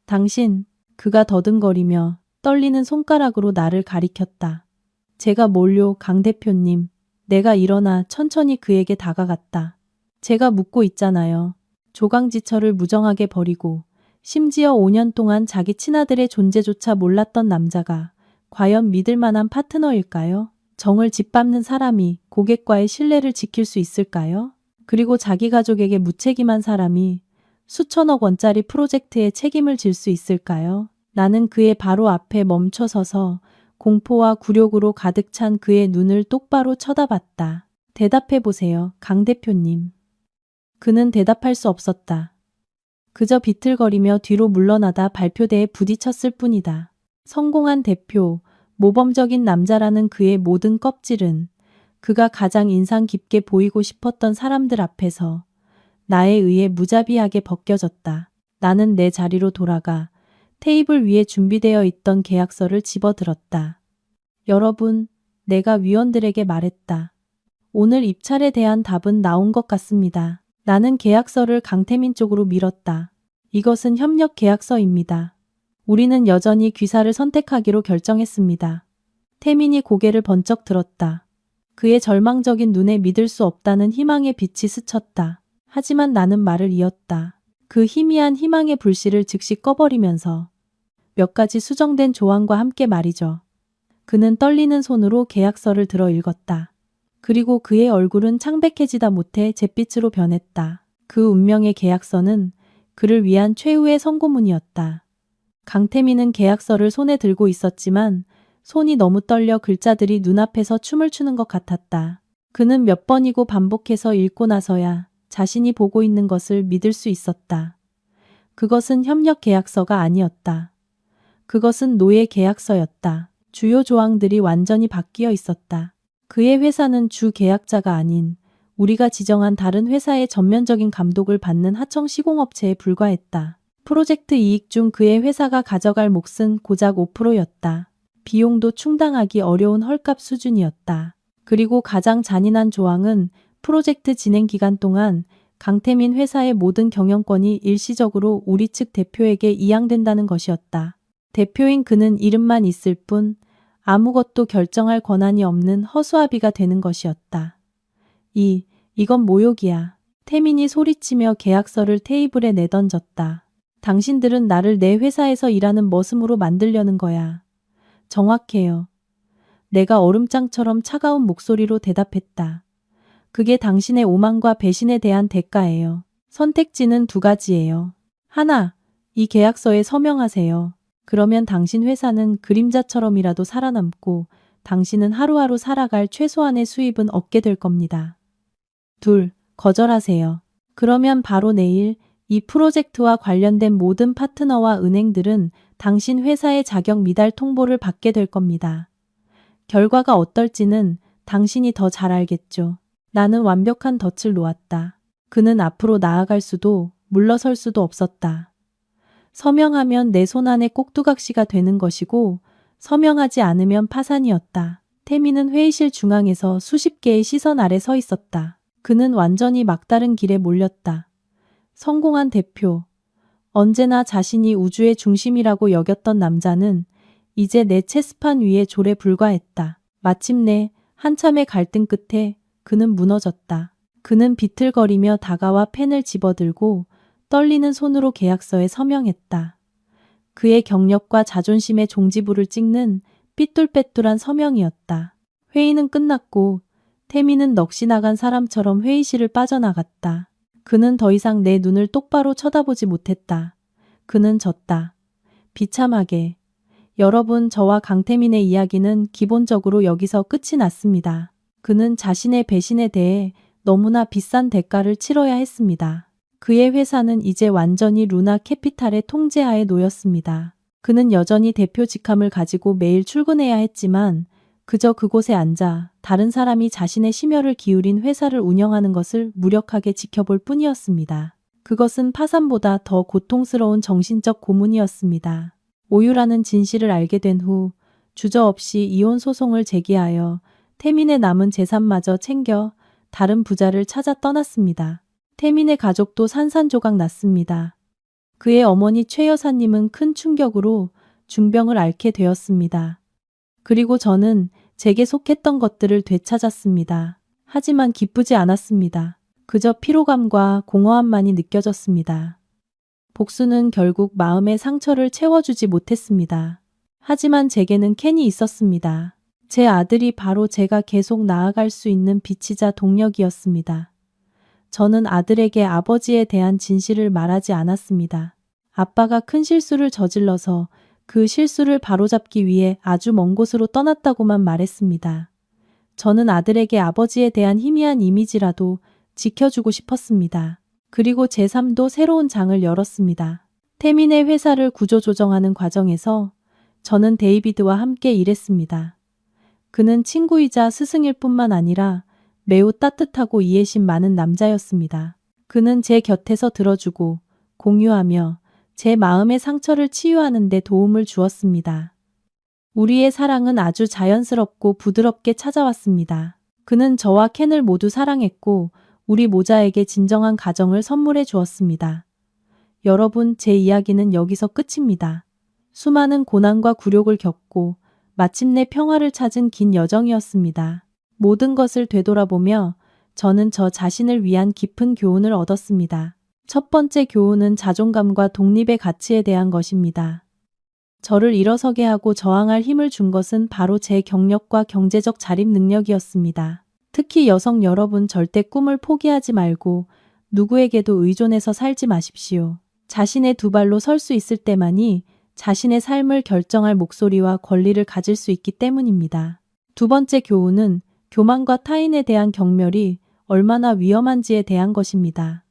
당신, 그가 더듬거리며 떨리는 손가락으로 나를 가리켰다. 제가 뭘요, 강 대표님. 내가 일어나 천천히 그에게 다가갔다. 제가 묻고 있잖아요. 조강지철을 무정하게 버리고 심지어 5년 동안 자기 친아들의 존재조차 몰랐던 남자가 과연 믿을 만한 파트너일까요? 정을 짓밟는 사람이 고객과의 신뢰를 지킬 수 있을까요? 그리고 자기 가족에게 무책임한 사람이 수천억 원짜리 프로젝트에 책임을 질 수 있을까요? 나는 그의 바로 앞에 멈춰 서서 공포와 굴욕으로 가득 찬 그의 눈을 똑바로 쳐다봤다. 대답해 보세요, 강 대표님. 그는 대답할 수 없었다. 그저 비틀거리며 뒤로 물러나다 발표대에 부딪혔을 뿐이다. 성공한 대표, 모범적인 남자라는 그의 모든 껍질은 그가 가장 인상 깊게 보이고 싶었던 사람들 앞에서 나에 의해 무자비하게 벗겨졌다. 나는 내 자리로 돌아가 테이블 위에 준비되어 있던 계약서를 집어들었다. 여러분, 내가 위원들에게 말했다. 오늘 입찰에 대한 답은 나온 것 같습니다. 나는 계약서를 강태민 쪽으로 밀었다. 이것은 협력 계약서입니다. 우리는 여전히 귀사를 선택하기로 결정했습니다. 태민이 고개를 번쩍 들었다. 그의 절망적인 눈에 믿을 수 없다는 희망의 빛이 스쳤다. 하지만 나는 말을 이었다. 그 희미한 희망의 불씨를 즉시 꺼버리면서 몇 가지 수정된 조항과 함께 말이죠. 그는 떨리는 손으로 계약서를 들어 읽었다. 그리고 그의 얼굴은 창백해지다 못해 잿빛으로 변했다. 그 운명의 계약서는 그를 위한 최후의 선고문이었다. 강태민은 계약서를 손에 들고 있었지만 손이 너무 떨려 글자들이 눈앞에서 춤을 추는 것 같았다. 그는 몇 번이고 반복해서 읽고 나서야 자신이 보고 있는 것을 믿을 수 있었다. 그것은 협력 계약서가 아니었다. 그것은 노예 계약서였다. 주요 조항들이 완전히 바뀌어 있었다. 그의 회사는 주 계약자가 아닌 우리가 지정한 다른 회사의 전면적인 감독을 받는 하청 시공업체에 불과했다. 프로젝트 이익 중 그의 회사가 가져갈 몫은 고작 5%였다. 비용도 충당하기 어려운 헐값 수준이었다. 그리고 가장 잔인한 조항은 프로젝트 진행 기간 동안 강태민 회사의 모든 경영권이 일시적으로 우리 측 대표에게 이양된다는 것이었다. 대표인 그는 이름만 있을 뿐 아무것도 결정할 권한이 없는 허수아비가 되는 것이었다. 이건 모욕이야. 태민이 소리치며 계약서를 테이블에 내던졌다. 당신들은 나를 내 회사에서 일하는 머슴으로 만들려는 거야. 정확해요. 내가 얼음장처럼 차가운 목소리로 대답했다. 그게 당신의 오만과 배신에 대한 대가예요. 선택지는 두 가지예요. 하나, 이 계약서에 서명하세요. 그러면 당신 회사는 그림자처럼이라도 살아남고 당신은 하루하루 살아갈 최소한의 수입은 얻게 될 겁니다. 둘, 거절하세요. 그러면 바로 내일 이 프로젝트와 관련된 모든 파트너와 은행들은 당신 회사의 자격 미달 통보를 받게 될 겁니다. 결과가 어떨지는 당신이 더 잘 알겠죠. 나는 완벽한 덫을 놓았다. 그는 앞으로 나아갈 수도 물러설 수도 없었다. 서명하면 내 손안의 꼭두각시가 되는 것이고 서명하지 않으면 파산이었다. 태민은 회의실 중앙에서 수십 개의 시선 아래 서 있었다. 그는 완전히 막다른 길에 몰렸다. 성공한 대표. 언제나 자신이 우주의 중심이라고 여겼던 남자는 이제 내 체스판 위에 졸에 불과했다. 마침내 한참의 갈등 끝에 그는 무너졌다. 그는 비틀거리며 다가와 펜을 집어들고 떨리는 손으로 계약서에 서명했다. 그의 경력과 자존심의 종지부를 찍는 삐뚤빼뚤한 서명이었다. 회의는 끝났고 태민은 넋이 나간 사람처럼 회의실을 빠져나갔다. 그는 더 이상 내 눈을 똑바로 쳐다보지 못했다. 그는 졌다. 비참하게. 여러분, 저와 강태민의 이야기는 기본적으로 여기서 끝이 났습니다. 그는 자신의 배신에 대해 너무나 비싼 대가를 치러야 했습니다. 그의 회사는 이제 완전히 루나 캐피탈의 통제하에 놓였습니다. 그는 여전히 대표 직함을 가지고 매일 출근해야 했지만 그저 그곳에 앉아 다른 사람이 자신의 심혈을 기울인 회사를 운영하는 것을 무력하게 지켜볼 뿐이었습니다. 그것은 파산보다 더 고통스러운 정신적 고문이었습니다. 오유라는 진실을 알게 된 후 주저없이 이혼 소송을 제기하여 태민의 남은 재산마저 챙겨 다른 부자를 찾아 떠났습니다. 태민의 가족도 산산조각 났습니다. 그의 어머니 최 여사님은 큰 충격으로 중병을 앓게 되었습니다. 그리고 저는 제게 속했던 것들을 되찾았습니다. 하지만 기쁘지 않았습니다. 그저 피로감과 공허함만이 느껴졌습니다. 복수는 결국 마음의 상처를 채워주지 못했습니다. 하지만 제게는 켄이 있었습니다. 제 아들이 바로 제가 계속 나아갈 수 있는 빛이자 동력이었습니다. 저는 아들에게 아버지에 대한 진실을 말하지 않았습니다. 아빠가 큰 실수를 저질러서 그 실수를 바로잡기 위해 아주 먼 곳으로 떠났다고만 말했습니다. 저는 아들에게 아버지에 대한 희미한 이미지라도 지켜주고 싶었습니다. 그리고 제 삶도 새로운 장을 열었습니다. 태민의 회사를 구조조정하는 과정에서 저는 데이비드와 함께 일했습니다. 그는 친구이자 스승일 뿐만 아니라 매우 따뜻하고 이해심 많은 남자였습니다. 그는 제 곁에서 들어주고 공유하며 제 마음의 상처를 치유하는 데 도움을 주었습니다. 우리의 사랑은 아주 자연스럽고 부드럽게 찾아왔습니다. 그는 저와 켄을 모두 사랑했고 우리 모자에게 진정한 가정을 선물해 주었습니다. 여러분, 제 이야기는 여기서 끝입니다. 수많은 고난과 굴욕을 겪고 마침내 평화를 찾은 긴 여정이었습니다. 모든 것을 되돌아보며 저는 저 자신을 위한 깊은 교훈을 얻었습니다. 첫 번째 교훈은 자존감과 독립의 가치에 대한 것입니다. 저를 일어서게 하고 저항할 힘을 준 것은 바로 제 경력과 경제적 자립 능력이었습니다. 특히 여성 여러분, 절대 꿈을 포기하지 말고 누구에게도 의존해서 살지 마십시오. 자신의 두 발로 설 수 있을 때만이 자신의 삶을 결정할 목소리와 권리를 가질 수 있기 때문입니다. 두 번째 교훈은 교만과 타인에 대한 경멸이 얼마나 위험한지에 대한 것입니다.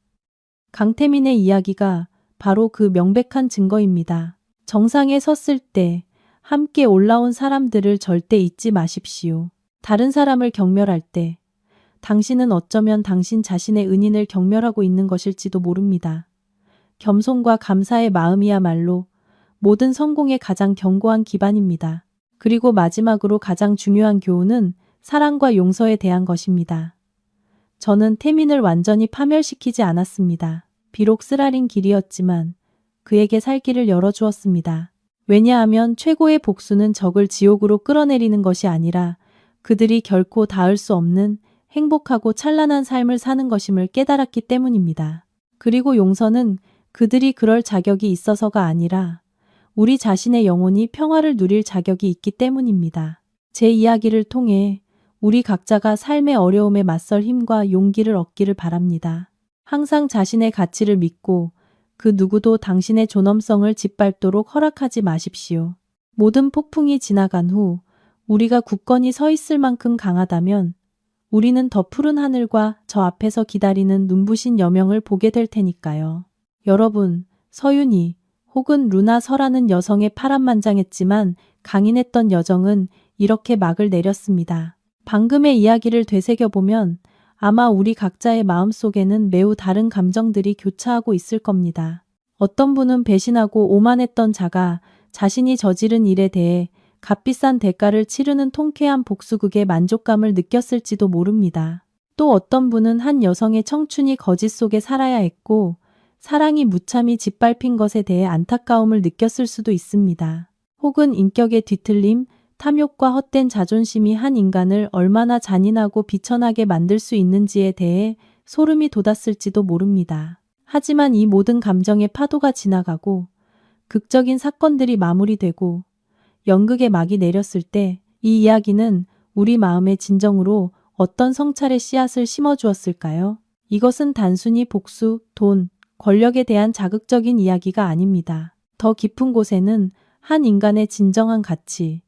강태민의 이야기가 바로 그 명백한 증거입니다. 정상에 섰을 때 함께 올라온 사람들을 절대 잊지 마십시오. 다른 사람을 경멸할 때 당신은 어쩌면 당신 자신의 은인을 경멸하고 있는 것일지도 모릅니다. 겸손과 감사의 마음이야말로 모든 성공의 가장 견고한 기반입니다. 그리고 마지막으로 가장 중요한 교훈은 사랑과 용서에 대한 것입니다. 저는 태민을 완전히 파멸시키지 않았습니다. 비록 쓰라린 길이었지만 그에게 살 길을 열어주었습니다. 왜냐하면 최고의 복수는 적을 지옥으로 끌어내리는 것이 아니라 그들이 결코 닿을 수 없는 행복하고 찬란한 삶을 사는 것임을 깨달았기 때문입니다. 그리고 용서는 그들이 그럴 자격이 있어서가 아니라 우리 자신의 영혼이 평화를 누릴 자격이 있기 때문입니다. 제 이야기를 통해 우리 각자가 삶의 어려움에 맞설 힘과 용기를 얻기를 바랍니다. 항상 자신의 가치를 믿고 그 누구도 당신의 존엄성을 짓밟도록 허락하지 마십시오. 모든 폭풍이 지나간 후 우리가 굳건히 서 있을 만큼 강하다면 우리는 더 푸른 하늘과 저 앞에서 기다리는 눈부신 여명을 보게 될 테니까요. 여러분, 서윤이 혹은 루나 서라는 여성의 파란만장했지만 강인했던 여정은 이렇게 막을 내렸습니다. 방금의 이야기를 되새겨보면 아마 우리 각자의 마음속에는 매우 다른 감정들이 교차하고 있을 겁니다. 어떤 분은 배신하고 오만했던 자가 자신이 저지른 일에 대해 값비싼 대가를 치르는 통쾌한 복수극의 만족감을 느꼈을지도 모릅니다. 또 어떤 분은 한 여성의 청춘이 거짓 속에 살아야 했고 사랑이 무참히 짓밟힌 것에 대해 안타까움을 느꼈을 수도 있습니다. 혹은 인격의 뒤틀림, 탐욕과 헛된 자존심이 한 인간을 얼마나 잔인하고 비천하게 만들 수 있는지에 대해 소름이 돋았을지도 모릅니다. 하지만 이 모든 감정의 파도가 지나가고 극적인 사건들이 마무리되고 연극의 막이 내렸을 때 이 이야기는 우리 마음의 진정으로 어떤 성찰의 씨앗을 심어주었을까요? 이것은 단순히 복수, 돈, 권력에 대한 자극적인 이야기가 아닙니다. 더 깊은 곳에는 한 인간의 진정한 가치,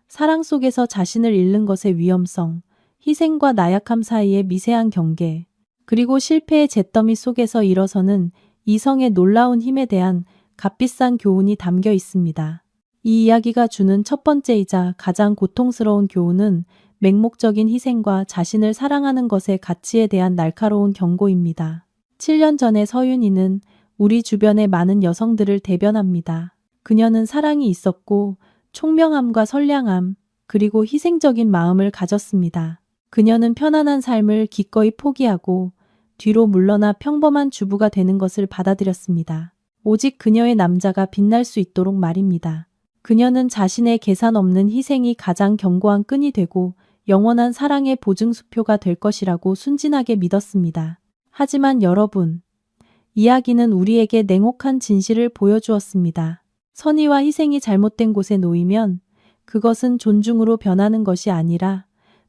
사랑 속에서 자신을 잃는 것의 위험성, 희생과 나약함 사이의 미세한 경계, 그리고 실패의 잿더미 속에서 일어서는 이성의 놀라운 힘에 대한 값비싼 교훈이 담겨 있습니다. 이 이야기가 주는 첫 번째이자 가장 고통스러운 교훈은 맹목적인 희생과 자신을 사랑하는 것의 가치에 대한 날카로운 경고입니다. 7년 전에 서윤이는 우리 주변의 많은 여성들을 대변합니다. 그녀는 사랑이 있었고 총명함과 선량함, 그리고 희생적인 마음을 가졌습니다. 그녀는 편안한 삶을 기꺼이 포기하고 뒤로 물러나 평범한 주부가 되는 것을 받아들였습니다. 오직 그녀의 남자가 빛날 수 있도록 말입니다. 그녀는 자신의 계산 없는 희생이 가장 견고한 끈이 되고 영원한 사랑의 보증수표가 될 것이라고 순진하게 믿었습니다. 하지만 여러분, 이야기는 우리에게 냉혹한 진실을 보여주었습니다. 선의와 희생이 잘못된 곳에 놓이면 그것은 존중으로 변하는 것이 아니라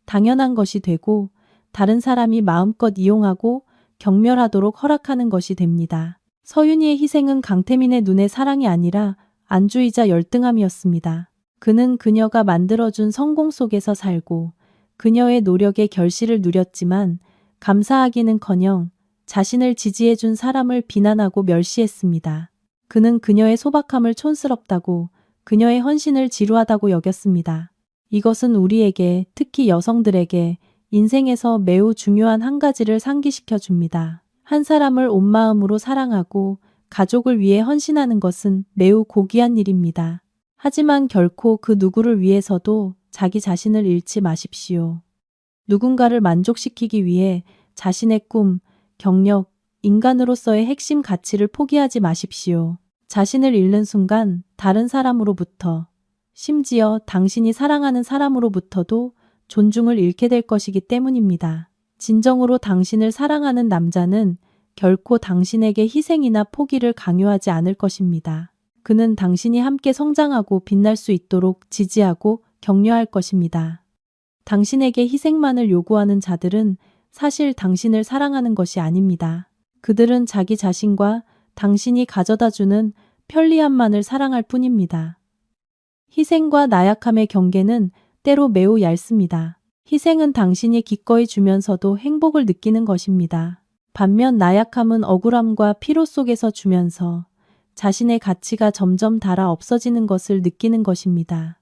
당연한 것이 되고 다른 사람이 마음껏 이용하고 경멸하도록 허락하는 것이 됩니다. 서윤이의 희생은 강태민의 눈에 사랑이 아니라 안주이자 열등함이었습니다. 그는 그녀가 만들어준 성공 속에서 살고 그녀의 노력의 결실을 누렸지만 감사하기는커녕 자신을 지지해준 사람을 비난하고 멸시했습니다. 그는 그녀의 소박함을 촌스럽다고, 그녀의 헌신을 지루하다고 여겼습니다. 이것은 우리에게, 특히 여성들에게 인생에서 매우 중요한 한 가지를 상기시켜 줍니다. 한 사람을 온 마음으로 사랑하고 가족을 위해 헌신하는 것은 매우 고귀한 일입니다. 하지만 결코 그 누구를 위해서도 자기 자신을 잃지 마십시오. 누군가를 만족시키기 위해 자신의 꿈, 경력, 인간으로서의 핵심 가치를 포기하지 마십시오. 자신을 잃는 순간 다른 사람으로부터, 심지어 당신이 사랑하는 사람으로부터도 존중을 잃게 될 것이기 때문입니다. 진정으로 당신을 사랑하는 남자는 결코 당신에게 희생이나 포기를 강요하지 않을 것입니다. 그는 당신이 함께 성장하고 빛날 수 있도록 지지하고 격려할 것입니다. 당신에게 희생만을 요구하는 자들은 사실 당신을 사랑하는 것이 아닙니다. 그들은 자기 자신과 당신이 가져다주는 편리함만을 사랑할 뿐입니다. 희생과 나약함의 경계는 때로 매우 얇습니다. 희생은 당신이 기꺼이 주면서도 행복을 느끼는 것입니다. 반면 나약함은 억울함과 피로 속에서 주면서 자신의 가치가 점점 닳아 없어지는 것을 느끼는 것입니다.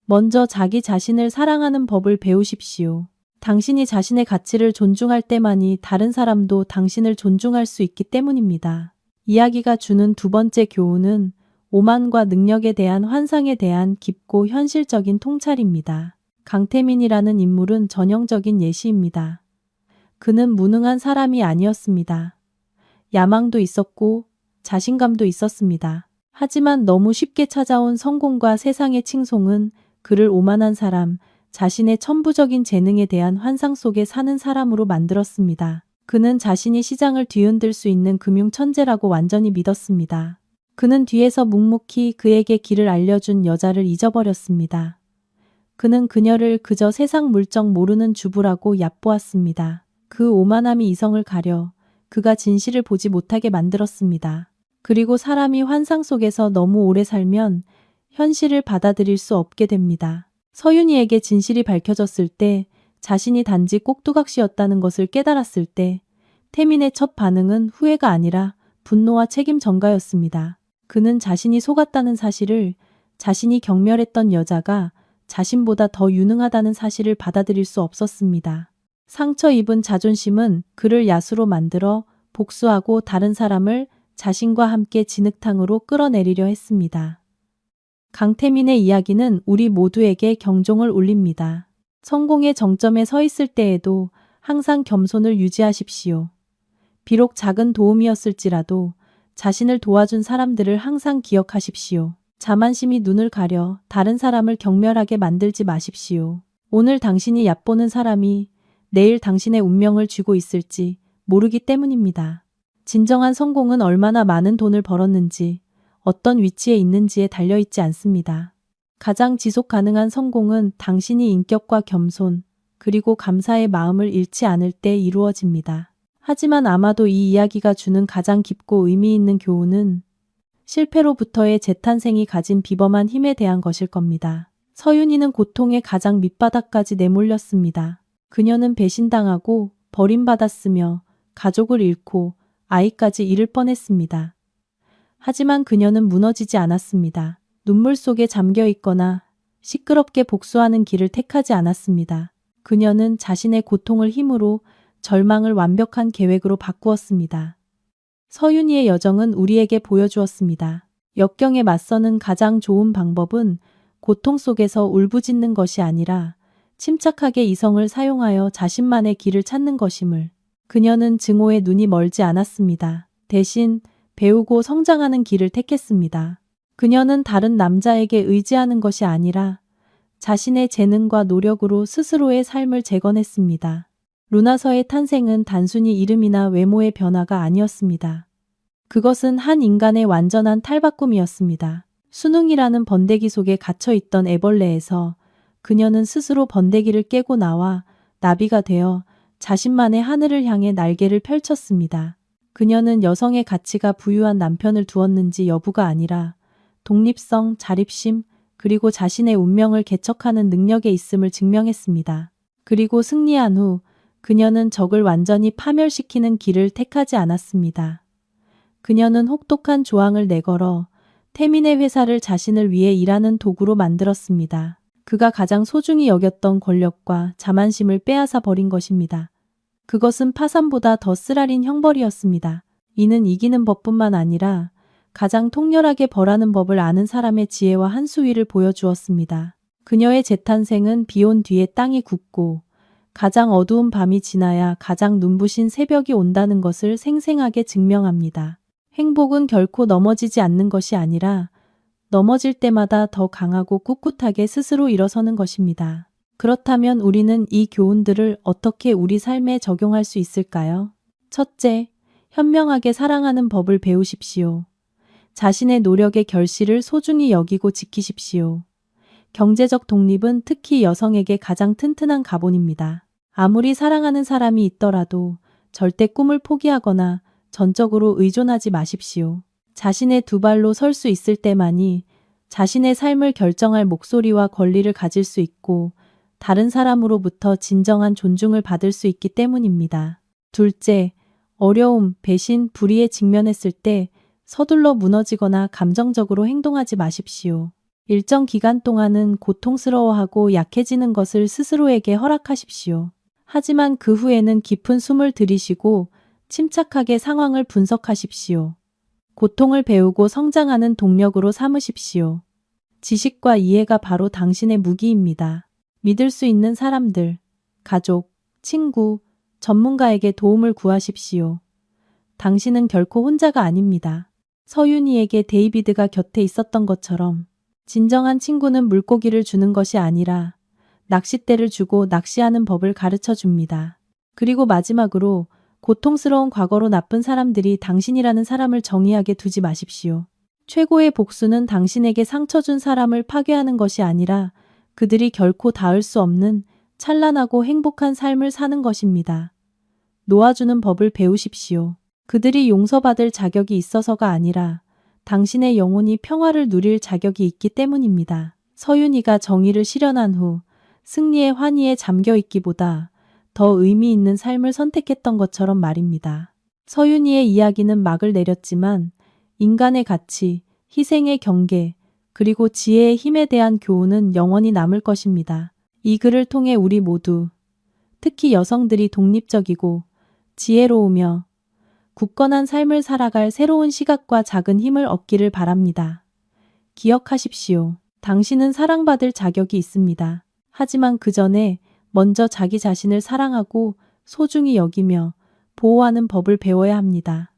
먼저 자기 자신을 사랑하는 법을 배우십시오. 당신이 자신의 가치를 존중할 때만이 다른 사람도 당신을 존중할 수 있기 때문입니다. 이야기가 주는 두 번째 교훈은 오만과 능력에 대한 환상에 대한 깊고 현실적인 통찰입니다. 강태민이라는 인물은 전형적인 예시입니다. 그는 무능한 사람이 아니었습니다. 야망도 있었고 자신감도 있었습니다. 하지만 너무 쉽게 찾아온 성공과 세상의 칭송은 그를 오만한 사람, 자신의 천부적인 재능에 대한 환상 속에 사는 사람으로 만들었습니다. 그는 자신이 시장을 뒤흔들 수 있는 금융 천재라고 완전히 믿었습니다. 그는 뒤에서 묵묵히 그에게 길을 알려준 여자를 잊어버렸습니다. 그는 그녀를 그저 세상 물정 모르는 주부라고 얕보았습니다. 그 오만함이 이성을 가려 그가 진실을 보지 못하게 만들었습니다. 그리고 사람이 환상 속에서 너무 오래 살면 현실을 받아들일 수 없게 됩니다. 서윤이에게 진실이 밝혀졌을 때 자신이 단지 꼭두각시였다는 것을 깨달았을 때 태민의 첫 반응은 후회가 아니라 분노와 책임 전가였습니다. 그는 자신이 속았다는 사실을, 자신이 경멸했던 여자가 자신보다 더 유능하다는 사실을 받아들일 수 없었습니다. 상처 입은 자존심은 그를 야수로 만들어 복수하고 다른 사람을 자신과 함께 진흙탕으로 끌어내리려 했습니다. 강태민의 이야기는 우리 모두에게 경종을 울립니다. 성공의 정점에 서 있을 때에도 항상 겸손을 유지하십시오. 비록 작은 도움이었을지라도 자신을 도와준 사람들을 항상 기억하십시오. 자만심이 눈을 가려 다른 사람을 경멸하게 만들지 마십시오. 오늘 당신이 얕보는 사람이 내일 당신의 운명을 쥐고 있을지 모르기 때문입니다. 진정한 성공은 얼마나 많은 돈을 벌었는지, 어떤 위치에 있는지에 달려있지 않습니다. 가장 지속 가능한 성공은 당신이 인격과 겸손, 그리고 감사의 마음을 잃지 않을 때 이루어집니다. 하지만 아마도 이 이야기가 주는 가장 깊고 의미 있는 교훈은 실패로부터의 재탄생이 가진 비범한 힘에 대한 것일 겁니다. 서윤이는 고통의 가장 밑바닥까지 내몰렸습니다. 그녀는 배신당하고 버림받았으며 가족을 잃고 아이까지 잃을 뻔했습니다. 하지만 그녀는 무너지지 않았습니다. 눈물 속에 잠겨 있거나 시끄럽게 복수하는 길을 택하지 않았습니다. 그녀는 자신의 고통을 힘으로 절망을 완벽한 계획으로 바꾸었습니다. 서윤이의 여정은 우리에게 보여주었습니다. 역경에 맞서는 가장 좋은 방법은 고통 속에서 울부짖는 것이 아니라 침착하게 이성을 사용하여 자신만의 길을 찾는 것임을. 그녀는 증오에 눈이 멀지 않았습니다. 대신 배우고 성장하는 길을 택했습니다. 그녀는 다른 남자에게 의지하는 것이 아니라 자신의 재능과 노력으로 스스로의 삶을 재건했습니다. 루나서의 탄생은 단순히 이름이나 외모의 변화가 아니었습니다. 그것은 한 인간의 완전한 탈바꿈이었습니다. 수능이라는 번데기 속에 갇혀있던 애벌레에서 그녀는 스스로 번데기를 깨고 나와 나비가 되어 자신만의 하늘을 향해 날개를 펼쳤습니다. 그녀는 여성의 가치가 부유한 남편을 두었는지 여부가 아니라 독립성, 자립심, 그리고 자신의 운명을 개척하는 능력에 있음을 증명했습니다. 그리고 승리한 후 그녀는 적을 완전히 파멸시키는 길을 택하지 않았습니다. 그녀는 혹독한 조항을 내걸어 태민의 회사를 자신을 위해 일하는 도구로 만들었습니다. 그가 가장 소중히 여겼던 권력과 자만심을 빼앗아 버린 것입니다. 그것은 파산보다 더 쓰라린 형벌이었습니다. 이는 이기는 법뿐만 아니라 가장 통렬하게 벌하는 법을 아는 사람의 지혜와 한수위를 보여주었습니다. 그녀의 재탄생은 비온 뒤에 땅이 굳고 가장 어두운 밤이 지나야 가장 눈부신 새벽이 온다는 것을 생생하게 증명합니다. 행복은 결코 넘어지지 않는 것이 아니라 넘어질 때마다 더 강하고 꿋꿋하게 스스로 일어서는 것입니다. 그렇다면 우리는 이 교훈들을 어떻게 우리 삶에 적용할 수 있을까요? 첫째, 현명하게 사랑하는 법을 배우십시오. 자신의 노력의 결실을 소중히 여기고 지키십시오. 경제적 독립은 특히 여성에게 가장 튼튼한 가본입니다. 아무리 사랑하는 사람이 있더라도 절대 꿈을 포기하거나 전적으로 의존하지 마십시오. 자신의 두 발로 설 수 있을 때만이 자신의 삶을 결정할 목소리와 권리를 가질 수 있고 다른 사람으로부터 진정한 존중을 받을 수 있기 때문입니다. 둘째, 어려움, 배신, 불의에 직면했을 때 서둘러 무너지거나 감정적으로 행동하지 마십시오. 일정 기간 동안은 고통스러워하고 약해지는 것을 스스로에게 허락하십시오. 하지만 그 후에는 깊은 숨을 들이쉬고 침착하게 상황을 분석하십시오. 고통을 배우고 성장하는 동력으로 삼으십시오. 지식과 이해가 바로 당신의 무기입니다. 믿을 수 있는 사람들, 가족, 친구, 전문가에게 도움을 구하십시오. 당신은 결코 혼자가 아닙니다. 서윤이에게 데이비드가 곁에 있었던 것처럼 진정한 친구는 물고기를 주는 것이 아니라 낚싯대를 주고 낚시하는 법을 가르쳐 줍니다. 그리고 마지막으로 고통스러운 과거로 나쁜 사람들이 당신이라는 사람을 정의하게 두지 마십시오. 최고의 복수는 당신에게 상처 준 사람을 파괴하는 것이 아니라 그들이 결코 닿을 수 없는 찬란하고 행복한 삶을 사는 것입니다. 놓아주는 법을 배우십시오. 그들이 용서받을 자격이 있어서가 아니라 당신의 영혼이 평화를 누릴 자격이 있기 때문입니다. 서윤이가 정의를 실현한 후 승리의 환희에 잠겨 있기보다 더 의미 있는 삶을 선택했던 것처럼 말입니다. 서윤이의 이야기는 막을 내렸지만 인간의 가치, 희생의 경계, 그리고 지혜의 힘에 대한 교훈은 영원히 남을 것입니다. 이 글을 통해 우리 모두, 특히 여성들이 독립적이고 지혜로우며 굳건한 삶을 살아갈 새로운 시각과 작은 힘을 얻기를 바랍니다. 기억하십시오. 당신은 사랑받을 자격이 있습니다. 하지만 그 전에 먼저 자기 자신을 사랑하고 소중히 여기며 보호하는 법을 배워야 합니다.